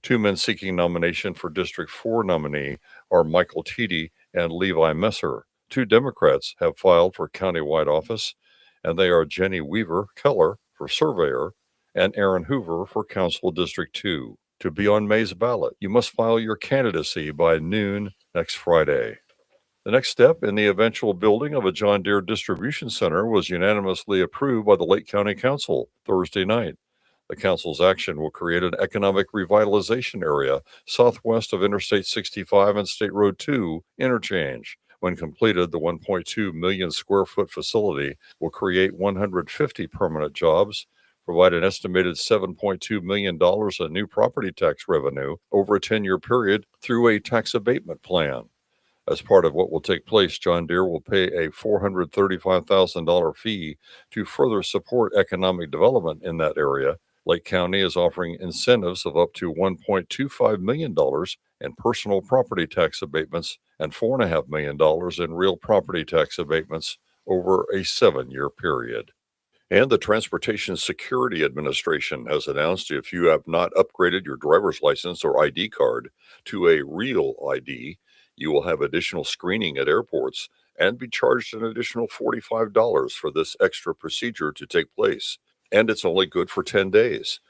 2 men seeking nomination for District 4 nominee are Michael Teedy and Levi Messer. 2 Democrats have filed for countywide office, and they are Jenny Weaver Keller for surveyor and Aaron Hoover for Council District 2. To be on May's ballot, you must file your candidacy by noon next Friday. The next step in the eventual building of a John Deere distribution center was unanimously approved by the Lake County Council Thursday night. The council's action will create an economic revitalization area southwest of Interstate 65 and State Road 2 interchange. When completed, the 1.2 million square foot facility will create 150 permanent jobs, provide an estimated $7.2 million in new property tax revenue over a 10-year period through a tax abatement plan. As part of what will take place, John Deere will pay a $435,000 fee to further support economic development in that area. Lake County is offering incentives of up to $1.25 million in personal property tax abatements and $4.5 million in real property tax abatements over a 7-year period. And the Transportation Security Administration has announced if you have not upgraded your driver's license or ID card to a real ID, you will have additional screening at airports and be charged an additional $45 for this extra procedure to take place. And it's only good for 10 days.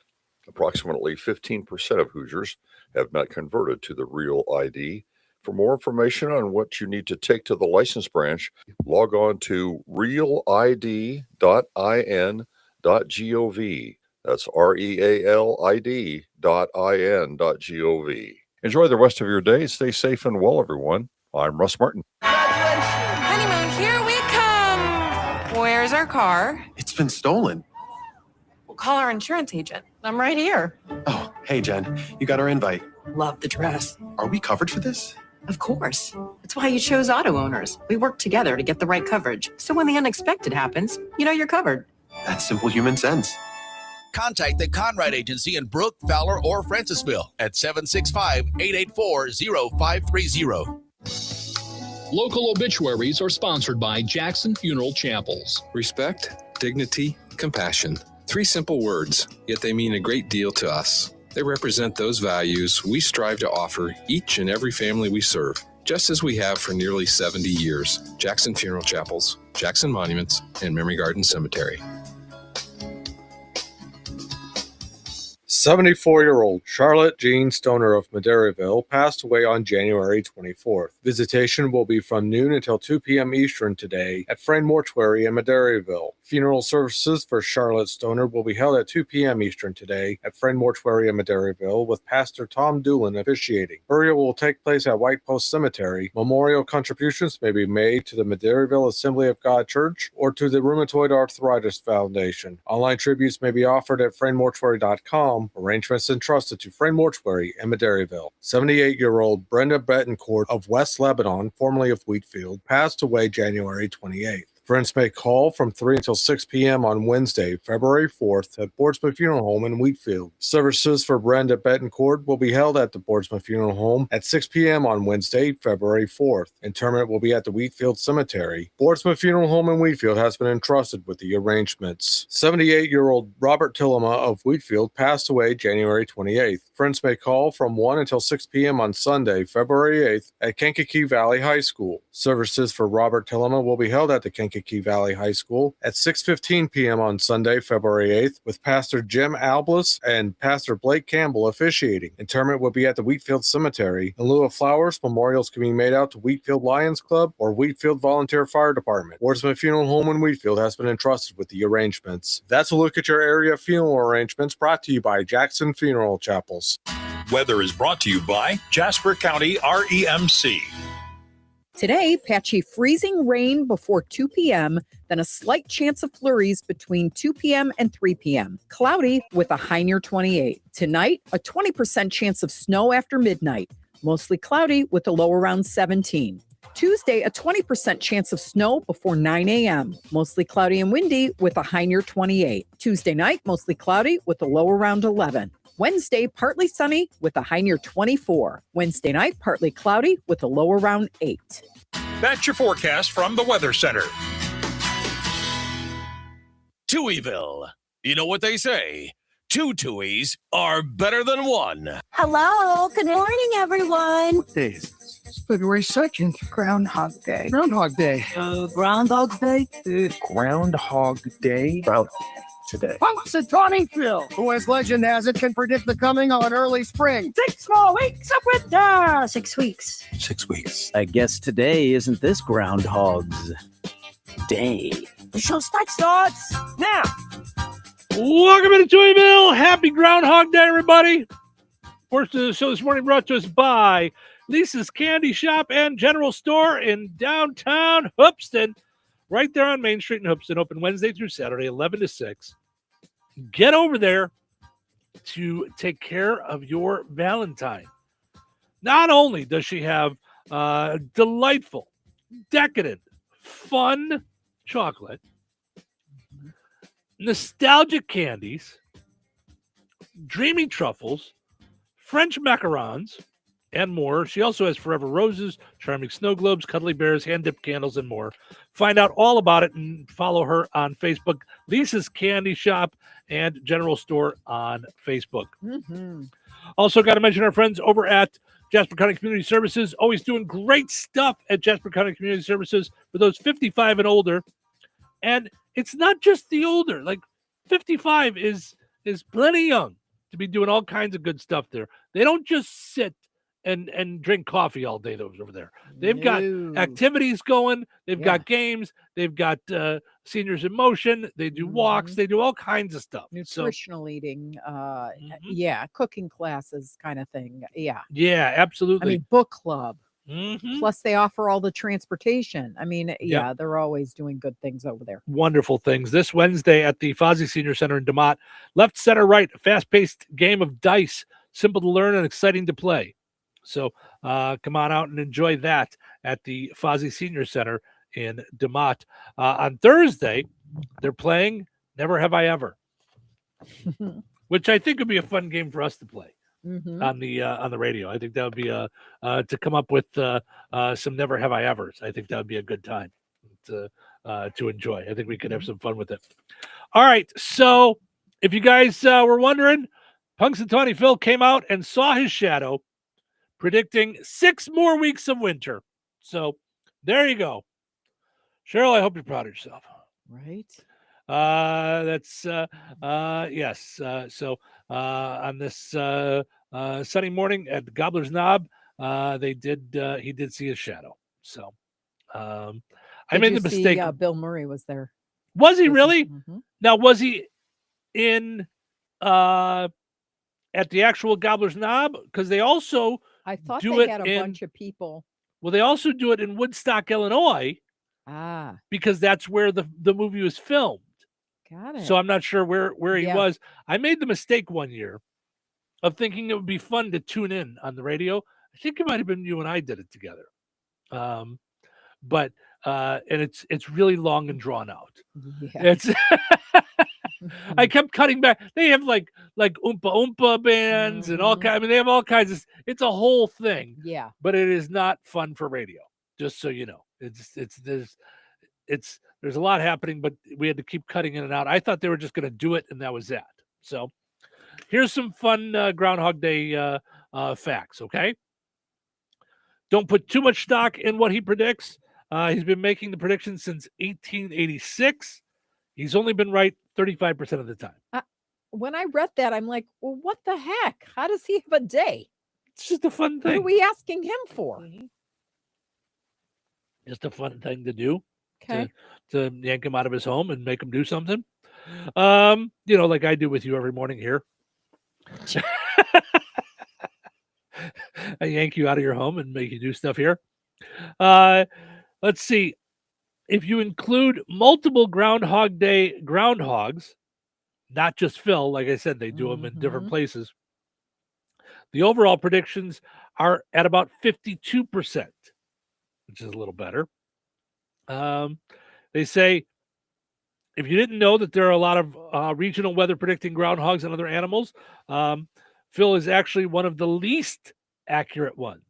Approximately 15% of Hoosiers have not converted to the real ID. For more information on what you need to take to the license branch, log on to realid.in.gov. That's realid.in.gov. Enjoy the rest of your day. Stay safe and well, everyone. I'm Russ Martin. Honeymoon, here we come. Where's our car? It's been stolen. We'll call our insurance agent. I'm right here. Oh, hey, Jen. You got our invite. Love the dress. Are we covered for this? Of course. That's why you chose Auto Owners. We work together to get the right coverage. So when the unexpected happens, you know you're covered. That's simple human sense. Contact the Conrad Agency in Brook, Fowler, or Francisville at 765-884-0530. Local obituaries are sponsored by Jackson Funeral Chapels. Respect, dignity, compassion. 3 simple words, yet they mean a great deal to us. They represent those values we strive to offer each and every family we serve, just as we have for nearly 70 years. Jackson Funeral Chapels, Jackson Monuments, and Memory Garden Cemetery. 74-year-old Charlotte Jean Stoner of Madeiraville passed away on January 24th. Visitation will be from noon until 2 p.m. Eastern today at Friend Mortuary in Madeiraville. Funeral services for Charlotte Stoner will be held at 2 p.m. Eastern today at Friend Mortuary in Madeiraville with Pastor Tom Doolin officiating. Burial will take place at White Post Cemetery. Memorial contributions may be made to the Madeiraville Assembly of God Church or to the Rheumatoid Arthritis Foundation. Online tributes may be offered at friendmortuary.com. Arrangements entrusted to Friend Mortuary in Madeiraville. 78-year-old Brenda Betancourt of West Lebanon, formerly of Wheatfield, passed away January 28th. Friends may call from 3 until 6 p.m. on Wednesday, February 4th at Boardsman Funeral Home in Wheatfield. Services for Brenda Betancourt will be held at the Boardsman Funeral Home at 6 p.m. on Wednesday, February 4th. Interment will be at the Wheatfield Cemetery. Boardsman Funeral Home in Wheatfield has been entrusted with the arrangements. 78-year-old Robert Tillema of Wheatfield passed away January 28th. Friends may call from 1 until 6 p.m. on Sunday, February 8th at Kankakee Valley High School. Services for Robert Tillema will be held at the Kankakee Valley High School at 6:15 p.m. on Sunday, February 8th, with Pastor Jim Alblas and Pastor Blake Campbell officiating. Interment will be at the Wheatfield Cemetery. In lieu of flowers, memorials can be made out to Wheatfield Lions Club or Wheatfield Volunteer Fire Department. Boardsman Funeral Home in Wheatfield has been entrusted with the arrangements. That's a look at your area funeral arrangements, brought to you by Jackson Funeral Chapels. Weather is brought to you by Jasper County REMC. Today, patchy freezing rain before 2 p.m., then a slight chance of flurries between 2 p.m. and 3 p.m. Cloudy with a high near 28. Tonight, a 20% chance of snow after midnight. Mostly cloudy with a low around 17. Tuesday, a 20% chance of snow before 9 a.m. Mostly cloudy and windy with a high near 28. Tuesday night, mostly cloudy with a low around 11. Wednesday, partly sunny with a high near 24. Wednesday night, partly cloudy with a low around 8. That's your forecast from the Weather Center. Touhyville. You know what they say? 2 Touhies are better than 1. Hello. Good morning, everyone. What day is this? It's February 2nd. Groundhog Day. Groundhog Day. Groundhog Day? Groundhog Day. Today. Punxsutawney Phil, who as legend has it can predict the coming of an early spring. 6 more weeks of winter. 6 weeks. 6 weeks. I guess today isn't this Groundhog's Day. The show starts now. Welcome to Touhyville. Happy Groundhog Day, everybody. First of the show this morning brought to us by Lisa's Candy Shop and General Store in downtown Hoopston. Right there on Main Street in Hoopston, open Wednesday through Saturday, 11 to 6. Get over there to take care of your Valentine. Not only does she have delightful, decadent, fun chocolate, nostalgic candies, dreamy truffles, French macarons, and more. She also has Forever Roses, charming snow globes, cuddly bears, hand-dipped candles, and more. Find out all about it and follow her on Facebook, Lisa's Candy Shop and General Store on Facebook. Mm-hmm. Also got to mention our friends over at Jasper County Community Services, always doing great stuff at Jasper County Community Services for those 55 and older. And it's not just the older. Like 55 is plenty young to be doing all kinds of good stuff there. They don't just sit and drink coffee all day over there. They've got activities going. They've got games. They've got seniors in motion. They do walks. They do all kinds of stuff. Nutritional eating. Cooking classes kind of thing. Yeah. Yeah, absolutely. I mean, book club. Mm-hmm. Plus, they offer all the transportation. I mean, they're always doing good things over there. Wonderful things. This Wednesday at the Fozzie Senior Center in DeMott, left, center, right, a fast-paced game of dice, simple to learn and exciting to play. So come on out and enjoy that at the Fozzie Senior Center in DeMott. On Thursday, they're playing Never Have I Ever, which I think would be a fun game for us to play on the radio. I think that would be to come up with some Never Have I Evers. I think that would be a good time to enjoy. I think we could have some fun with it. All right, so if you guys were wondering, Punxsutawney Phil came out and saw his shadow, predicting 6 more weeks of winter. So there you go. Cheryl, I hope you're proud of yourself. Right. Yes. So on this sunny morning at Gobbler's Knob, he did see his shadow. So I made the mistake. Bill Murray was there. Was he really? Mm-hmm. Now, was he in at the actual Gobbler's Knob? Because they also I thought they had a bunch of people. Well, they also do it in Woodstock, Illinois. Because that's where the movie was filmed. Got it. So I'm not sure where he was. I made the mistake one year of thinking it would be fun to tune in on the radio. I think it might have been you and I did it together. But and it's really long and drawn out. Yeah. It's I kept cutting back. They have like Oompa Oompa bands and all kinds. I mean, they have all kinds of. It's a whole thing. Yeah. But it is not fun for radio. Just so you know, there's a lot happening, but we had to keep cutting in and out. I thought they were just going to do it, and that was that. So here's some fun Groundhog Day facts. Okay. Don't put too much stock in what he predicts. He's been making the predictions since 1886. He's only been right 35% of the time. When I read that, I'm like, well, what the heck? How does he have a day? It's just a fun thing. What are we asking him for? Just a fun thing to do. Okay. To yank him out of his home and make him do something. Like I do with you every morning here. I yank you out of your home and make you do stuff here. Let's see. If you include multiple Groundhog Day groundhogs, not just Phil, like I said, they do them in different places. The overall predictions are at about 52%, which is a little better. They say, if you didn't know that there are a lot of regional weather predicting groundhogs and other animals, Phil is actually one of the least accurate ones.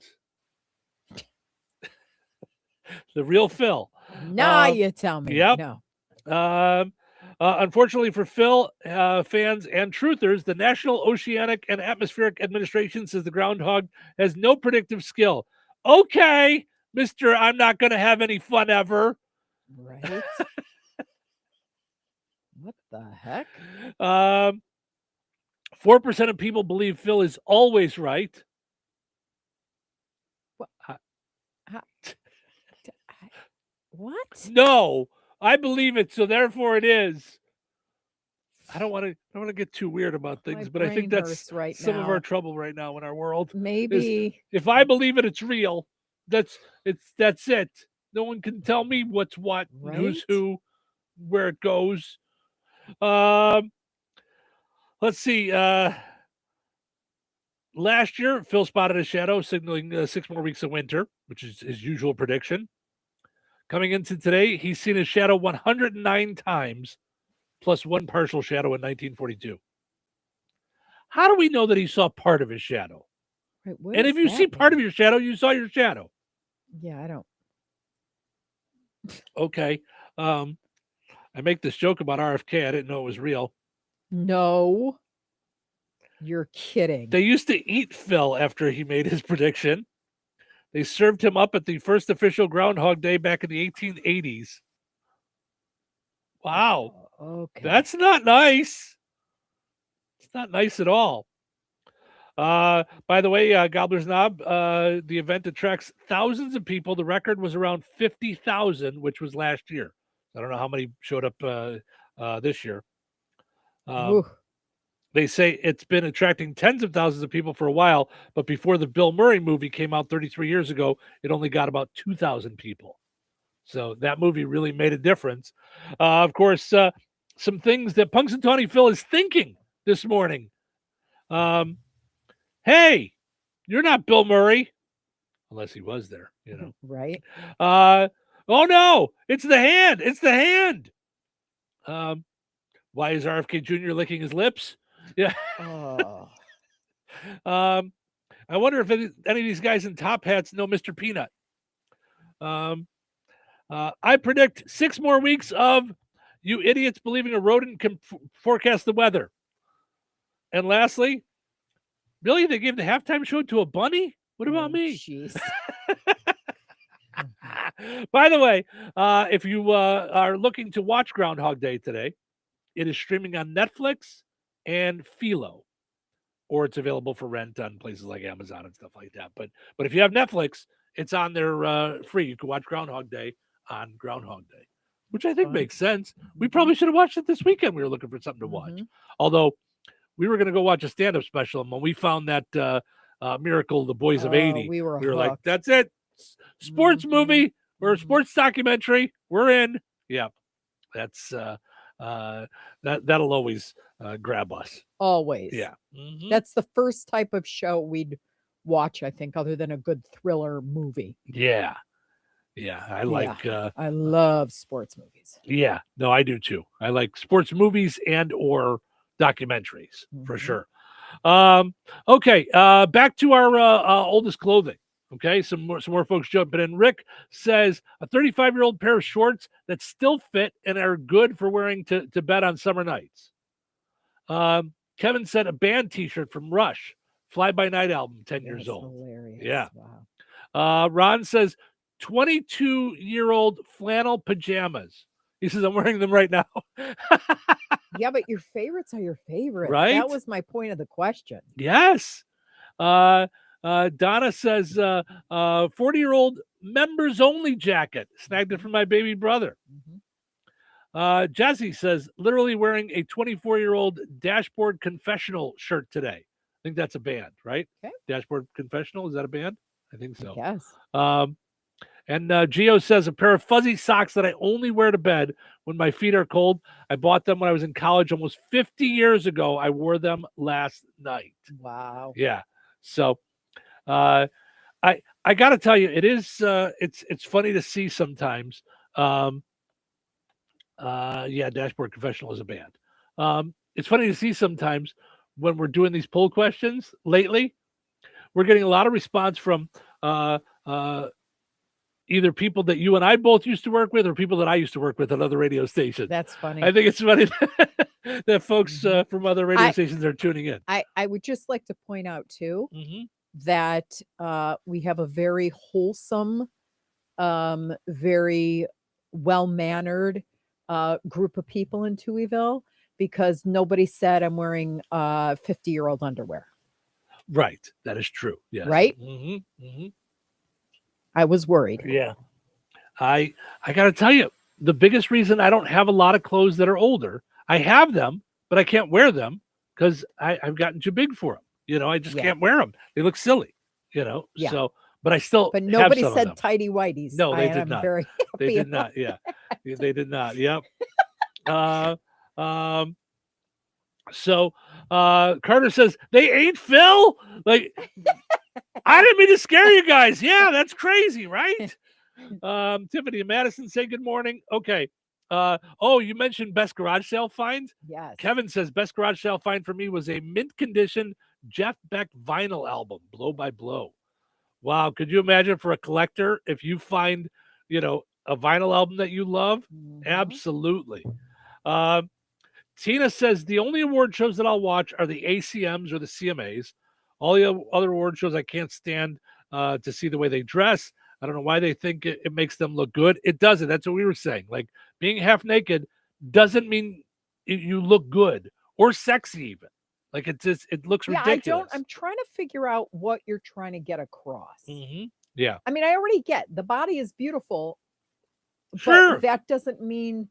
The real Phil. Now you tell me. Yep. No. Unfortunately for Phil fans and truthers, the National Oceanic and Atmospheric Administration says the groundhog has no predictive skill. Okay, Mr. I'm not going to have any fun ever. Right. What the heck? 4% of people believe Phil is always right. What? No, I believe it, so therefore it is. I don't want to get too weird about things, but I think that's right some of now. our trouble right now in our world. Maybe if I believe it, it's real. That's it. No one can tell me what's what, who's who, where it goes. Let's see. Last year, Phil spotted a shadow, signaling 6 more weeks of winter, which is his usual prediction. Coming into today, he's seen his shadow 109 times, plus 1 partial shadow in 1942. How do we know that he saw part of his shadow? Right, and if you see part of your shadow, you saw your shadow. Yeah, I don't. Okay. I make this joke about RFK. I didn't know it was real. No. You're kidding. They used to eat Phil after he made his prediction. They served him up at the first official Groundhog Day back in the 1880s. Wow. Okay. That's not nice. It's not nice at all. By the way, Gobbler's Knob, the event attracts thousands of people. The record was around 50,000, which was last year. I don't know how many showed up this year. They say it's been attracting tens of thousands of people for a while, but before the Bill Murray movie came out 33 years ago, it only got about 2,000 people. So that movie really made a difference. Of course, some things that Punxsutawney Phil is thinking this morning. Hey, you're not Bill Murray. Unless he was there, you know. Right. Oh, no, it's the hand. It's the hand. Why is RFK Jr. licking his lips? Yeah. Oh. I wonder if any of these guys in top hats know Mr. Peanut. I predict 6 more weeks of you idiots believing a rodent can forecast the weather. And lastly, really, they gave the halftime show to a bunny? What about me? Jeez. By the way, if you are looking to watch Groundhog Day today, it is streaming on Netflix and Philo, or it's available for rent on places like Amazon and stuff like that. But if you have Netflix, it's on there free. You can watch Groundhog Day on Groundhog Day, which I think makes sense. We probably should have watched it this weekend. We were looking for something to watch. Although we were going to go watch a stand-up special, and when we found that Miracle, the Boys of 80, we were like, hooked. that's it. Sports movie or a sports documentary. We're in. Yeah, that's that'll always grab us. Always. Yeah. That's the first type of show we'd watch, I think, other than a good thriller movie. Yeah. Yeah, I like. I love sports movies. Yeah, no, I do too. I like sports movies and or documentaries for sure. Okay, back to our oldest clothing. Okay, some more folks jumping in. Rick says a 35-year-old pair of shorts that still fit and are good for wearing to bed on summer nights. Kevin said a band T-shirt from Rush, Fly By Night album, 10 years old. Hilarious. Yeah. Wow. Ron says 22-year-old flannel pajamas. He says I'm wearing them right now. Yeah, but your favorites are your favorites. Right? That was my point of the question. Yes. Donna says 40-year-old members only jacket. Snagged it from my baby brother. Jesse says literally wearing a 24-year-old Dashboard Confessional shirt today. I think that's a band, right? Okay. Dashboard Confessional, is that a band? I think so. Yes. And Gio says a pair of fuzzy socks that I only wear to bed when my feet are cold. I bought them when I was in college almost 50 years ago. I wore them last night. Wow. Yeah. So I got to tell you, it is it's funny to see sometimes. Dashboard Confessional is a band. It's funny to see sometimes when we're doing these poll questions lately, we're getting a lot of response from either people that you and I both used to work with or people that I used to work with at other radio stations. That's funny. I think it's funny that folks from other radio stations are tuning in. I would just like to point out too that we have a very wholesome, very well-mannered group of people in Touhyville because nobody said I'm wearing 50-year-old underwear. Right. That is true. Yes. Right? Mm-hmm. I was worried. Yeah. I got to tell you, the biggest reason I don't have a lot of clothes that are older, I have them, but I can't wear them because I've gotten too big for them. You know, I just can't wear them. They look silly, you know? Yeah. So, but I still But nobody have some said of them. tighty whities. No, they I did am not. Very They happy did about not. Yeah. They did not. Yep. So Carter says they ain't Phil. Like I didn't mean to scare you guys. Yeah, that's crazy, right? Tiffany and Madison say good morning. Okay. You mentioned best garage sale find. Yes. Kevin says best garage sale find for me was a mint condition Jeff Beck vinyl album, Blow by Blow. Wow, could you imagine for a collector if you find, a vinyl album that you love? Absolutely. Tina says the only award shows that I'll watch are the ACMs or the CMAs. All the other award shows I can't stand to see the way they dress. I don't know why they think it makes them look good. It doesn't. That's what we were saying. Like being half naked doesn't mean you look good or sexy even. Like it looks ridiculous. I'm trying to figure out what you're trying to get across. Yeah. I mean, I already get the body is beautiful, Sure. but that doesn't mean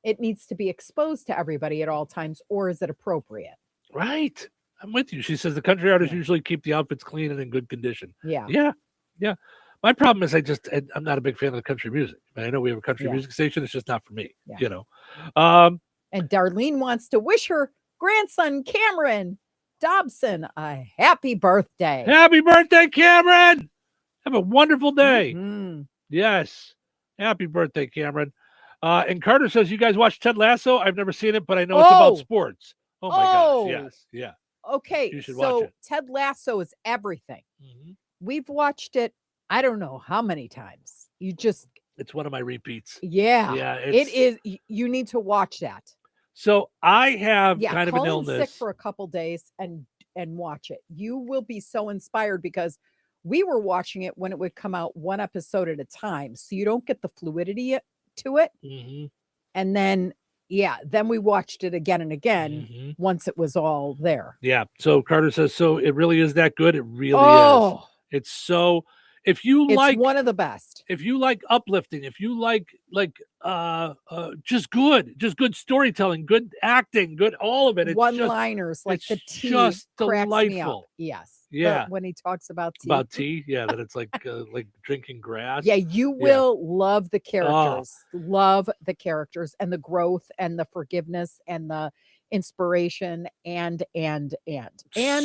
it needs to be exposed to everybody at all times, or is it appropriate? Right. I'm with you. She says the country artists usually keep the outfits clean and in good condition. Yeah. Yeah. My problem is I'm not a big fan of the country music. I know we have a country music station. It's just not for me, And Darlene wants to wish her grandson, Cameron Dobson, a happy birthday. Happy birthday, Cameron. Have a wonderful day. Yes. Happy birthday, Cameron. And Carter says, you guys watch Ted Lasso? I've never seen it, but I know it's about sports. Oh, my gosh. Yes. Yeah. Okay. You should watch it. Ted Lasso is everything. We've watched it, I don't know how many times. It's one of my repeats. Yeah. Yeah. It is. You need to watch that. So I have kind of an call in illness. sick for a couple days and watch it. You will be so inspired because we were watching it when it would come out one episode at a time. So you don't get the fluidity to it. And then we watched it again and again once it was all there. Yeah. So Carter says, so it really is that good. It really is. It's so, it's one of the best. If you like uplifting, if you like just good storytelling, good acting, good, all of it. It's one-liners like the tea just cracks delightful. me up. Yes. Yeah. When he talks about tea. That it's like drinking grass. Yeah, you will love the characters. Love the characters and the growth and the forgiveness and the inspiration and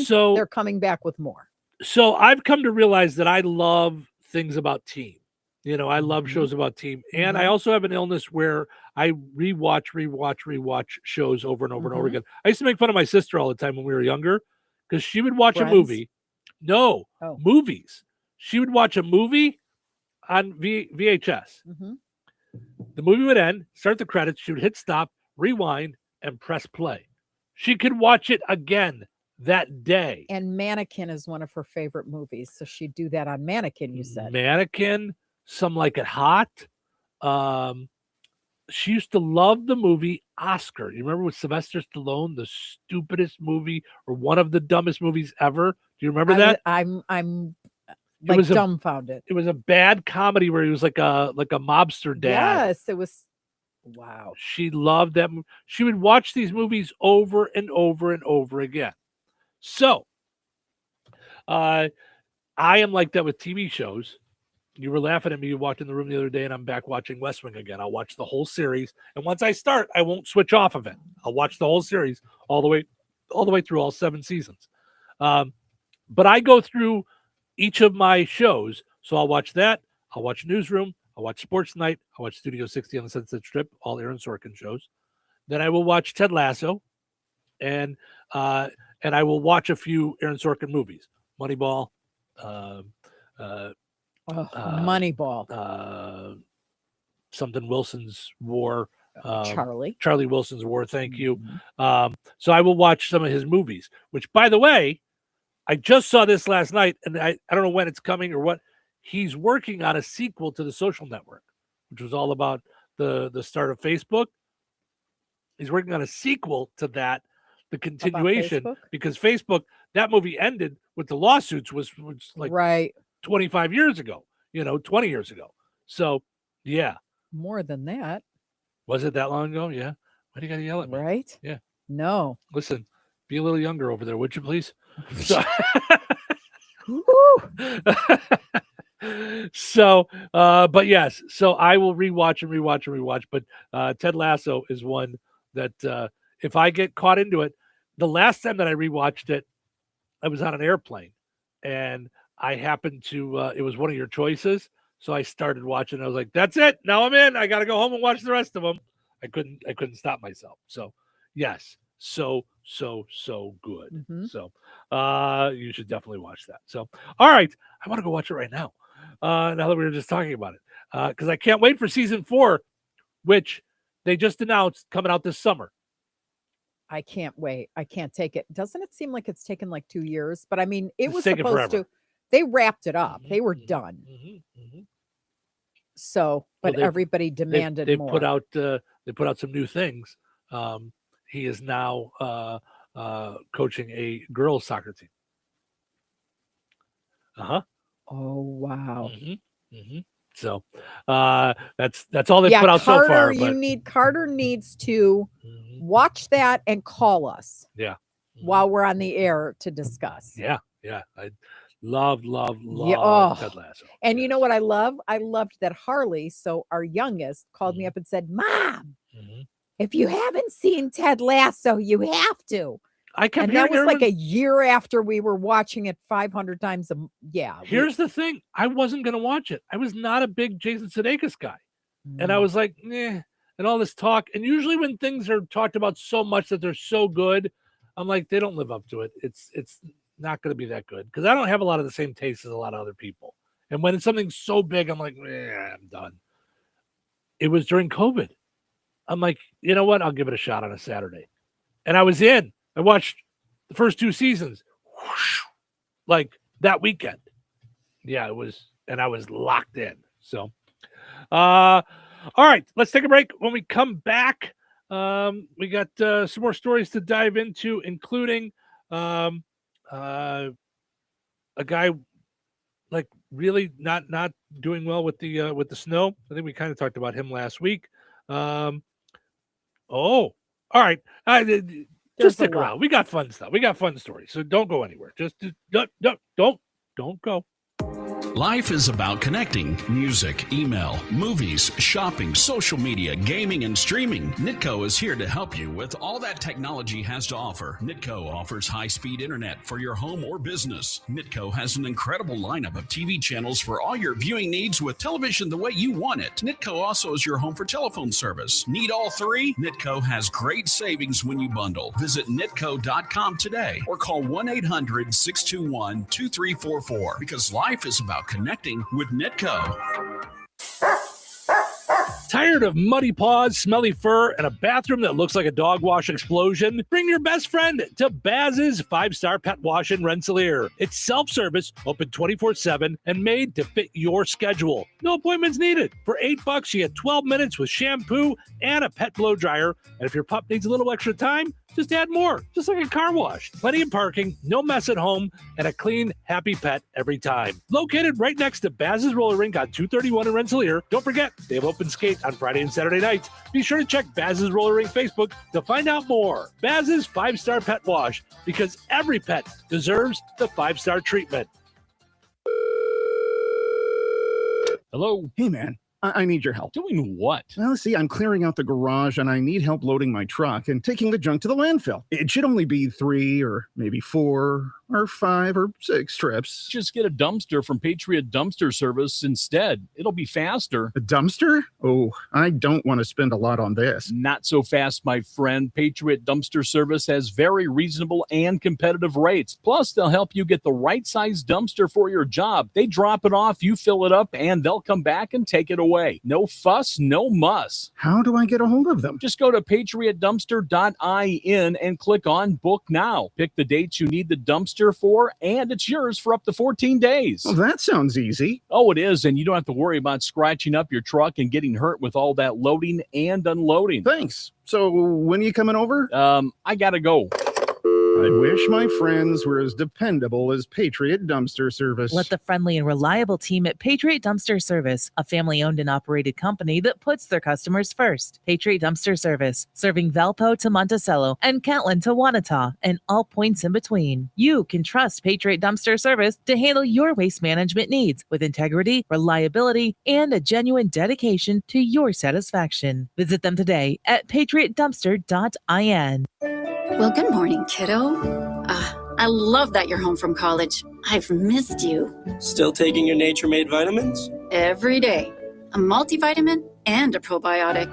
so they're coming back with more. So I've come to realize that I love things about team. You know, I love shows about team. And I also have an illness where I rewatch shows over and over and over again. I used to make fun of my sister all the time when we were younger because she would watch a movie. No, movies. She would watch a movie on VHS. The movie would end, start the credits, she would hit stop, rewind, and press play. She could watch it again that day. And Mannequin is one of her favorite movies. So she'd do that on Mannequin, you said. Mannequin, Some Like It Hot. She used to love the movie Oscar. You remember with Sylvester Stallone, the stupidest movie or one of the dumbest movies ever? Do you remember that? I'm like dumbfounded. It was a bad comedy where he was like a mobster dad. Yes, it was. Wow. She loved that. She would watch these movies over and over and over again. So, I am like that with TV shows. You were laughing at me. You walked in the room the other day, and I'm back watching West Wing again. I'll watch the whole series, and once I start, I won't switch off of it. I'll watch the whole series all the way through all 7 seasons. But I go through each of my shows, so I'll watch that. I'll watch Newsroom. I'll watch Sports Night. I'll watch Studio 60 on the Sunset Strip, all Aaron Sorkin shows. Then I will watch Ted Lasso, and I will watch a few Aaron Sorkin movies, Moneyball. Moneyball. Something Wilson's War. Charlie Wilson's War. Thank you. So I will watch some of his movies, which, by the way, I just saw this last night, and I don't know when it's coming or what. He's working on a sequel to The Social Network, which was all about the start of Facebook. He's working on a sequel to that, the continuation, because Facebook, that movie ended with the lawsuits, was like 25 years ago, 20 years ago. So, yeah. More than that. Was it that long ago? Yeah. Why do you got to yell at me? Right? Yeah. No. Listen, be a little younger over there, would you please? So, but yes, so I will rewatch. But Ted Lasso is one that if I get caught into it, the last time that I rewatched it, I was on an airplane and I happened to, it was one of your choices. So I started watching. I was like, that's it. Now I'm in. I got to go home and watch the rest of them. I couldn't stop myself. So yes, so good. So you should definitely watch that. So, all right. I want to go watch it right now. Now that we were just talking about it, because I can't wait for season 4, which they just announced coming out this summer. I can't wait. I can't take it. Doesn't it seem like it's taken like 2 years? But I mean, it was taken supposed forever. to. They wrapped it up. They were done. So, but everybody demanded they more. put out some new things. He is now coaching a girls soccer team. Oh wow. So that's all they put out so far. Carter needs to watch that and call us. Yeah. While we're on the air to discuss. Yeah. I love Ted Lasso. And you know what I love? I loved that Harley, so our youngest, called me up and said, "Mom, if you haven't seen Ted Lasso, you have to." And that was like a year after we were watching it 500 times. Here's the thing. I wasn't going to watch it. I was not a big Jason Sudeikis guy. And I was like, and all this talk. And usually when things are talked about so much that they're so good, I'm like, they don't live up to it. It's not going to be that good because I don't have a lot of the same taste as a lot of other people. And when it's something so big, I'm like, I'm done. It was during COVID. I'm like, you know what? I'll give it a shot on a Saturday. And I was in. I watched the first 2 seasons like that weekend. Yeah, it was, and I was locked in. So, all right, let's take a break. When we come back, we got some more stories to dive into, including a guy like really not doing well with the snow. I think we kind of talked about him last week. All right. Just stick around. We got fun stuff. We got fun stories. So don't go anywhere. Just don't go. Life is about connecting. Music, email, movies, shopping, social media, gaming, and streaming. Nitco is here to help you with all that technology has to offer. Nitco offers high-speed internet for your home or business. Nitco has an incredible lineup of TV channels for all your viewing needs with television the way you want it. Nitco also is your home for telephone service. Need all three? Nitco has great savings when you bundle. Visit nitco.com today or call 1-800-621-2344 because life is about connecting with Nitco. Tired of muddy paws, smelly fur, and a bathroom that looks like a dog wash explosion? Bring your best friend to Baz's 5-Star Pet Wash in Rensselaer. It's self-service, open 24/7, and made to fit your schedule. No appointments needed. For $8, you get 12 minutes with shampoo and a pet blow dryer. And if your pup needs a little extra time, just add more, just like a car wash. Plenty of parking, no mess at home, and a clean, happy pet every time. Located right next to Baz's Roller Rink on 231 in Rensselaer. Don't forget, they have open skate on Friday and Saturday nights. Be sure to check Baz's Roller Rink Facebook to find out more. Baz's 5-Star Pet Wash, because every pet deserves the 5-star treatment. Hello? Hey, man. I need your help. Doing what? Well, see, I'm clearing out the garage and I need help loading my truck and taking the junk to the landfill. It should only be 3 or maybe 4 or 5 or 6 trips. Just get a dumpster from Patriot Dumpster Service instead. It'll be faster. A dumpster? Oh, I don't want to spend a lot on this. Not so fast, my friend. Patriot Dumpster Service has very reasonable and competitive rates. Plus, they'll help you get the right size dumpster for your job. They drop it off, you fill it up, and they'll come back and take it away. No fuss, no muss. How do I get a hold of them? Just go to patriotdumpster.in and click on Book Now. Pick the dates you need the dumpster for, and it's yours for up to 14 days. Well, that sounds easy. Oh, it is, and you don't have to worry about scratching up your truck and getting hurt with all that loading and unloading. Thanks. So when are you coming over? I gotta go. I wish my friends were as dependable as Patriot Dumpster Service. Let the friendly and reliable team at Patriot Dumpster Service, a family-owned and operated company that puts their customers first. Patriot Dumpster Service, serving Valpo to Monticello and Catlin to Wanata and all points in between. You can trust Patriot Dumpster Service to handle your waste management needs with integrity, reliability, and a genuine dedication to your satisfaction. Visit them today at patriotdumpster.in. Well, good morning, kiddo. I love that you're home from college. I've missed you. Still taking your Nature Made vitamins? Every day. A multivitamin and a probiotic.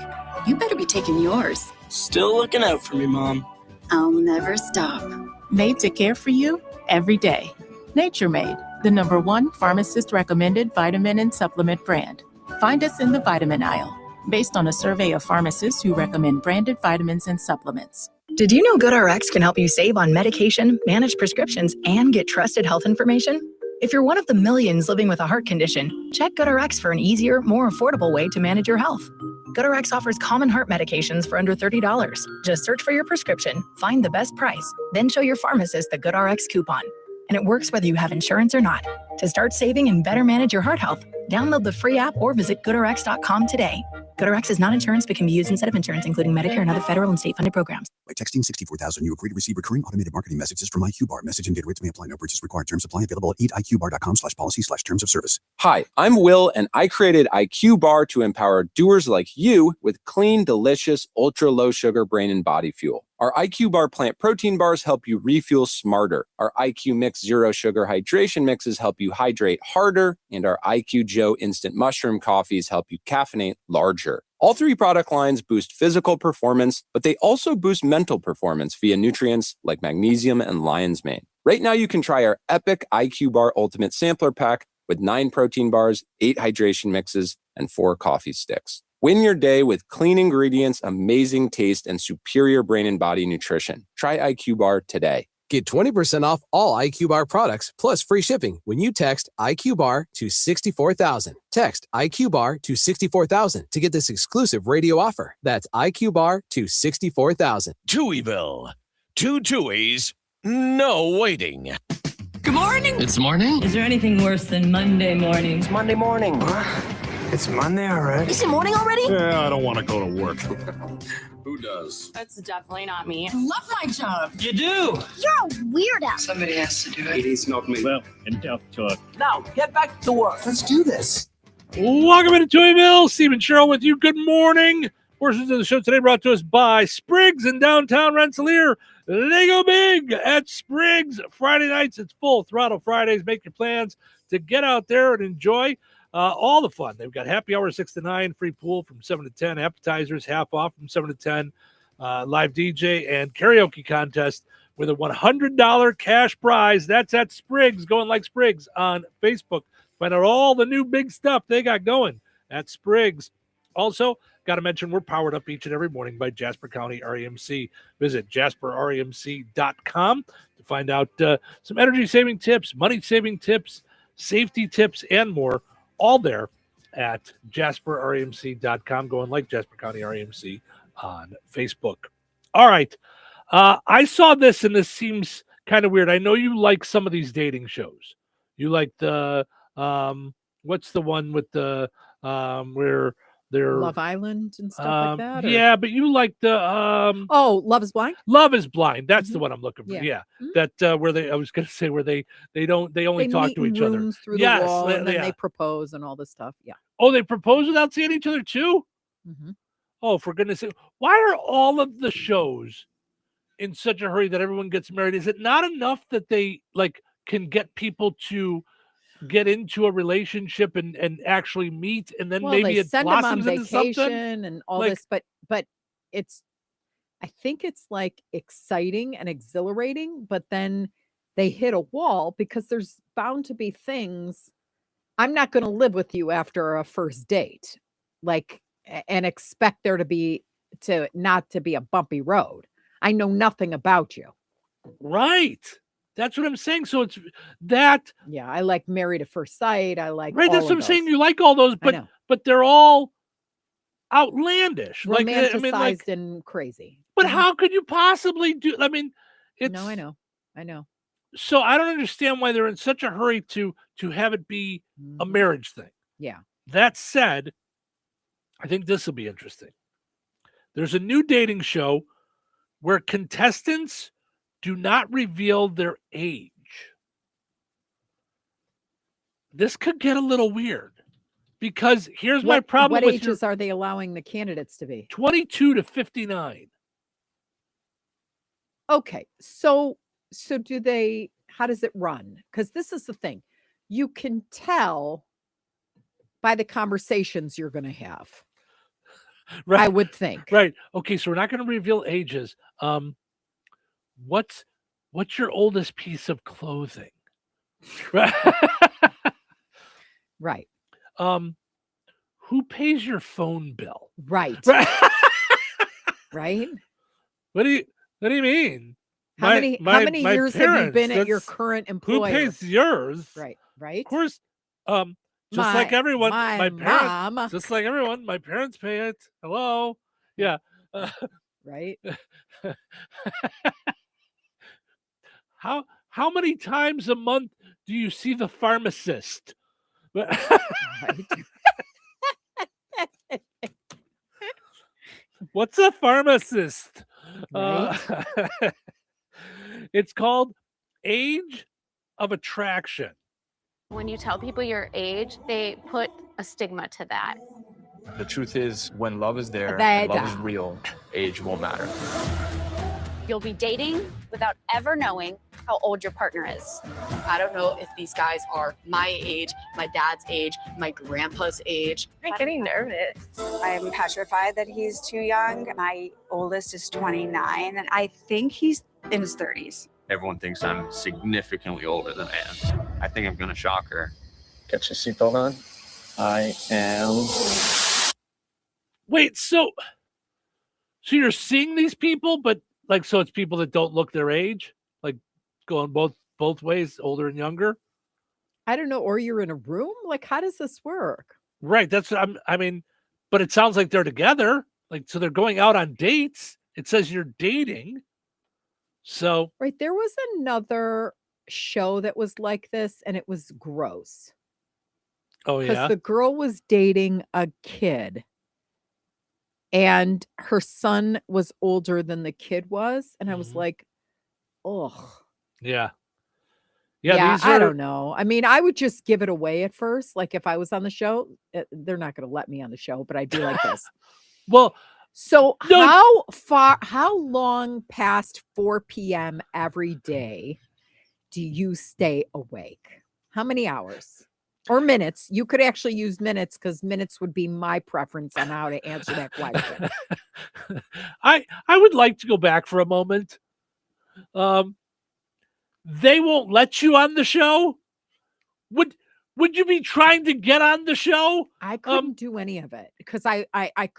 You better be taking yours. Still looking out for me, Mom. I'll never stop. Made to care for you every day. Nature Made, the #1 pharmacist-recommended vitamin and supplement brand. Find us in the vitamin aisle, based on a survey of pharmacists who recommend branded vitamins and supplements. Did you know GoodRx can help you save on medication, manage prescriptions, and get trusted health information? If you're one of the millions living with a heart condition, check GoodRx for an easier, more affordable way to manage your health. GoodRx offers common heart medications for under $30. Just search for your prescription, find the best price, then show your pharmacist the GoodRx coupon. And it works whether you have insurance or not. To start saving and better manage your heart health, download the free app or visit GoodRx.com today. GoodRx is not insurance but can be used instead of insurance, including Medicare and other federal and state-funded programs. By texting 64,000, you agree to receive recurring automated marketing messages from IQBar. Message and data rates may apply. No purchase required. Terms apply. Available at eatiqbar.com/policy/terms of service. Hi, I'm Will, and I created IQBar to empower doers like you with clean, delicious, ultra-low sugar brain and body fuel. Our IQBar plant protein bars help you refuel smarter. Our IQ Mix Zero Sugar Hydration Mixes help you hydrate harder. And our IQ Joe Instant Mushroom Coffees help you caffeinate larger. All three product lines boost physical performance, but they also boost mental performance via nutrients like magnesium and lion's mane. Right now, you can try our epic IQBar Ultimate Sampler Pack with 9 protein bars, 8 hydration mixes, and 4 coffee sticks. Win your day with clean ingredients, amazing taste, and superior brain and body nutrition. Try IQBar today. Get 20% off all IQBar products plus free shipping when you text IQBar to 64,000. Text IQBar to 64,000 to get this exclusive radio offer. That's IQBar to 64,000. Touhyville. 2 Touhies, no waiting. Good morning. It's morning. Is there anything worse than Monday morning? It's Monday morning. It's Monday already. Is it morning already? Yeah, I don't want to go to work. Who does? That's definitely not me. Love my job. You do. You're a weirdo. Somebody has to do it. It is not me. Well, enough talk. Now, get back to work. Let's do this. Welcome into Touhyville. Stephen Sherrill with you. Good morning. Portions of the show today brought to us by Spriggs in downtown Rensselaer. They go big at Spriggs. Friday nights, it's full throttle Fridays. Make your plans to get out there and enjoy all the fun. They've got happy hour 6 to 9, free pool from 7 to 10, appetizers half off from 7 to 10, live DJ and karaoke contest with a $100 cash prize. That's at Spriggs, going like Spriggs on Facebook. Find out all the new big stuff they got going at Spriggs. Also, got to mention we're powered up each and every morning by Jasper County REMC. Visit jasperremc.com to find out some energy-saving tips, money-saving tips, safety tips, and more. All there at jasperremc.com, going like Jasper County REMC on Facebook. All right. I saw this, and this seems kind of weird. I know you like some of these dating shows. You like the what's the one with the where they're Love Island and stuff like that? Or? Yeah, but you like the Love is Blind? Love is Blind. That's the one I'm looking for. Yeah. Mm-hmm. That where they I was gonna say where they only talk to each other. Through the wall, and then they propose and all this stuff. Yeah. Oh, they propose without seeing each other too? Mm-hmm. Oh, for goodness sake. Why are all of the shows in such a hurry that everyone gets married? Is it not enough that they can get people to get into a relationship and actually meet, and then maybe it blossoms into something and all this, but it's, I think it's exciting and exhilarating, but then they hit a wall because there's bound to be things. I'm not going to live with you after a first date, and expect there not to be a bumpy road. I know nothing about you. Right. That's what I'm saying. So it's that. Yeah, I like Married at First Sight. I like right. That's what I'm saying. You like all those, but they're all outlandish, romanticized and crazy. But how could you possibly do? I mean, it's. No, I know. So I don't understand why they're in such a hurry to have it be a marriage thing. Yeah. That said, I think this will be interesting. There's a new dating show where contestants do not reveal their age. This could get a little weird because here's my problem. What ages are they allowing the candidates to be? 22 to 59. Okay. So do they, how does it run? Because this is the thing. You can tell by the conversations you're going to have. Right. I would think. Right. Okay. So we're not going to reveal ages. What's your oldest piece of clothing? Right. Right. Who pays your phone bill? Right. Right. What do you mean? How many years have you been at your current employer? Who pays yours? Right. Of course. Just like everyone, my parents. Just like everyone, my parents pay it. Hello. Yeah. Right. How many times a month do you see the pharmacist? What's a pharmacist? Right. It's called Age of Attraction. When you tell people your age, they put a stigma to that. The truth is, when love is there, and love is real, age won't matter. You'll be dating without ever knowing how old your partner is. I don't know if these guys are my age, my dad's age, my grandpa's age. I'm getting nervous. I'm petrified that he's too young. My oldest is 29, and I think he's in his 30s. Everyone thinks I'm significantly older than I am. I think I'm going to shock her. Get your seatbelt on. I am. Wait, so you're seeing these people, but so it's people that don't look their age, going both ways, older and younger. I don't know. Or you're in a room. How does this work? Right. That's but it sounds like they're together. So they're going out on dates. It says you're dating. So right, there was another show that was like this, and it was gross. Oh yeah, because the girl was dating a kid, And her son was older than the kid was. And I was like, oh. Yeah. Yeah, These I are don't know. I mean, I would just give it away at first. Like if I was on the show, they're not going to let me on the show, but I'd be like this. well. So No. how long past 4 p.m. every day do you stay awake? How many hours or minutes? You could actually use minutes because minutes would be my preference on how to answer that question. I would like to go back for a moment. They won't let you on the show. Would you be trying to get on the show? I couldn't do any of it because I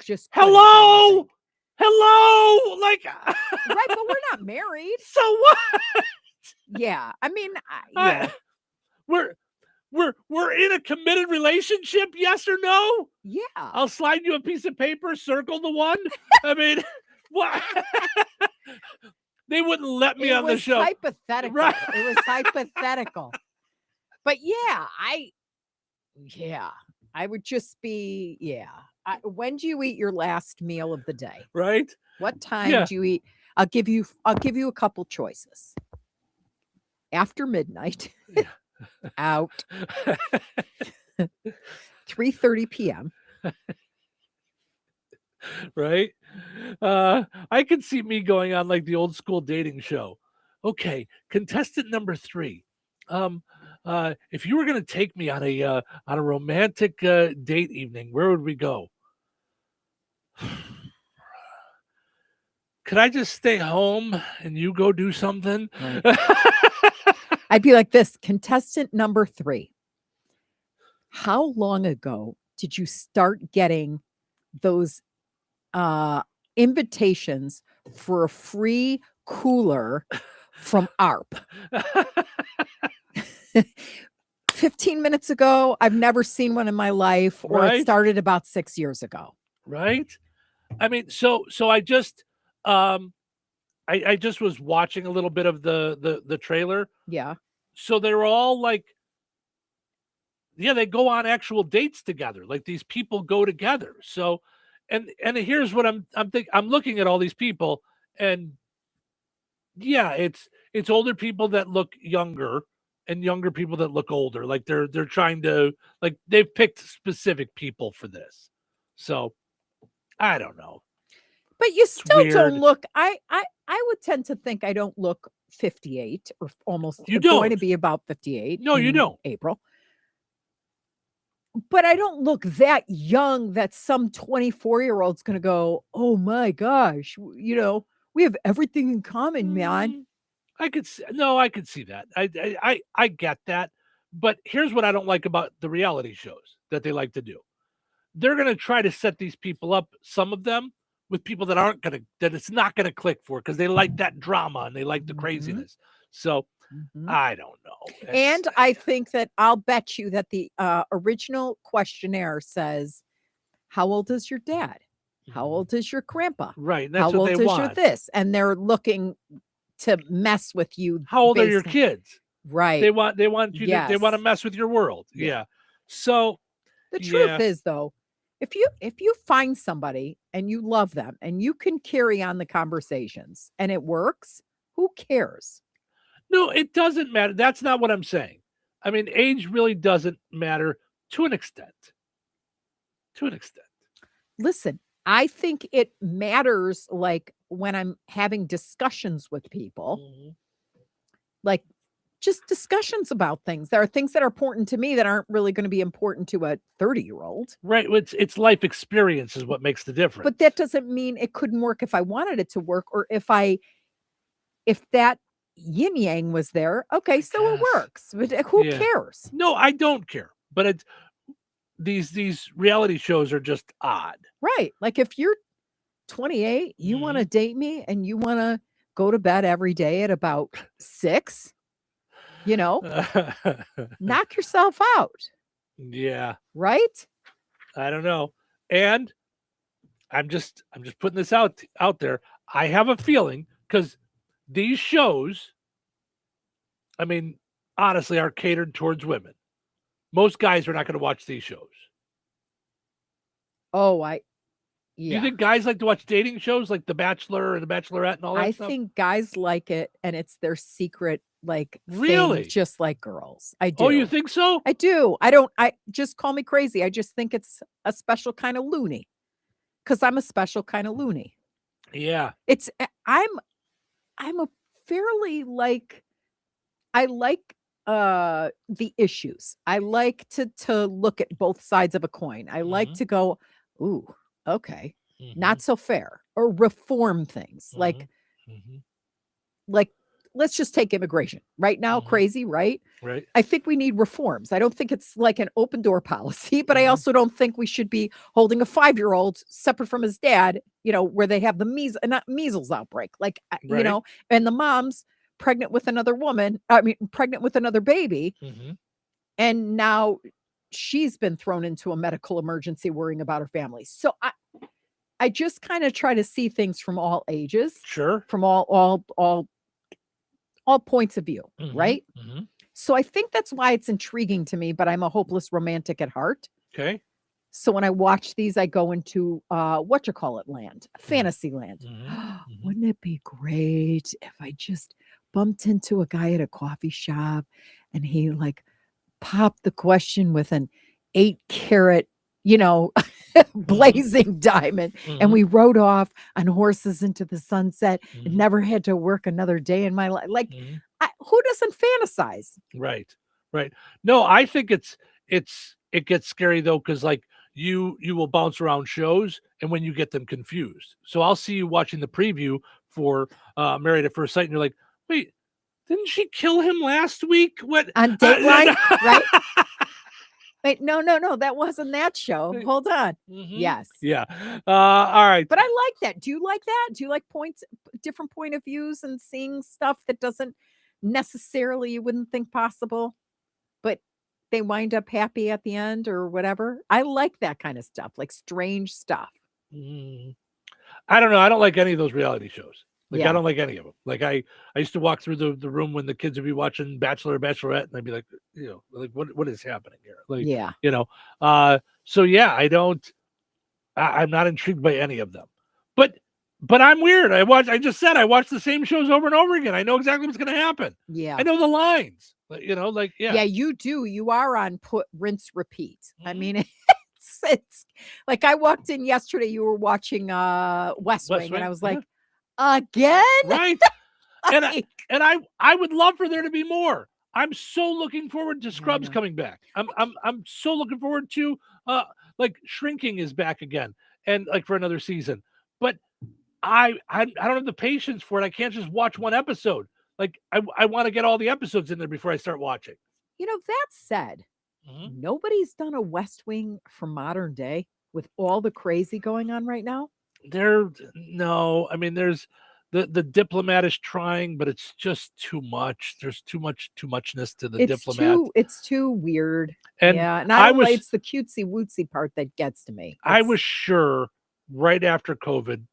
just hello, like right, but we're not married. So what? Yeah, I mean, yeah, we're in a committed relationship. Yes or no? Yeah, I'll slide you a piece of paper. Circle the one. I mean, what? They wouldn't let me on the show. Hypothetical. Right. It was hypothetical. But yeah, I would just be, when do you eat your last meal of the day? Right. What time do you eat? I'll give you a couple choices. After midnight, out. 3:30 p.m. Right. I could see me going on like the old school dating show. Okay, contestant number 3. If you were going to take me on a romantic date evening, where would we go? Could I just stay home and you go do something? Right. I'd be like this, contestant number 3. How long ago did you start getting those invitations for a free cooler from ARP? 15 minutes ago. I've never seen one in my life, or it started about 6 years ago. Right. I mean, so I just I just was watching a little bit of the trailer. Yeah. So they were all like, they go on actual dates together. Like these people go together. So, and here's what I'm thinking. I'm looking at all these people, and it's older people that look younger and younger people that look older. Like they're trying to, like, they've picked specific people for this. So I don't know. But you still don't look, I would tend to think I don't look 58 or almost. You don't. Going to be about 58. No, you don't. April. But I don't look that young that some 24-year-old's going to go, oh my gosh, we have everything in common, man. I could see that. I get that. But here's what I don't like about the reality shows that they like to do. They're going to try to set these people up, some of them, with people that it's not going to click for, because they like that drama and they like the craziness. So I don't know. And I think that I'll bet you that the original questionnaire says, how old is your dad? How old is your grandpa? Right. That's how what old they is want. your this? And they're looking to mess with you. How old are your kids? Right. They want you to, they want to mess with your world. Yeah. So the truth is, though, if you find somebody and you love them and you can carry on the conversations and it works, who cares? No, it doesn't matter. That's not what I'm saying. I mean, age really doesn't matter to an extent. Listen, I think it matters, like when I'm having discussions with people, like just discussions about things. There are things that are important to me that aren't really going to be important to a 30-year-old. Right. It's life experience is what makes the difference. But that doesn't mean it couldn't work if I wanted it to work, or if that yin yang was there. Okay, so it works. But who cares? No, I don't care. But these reality shows are just odd. Right. Like if you're 28, you want to date me and you want to go to bed every day at about 6, knock yourself out. Yeah. Right? I don't know. And I'm just putting this out there. I have a feeling, because these shows, I mean, honestly, are catered towards women. Most guys are not going to watch these shows. Oh, Do you think guys like to watch dating shows like The Bachelor and The Bachelorette and all that stuff? I think guys like it, and it's their secret, like, Really? thing, just like girls. I do. Oh, you think so? I do. I just call me crazy. I just think it's a special kind of loony, because I'm a special kind of loony. Yeah. I'm a fairly I like the issues. I like to look at both sides of a coin. I like to go, ooh, okay, not so fair, or reform things. Like let's just take immigration right now. Crazy, right? Right. I think we need reforms. I don't think it's like an open door policy, but I also don't think we should be holding a 5-year-old separate from his dad, where they have the measles outbreak, and the mom's pregnant with another baby. And now she's been thrown into a medical emergency worrying about her family. So I just kind of try to see things from all ages. Sure. From all points of view, right? So I think that's why it's intriguing to me, but I'm a hopeless romantic at heart. Okay. So when I watch these, I go into land, fantasy land. Wouldn't it be great if I just bumped into a guy at a coffee shop and he popped the question with an 8-carat, blazing diamond, and we rode off on horses into the sunset and never had to work another day in my life. Who doesn't fantasize? Right. No, I think it gets scary though, because you will bounce around shows, and when you get them confused. So I'll see you watching the preview for Married at First Sight, and you're like, wait, didn't she kill him last week? What on Dateline? Right? Wait, no, that wasn't that show. Hold on. Yes. Yeah. All right. But I like that. Do you like that? Do you like different point of views and seeing stuff that doesn't necessarily you wouldn't think possible, but they wind up happy at the end or whatever? I like that kind of stuff, like strange stuff. I don't know. I don't like any of those reality shows. I don't like any of them. I used to walk through the room when the kids would be watching Bachelor or Bachelorette, and I'd be like, what is happening here? So yeah, I'm not intrigued by any of them. But I'm weird. I watch the same shows over and over again. I know exactly what's going to happen. Yeah. I know the lines. Yeah, you do. You are on rinse, repeat. I mean, it's like I walked in yesterday. You were watching West Wing, and I was like, again, right? And I would love for there to be more. I'm so looking forward to Scrubs coming back. I'm so looking forward to Shrinking is back again, and for another season. But I don't have the patience for it. I can't just watch one episode. I want to get all the episodes in there before I start watching. That said, nobody's done a West Wing for modern day with all the crazy going on right now. There's the Diplomat is trying, but it's just too much. There's too muchness to the Diplomat. It's too weird. And it's the cutesy wootsy part that gets to me. I was sure right after COVID,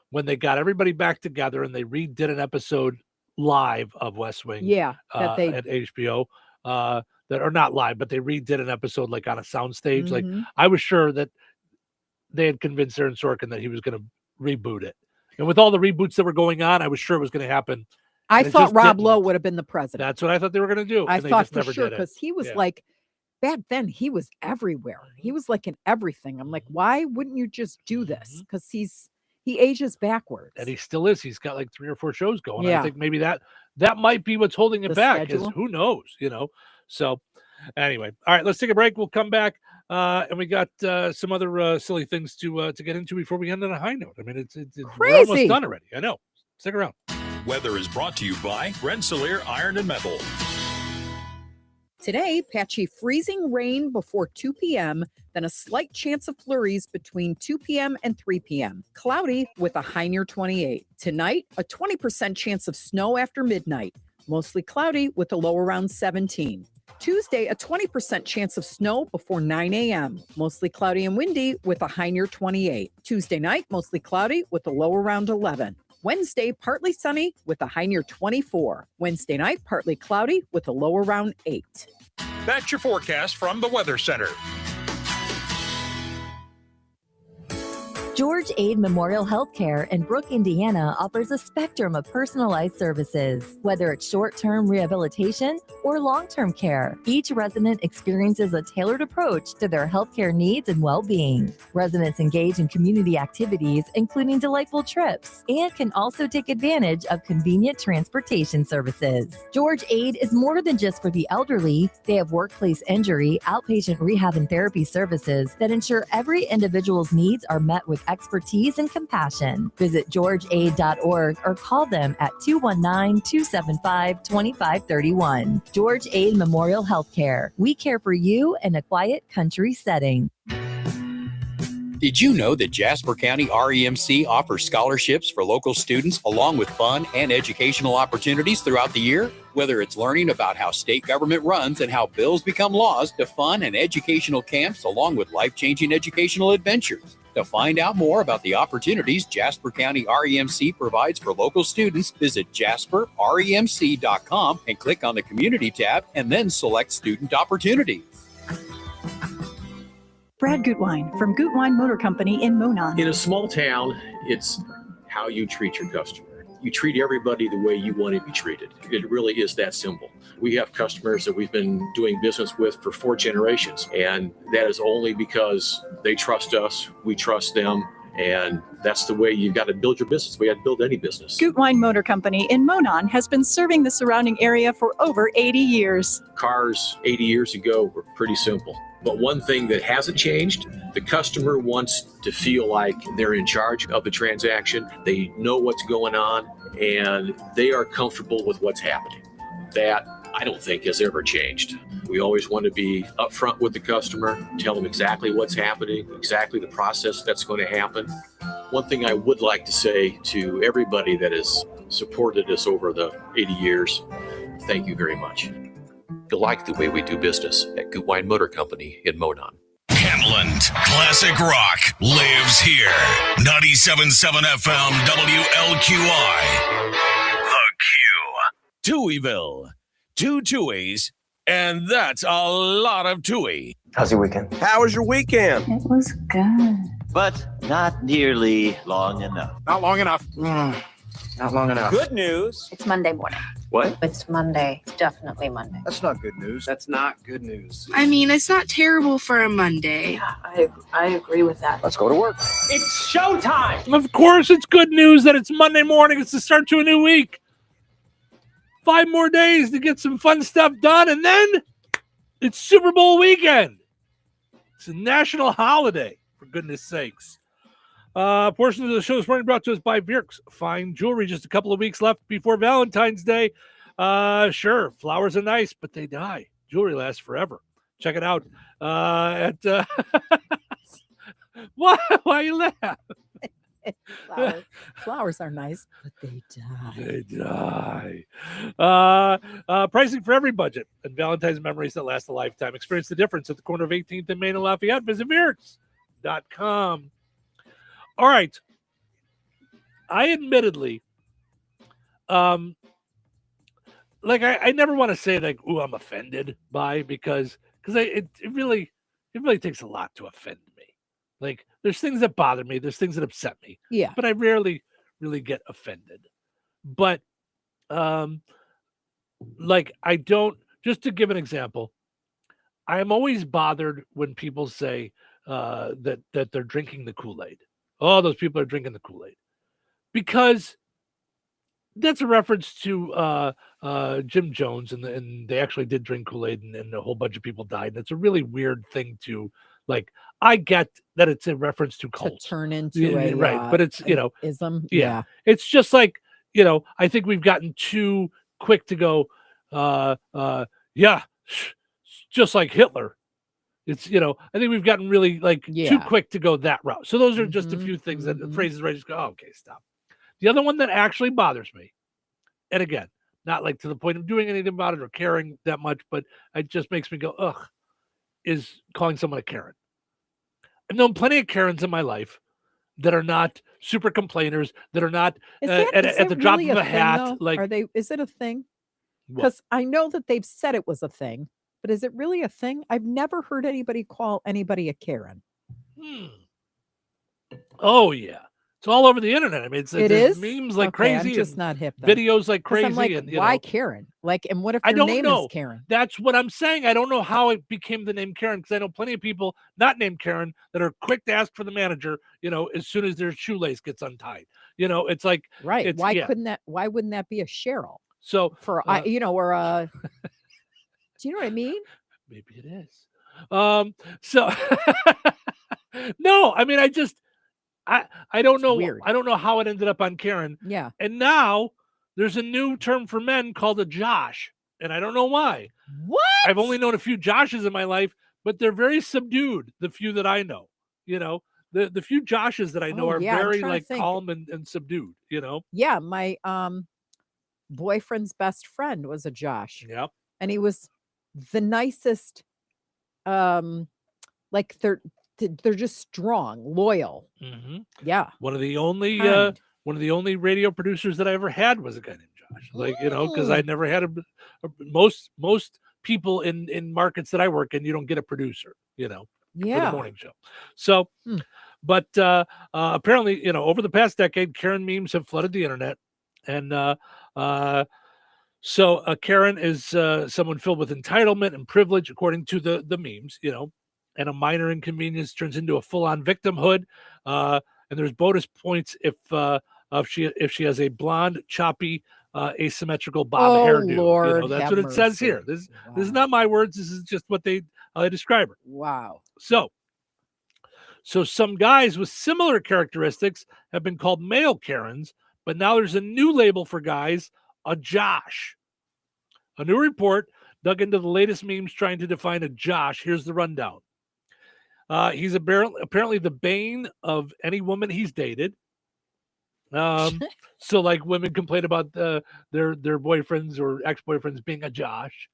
when they got everybody back together and they redid an episode live of West Wing. Yeah, at HBO. That are not live, but they redid an episode on a soundstage. I was sure that they had convinced Aaron Sorkin that he was going to reboot it. And with all the reboots that were going on, I was sure it was going to happen. I thought Rob Lowe would have been the president. That's what I thought they were going to do. I thought for sure, because he was back then he was everywhere. He was in everything. I'm like, why wouldn't you just do this? Because he ages backwards. And he still is. He's got 3 or 4 shows going. Yeah. I think maybe that might be what's holding it back. Who knows, So anyway, all right, let's take a break. We'll come back. And we got some other silly things to get into before we end on a high note. I mean, it's crazy. We're almost done already. I know. Stick around. Weather is brought to you by Rensselaer Iron and Metal. Today, patchy freezing rain before 2 p.m., then a slight chance of flurries between 2 p.m. and 3 p.m. Cloudy with a high near 28. Tonight, a 20% chance of snow after midnight. Mostly cloudy with a low around 17. Tuesday, a 20% chance of snow before 9 a.m. Mostly cloudy and windy with a high near 28. Tuesday night, mostly cloudy with a low around 11. Wednesday, partly sunny with a high near 24. Wednesday night, partly cloudy with a low around 8. That's your forecast from the Weather Center. George Aid Memorial Healthcare in Brooke, Indiana offers a spectrum of personalized services. Whether it's short-term rehabilitation or long-term care, each resident experiences a tailored approach to their healthcare needs and well-being. Residents engage in community activities, including delightful trips, and can also take advantage of convenient transportation services. George Aid is more than just for the elderly. They have workplace injury, outpatient rehab, and therapy services that ensure every individual's needs are met with expertise and compassion. Visit georgeaid.org or call them at 219-275-2531. George Aid Memorial Healthcare. We care for you in a quiet country setting. Did you know that Jasper County REMC offers scholarships for local students along with fun and educational opportunities throughout the year? Whether it's learning about how state government runs and how bills become laws, to fun and educational camps along with life-changing educational adventures. To find out more about the opportunities Jasper County REMC provides for local students, visit jasperremc.com and click on the Community tab and then select Student Opportunities. Brad Gutwein from Gutwein Motor Company in Monon. In a small town, it's how you treat your customer. You treat everybody the way you want to be treated. It really is that simple. We have customers that we've been doing business with for 4 generations, and that is only because they trust us, we trust them, and that's the way you've got to build your business. We got to build any business. Gutwein Motor Company in Monon has been serving the surrounding area for over 80 years. Cars 80 years ago were pretty simple. But one thing that hasn't changed, the customer wants to feel like they're in charge of the transaction. They know what's going on and they are comfortable with what's happening. That I don't think has ever changed. We always want to be upfront with the customer, tell them exactly what's happening, exactly the process that's going to happen. One thing I would like to say to everybody that has supported us over the 80 years, thank you very much. You like the way we do business at Gutwein Motor Company in Monon. Kentland Classic Rock lives here. 97.7 FM WLQI. The Q. Touhyville. 2 Touhies, and that's a lot of Touhy. How's your weekend? How was your weekend? It was good. But not nearly long enough. Not long enough. Not long enough. Good news. It's Monday morning. What? It's Monday. It's definitely Monday. That's not good news. That's not good news. I mean, it's not terrible for a Monday. Yeah, I agree with that. Let's go to work. It's showtime. Of course, it's good news that it's Monday morning. It's the start to a new week. 5 more days to get some fun stuff done, and then it's Super Bowl weekend. It's a national holiday, for goodness sakes. Portions of the show this morning brought to us by Virks Fine Jewelry. Just a couple of weeks left before Valentine's Day. Sure, flowers are nice, but they die. Jewelry lasts forever. Check it out at why you laugh? Flowers are nice, but they die. They die. Pricing for every budget and Valentine's memories that last a lifetime. Experience the difference at the corner of 18th and Main and Lafayette. Visit Virks.com. All right. I admittedly, I never want to say like, "Ooh, I'm offended by," because it really takes a lot to offend me. Like, there's things that bother me, there's things that upset me. Yeah. But I rarely really get offended. But I don't. Just to give an example, I am always bothered when people say that they're drinking the Kool-Aid. Oh, those people are drinking the Kool-Aid. Because that's a reference to Jim Jones, and they actually did drink Kool-Aid, and a whole bunch of people died. And it's a really weird thing to, like, I get that it's a reference to cults. To turn into a right, but it's, ism. Yeah. It's just like, I think we've gotten too quick to go, just like Hitler. It's, I think we've gotten really too quick to go that route. So those are just a few things that phrases where I just go, oh, okay, stop. The other one that actually bothers me, and again, not like to the point of doing anything about it or caring that much, but it just makes me go, ugh, is calling someone a Karen. I've known plenty of Karens in my life that are not super complainers, that are not at the drop of a hat. Like, are they? Is it a thing? Because I know that they've said it was a thing, but is it really a thing? I've never heard anybody call anybody a Karen. Oh yeah, it's all over the internet. I mean, It there's is memes like okay, crazy, I'm just and not hip then. videos like 'Cause crazy, I'm like, and why Karen? Like, and what if I your don't name know. is Karen? That's what I'm saying. I don't know how it became the name Karen, because I know plenty of people not named Karen that are quick to ask for the manager, as soon as their shoelace gets untied. It's like, Right. Why yeah. why wouldn't that be a Cheryl? So For or do you know what I mean? Maybe it is. So no, I mean, I don't know. Weird. I don't know how it ended up on Karen. Yeah. And now there's a new term for men called a Josh, and I don't know why. What? I've only known a few Joshes in my life, but they're very subdued. The few that I know, the few Joshes that I know are very like calm and subdued. Yeah, my boyfriend's best friend was a Josh. Yep. And he was the nicest. Like they're just strong, loyal. Mm-hmm. Yeah. One of the only radio producers that I ever had was a guy named Josh. Like, because I never had most people in markets that I work in, you don't get a producer, for the morning show. So, but apparently, over the past decade, Karen memes have flooded the internet, and so Karen is someone filled with entitlement and privilege, according to the memes, and a minor inconvenience turns into a full-on victimhood. And there's bonus points if she has a blonde, choppy, asymmetrical bob hairdo. Lord, that's have what it says mercy. here. This is not my words. This is just what they describe her. Wow. So some guys with similar characteristics have been called male Karens, but now there's a new label for guys, a Josh. A new report dug into the latest memes trying to define a Josh. Here's the rundown. He's apparently the bane of any woman he's dated. So like women complain about their boyfriends or ex-boyfriends being a Josh.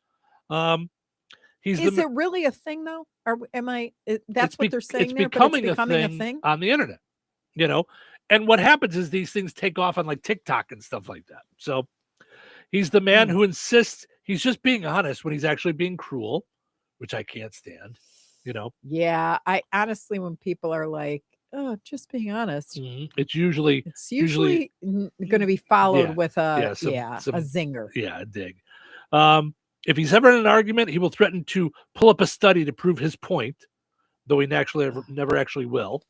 Is it really a thing though? Or am I? That's what they're saying there. But it's becoming a thing on the internet. And what happens is these things take off on like TikTok and stuff like that. So he's the man who insists he's just being honest when he's actually being cruel, which I can't stand. Yeah, I honestly, when people are like, "Oh, just being honest," it's usually going to be followed with a some zinger. Yeah, a dig. If he's ever in an argument, he will threaten to pull up a study to prove his point, though he never actually will.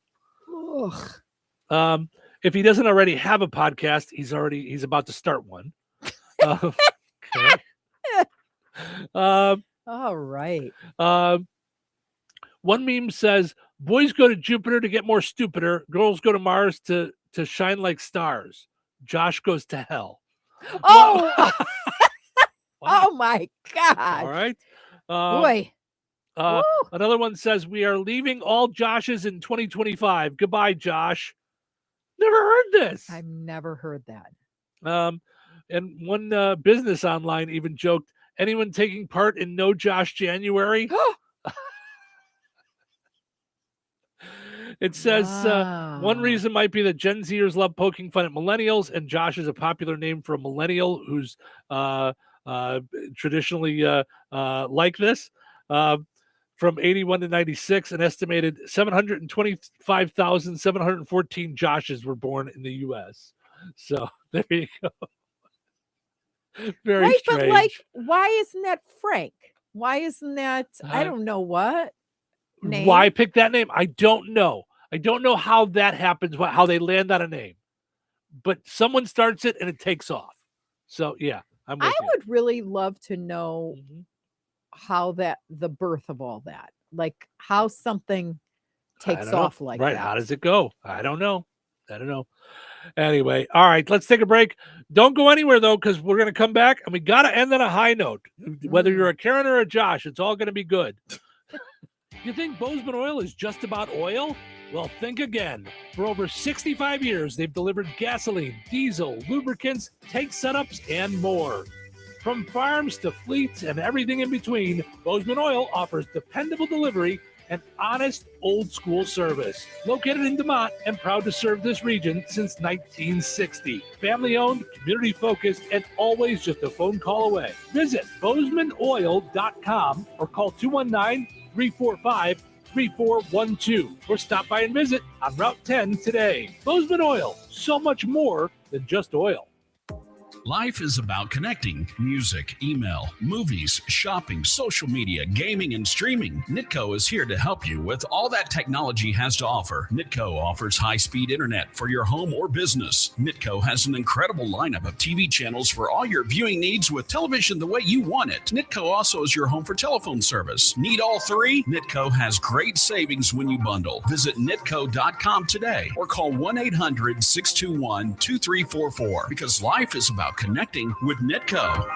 Ugh. If he doesn't already have a podcast, he's about to start one. Okay. All right. One meme says, boys go to Jupiter to get more stupider. Girls go to Mars to shine like stars. Josh goes to hell. Oh, oh my God. All right. Boy. Another one says, we are leaving all Joshes in 2025. Goodbye, Josh. Never heard this. I've never heard that. And one business online even joked, anyone taking part in No Josh January? It says one reason might be that Gen Zers love poking fun at millennials, and Josh is a popular name for a millennial who's traditionally like this. From 81 to 96, an estimated 725,714 Joshes were born in the U.S. So there you go. Very right, strange. but like, why isn't that Frank? Why isn't that, I don't know what name? Why pick that name? I don't know. I don't know how that happens, how they land on a name. But someone starts it and it takes off. So, yeah, I'm with you. Would really love to know how the birth of all that, like how something takes off like that. How does it go? I don't know. Anyway, all right, let's take a break. Don't go anywhere, though, because we're going to come back, and we got to end on a high note. Whether you're a Karen or a Josh, it's all going to be good. You think Bozeman Oil is just about oil? Well, think again. For over 65 years, they've delivered gasoline, diesel, lubricants, tank setups, and more. From farms to fleets and everything in between, Bozeman Oil offers dependable delivery and honest, old-school service. Located in DeMont and proud to serve this region since 1960. Family-owned, community-focused, and always just a phone call away. Visit BozemanOil.com or call 219-345-3600. 888-848-3412 or stop by and visit on Route 10 today. Bozeman Oil, so much more than just oil. Life is about connecting. Music, email, movies, shopping, social media, gaming, and streaming. Nitco is here to help you with all that technology has to offer. Nitco offers high-speed internet for your home or business. Nitco has an incredible lineup of TV channels for all your viewing needs with television the way you want it. Nitco also is your home for telephone service. Need all three? Nitco has great savings when you bundle. Visit nitco.com today or call 1-800-621-2344 because life is about connecting with Nitco.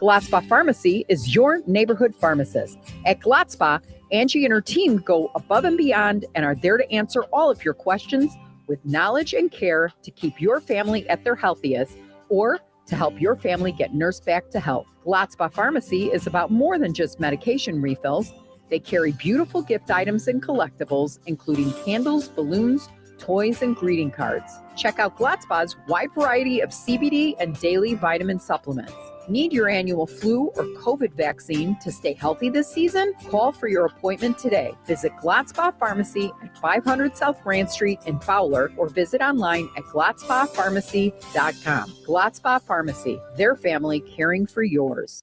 Glotzba Pharmacy is your neighborhood pharmacist. At Glotzba, Angie and her team go above and beyond and are there to answer all of your questions with knowledge and care to keep your family at their healthiest or to help your family get nursed back to health. Glotzba Pharmacy is about more than just medication refills. They carry beautiful gift items and collectibles, including candles, balloons, toys, and greeting cards. Check out Glotzba's wide variety of CBD and daily vitamin supplements. Need your annual flu or COVID vaccine to stay healthy this season? Call for your appointment today. Visit Glotzba Pharmacy at 500 South Grand Street in Fowler or visit online at glotzbapharmacy.com. Glotzba Pharmacy, their family caring for yours.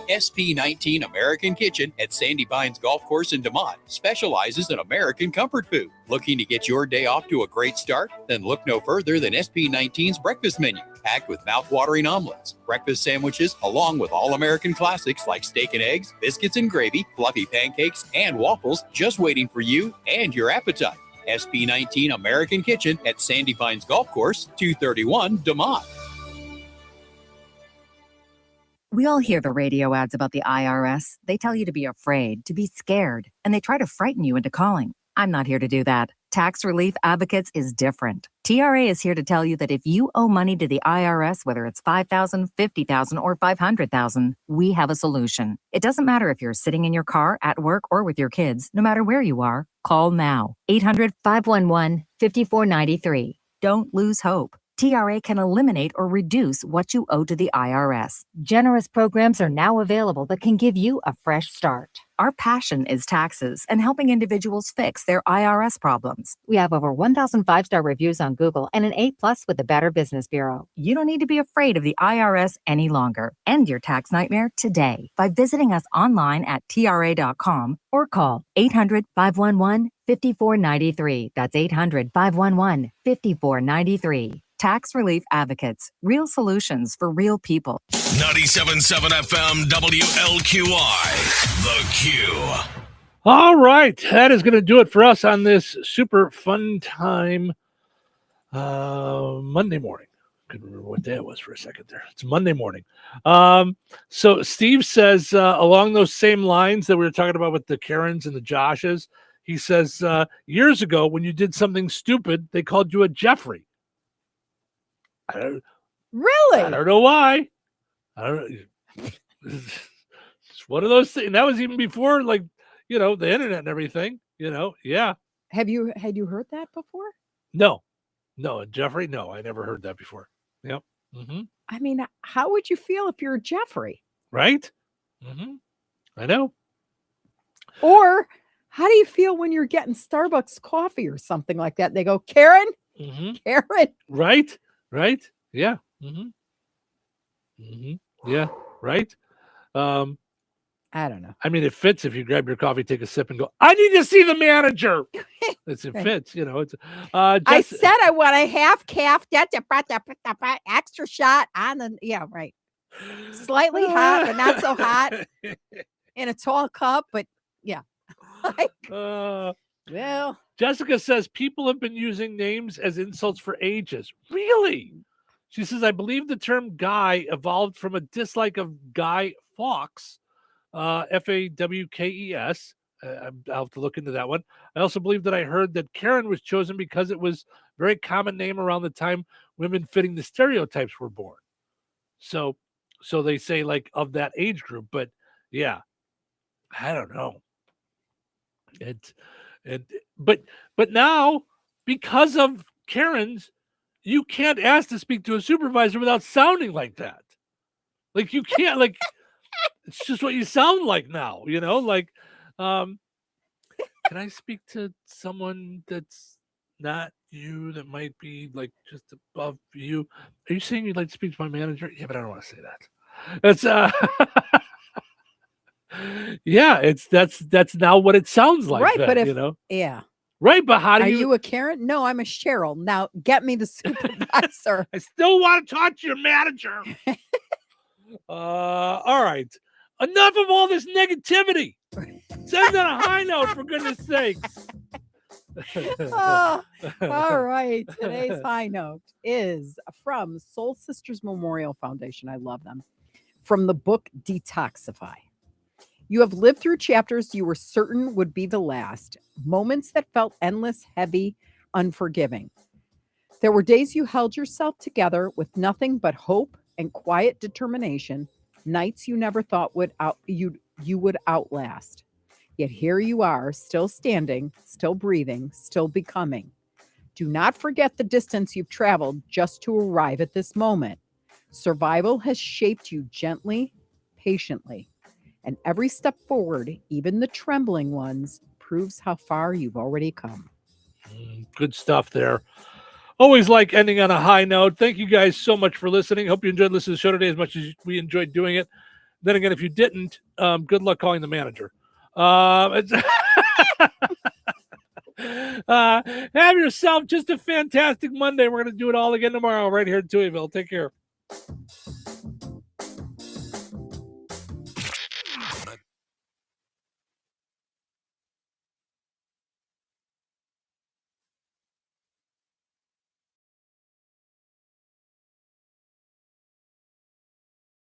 SP19 American Kitchen at Sandy Pines Golf Course in DeMont specializes in American comfort food. Looking to get your day off to a great start? Then look no further than SP19's breakfast menu, packed with mouth-watering omelets, breakfast sandwiches, along with all-American classics like steak and eggs, biscuits and gravy, fluffy pancakes, and waffles just waiting for you and your appetite. SP19 American Kitchen at Sandy Pines Golf Course, 231 DeMont. We all hear the radio ads about the IRS. They tell you to be afraid, to be scared, and they try to frighten you into calling. I'm not here to do that. Tax Relief Advocates is different. TRA is here to tell you that if you owe money to the IRS, whether it's $5,000, $50,000, or $500,000, we have a solution. It doesn't matter if you're sitting in your car, at work, or with your kids. No matter where you are, call now. 800-511-5493. Don't lose hope. TRA can eliminate or reduce what you owe to the IRS. Generous programs are now available that can give you a fresh start. Our passion is taxes and helping individuals fix their IRS problems. We have over 1,000 five-star reviews on Google and an A+ with the Better Business Bureau. You don't need to be afraid of the IRS any longer. End your tax nightmare today by visiting us online at TRA.com or call 800-511-5493. That's 800-511-5493. Tax Relief Advocates. Real solutions for real people. 97.7 FM WLQI. The Q. All right. That is going to do it for us on this super fun time Monday morning. Couldn't remember what day it was for a second there. It's Monday morning. So Steve says, along those same lines that we were talking about with the Karens and the Joshes, he says, years ago when you did something stupid, they called you a Jeffrey. Really? I don't know why. I don't know. It's one of those things. That was even before, like, the internet and everything. Yeah. Had you heard that before? No, Jeffrey. No, I never heard that before. Yep. Mm-hmm. I mean, how would you feel if you're Jeffrey? Right. Mm-hmm. I know. Or how do you feel when you're getting Starbucks coffee or something like that? They go, Karen, Karen. Right. Yeah. Yeah. Right. I don't know. I mean, it fits if you grab your coffee, take a sip, and go, I need to see the manager. It fits, It's. I said I want a half calf, extra shot on the. Yeah, right. Slightly hot, but not so hot. In a tall cup, but yeah. Well. Jessica says people have been using names as insults for ages. Really? She says, I believe the term guy evolved from a dislike of Guy Fawkes, Fawkes. I'll have to look into that one. I also believe that I heard that Karen was chosen because it was a very common name around the time women fitting the stereotypes were born. So they say, like, of that age group. But yeah, I don't know. But now, because of Karen's, you can't ask to speak to a supervisor without sounding like that. Like, you can't, like, it's just what you sound like now, can I speak to someone that's not you, that might be like just above you? Are you saying you'd like to speak to my manager? Yeah, but I don't want to say that. That's yeah, that's now what it sounds like. Right, then, but if you know, yeah. right, but how do Are you? you a Karen? No, I'm a Cheryl. Now get me the supervisor. I still want to talk to your manager. All right. Enough of all this negativity. Send on a high note, for goodness sakes. Oh, all right. Today's high note is from Soul Sisters Memorial Foundation. I love them. From the book Detoxify. You have lived through chapters you were certain would be the last, moments that felt endless, heavy, unforgiving. There were days you held yourself together with nothing but hope and quiet determination, nights you never thought you would outlast. Yet here you are, still standing, still breathing, still becoming. Do not forget the distance you've traveled just to arrive at this moment. Survival has shaped you gently, patiently, and every step forward, even the trembling ones, proves how far you've already come. Good stuff there. Always like ending on a high note. Thank you guys so much for listening. Hope you enjoyed listening to the show today as much as we enjoyed doing it. Then again, if you didn't, good luck calling the manager. Have yourself just a fantastic Monday. We're going to do it all again tomorrow right here in Touhyville. Take care.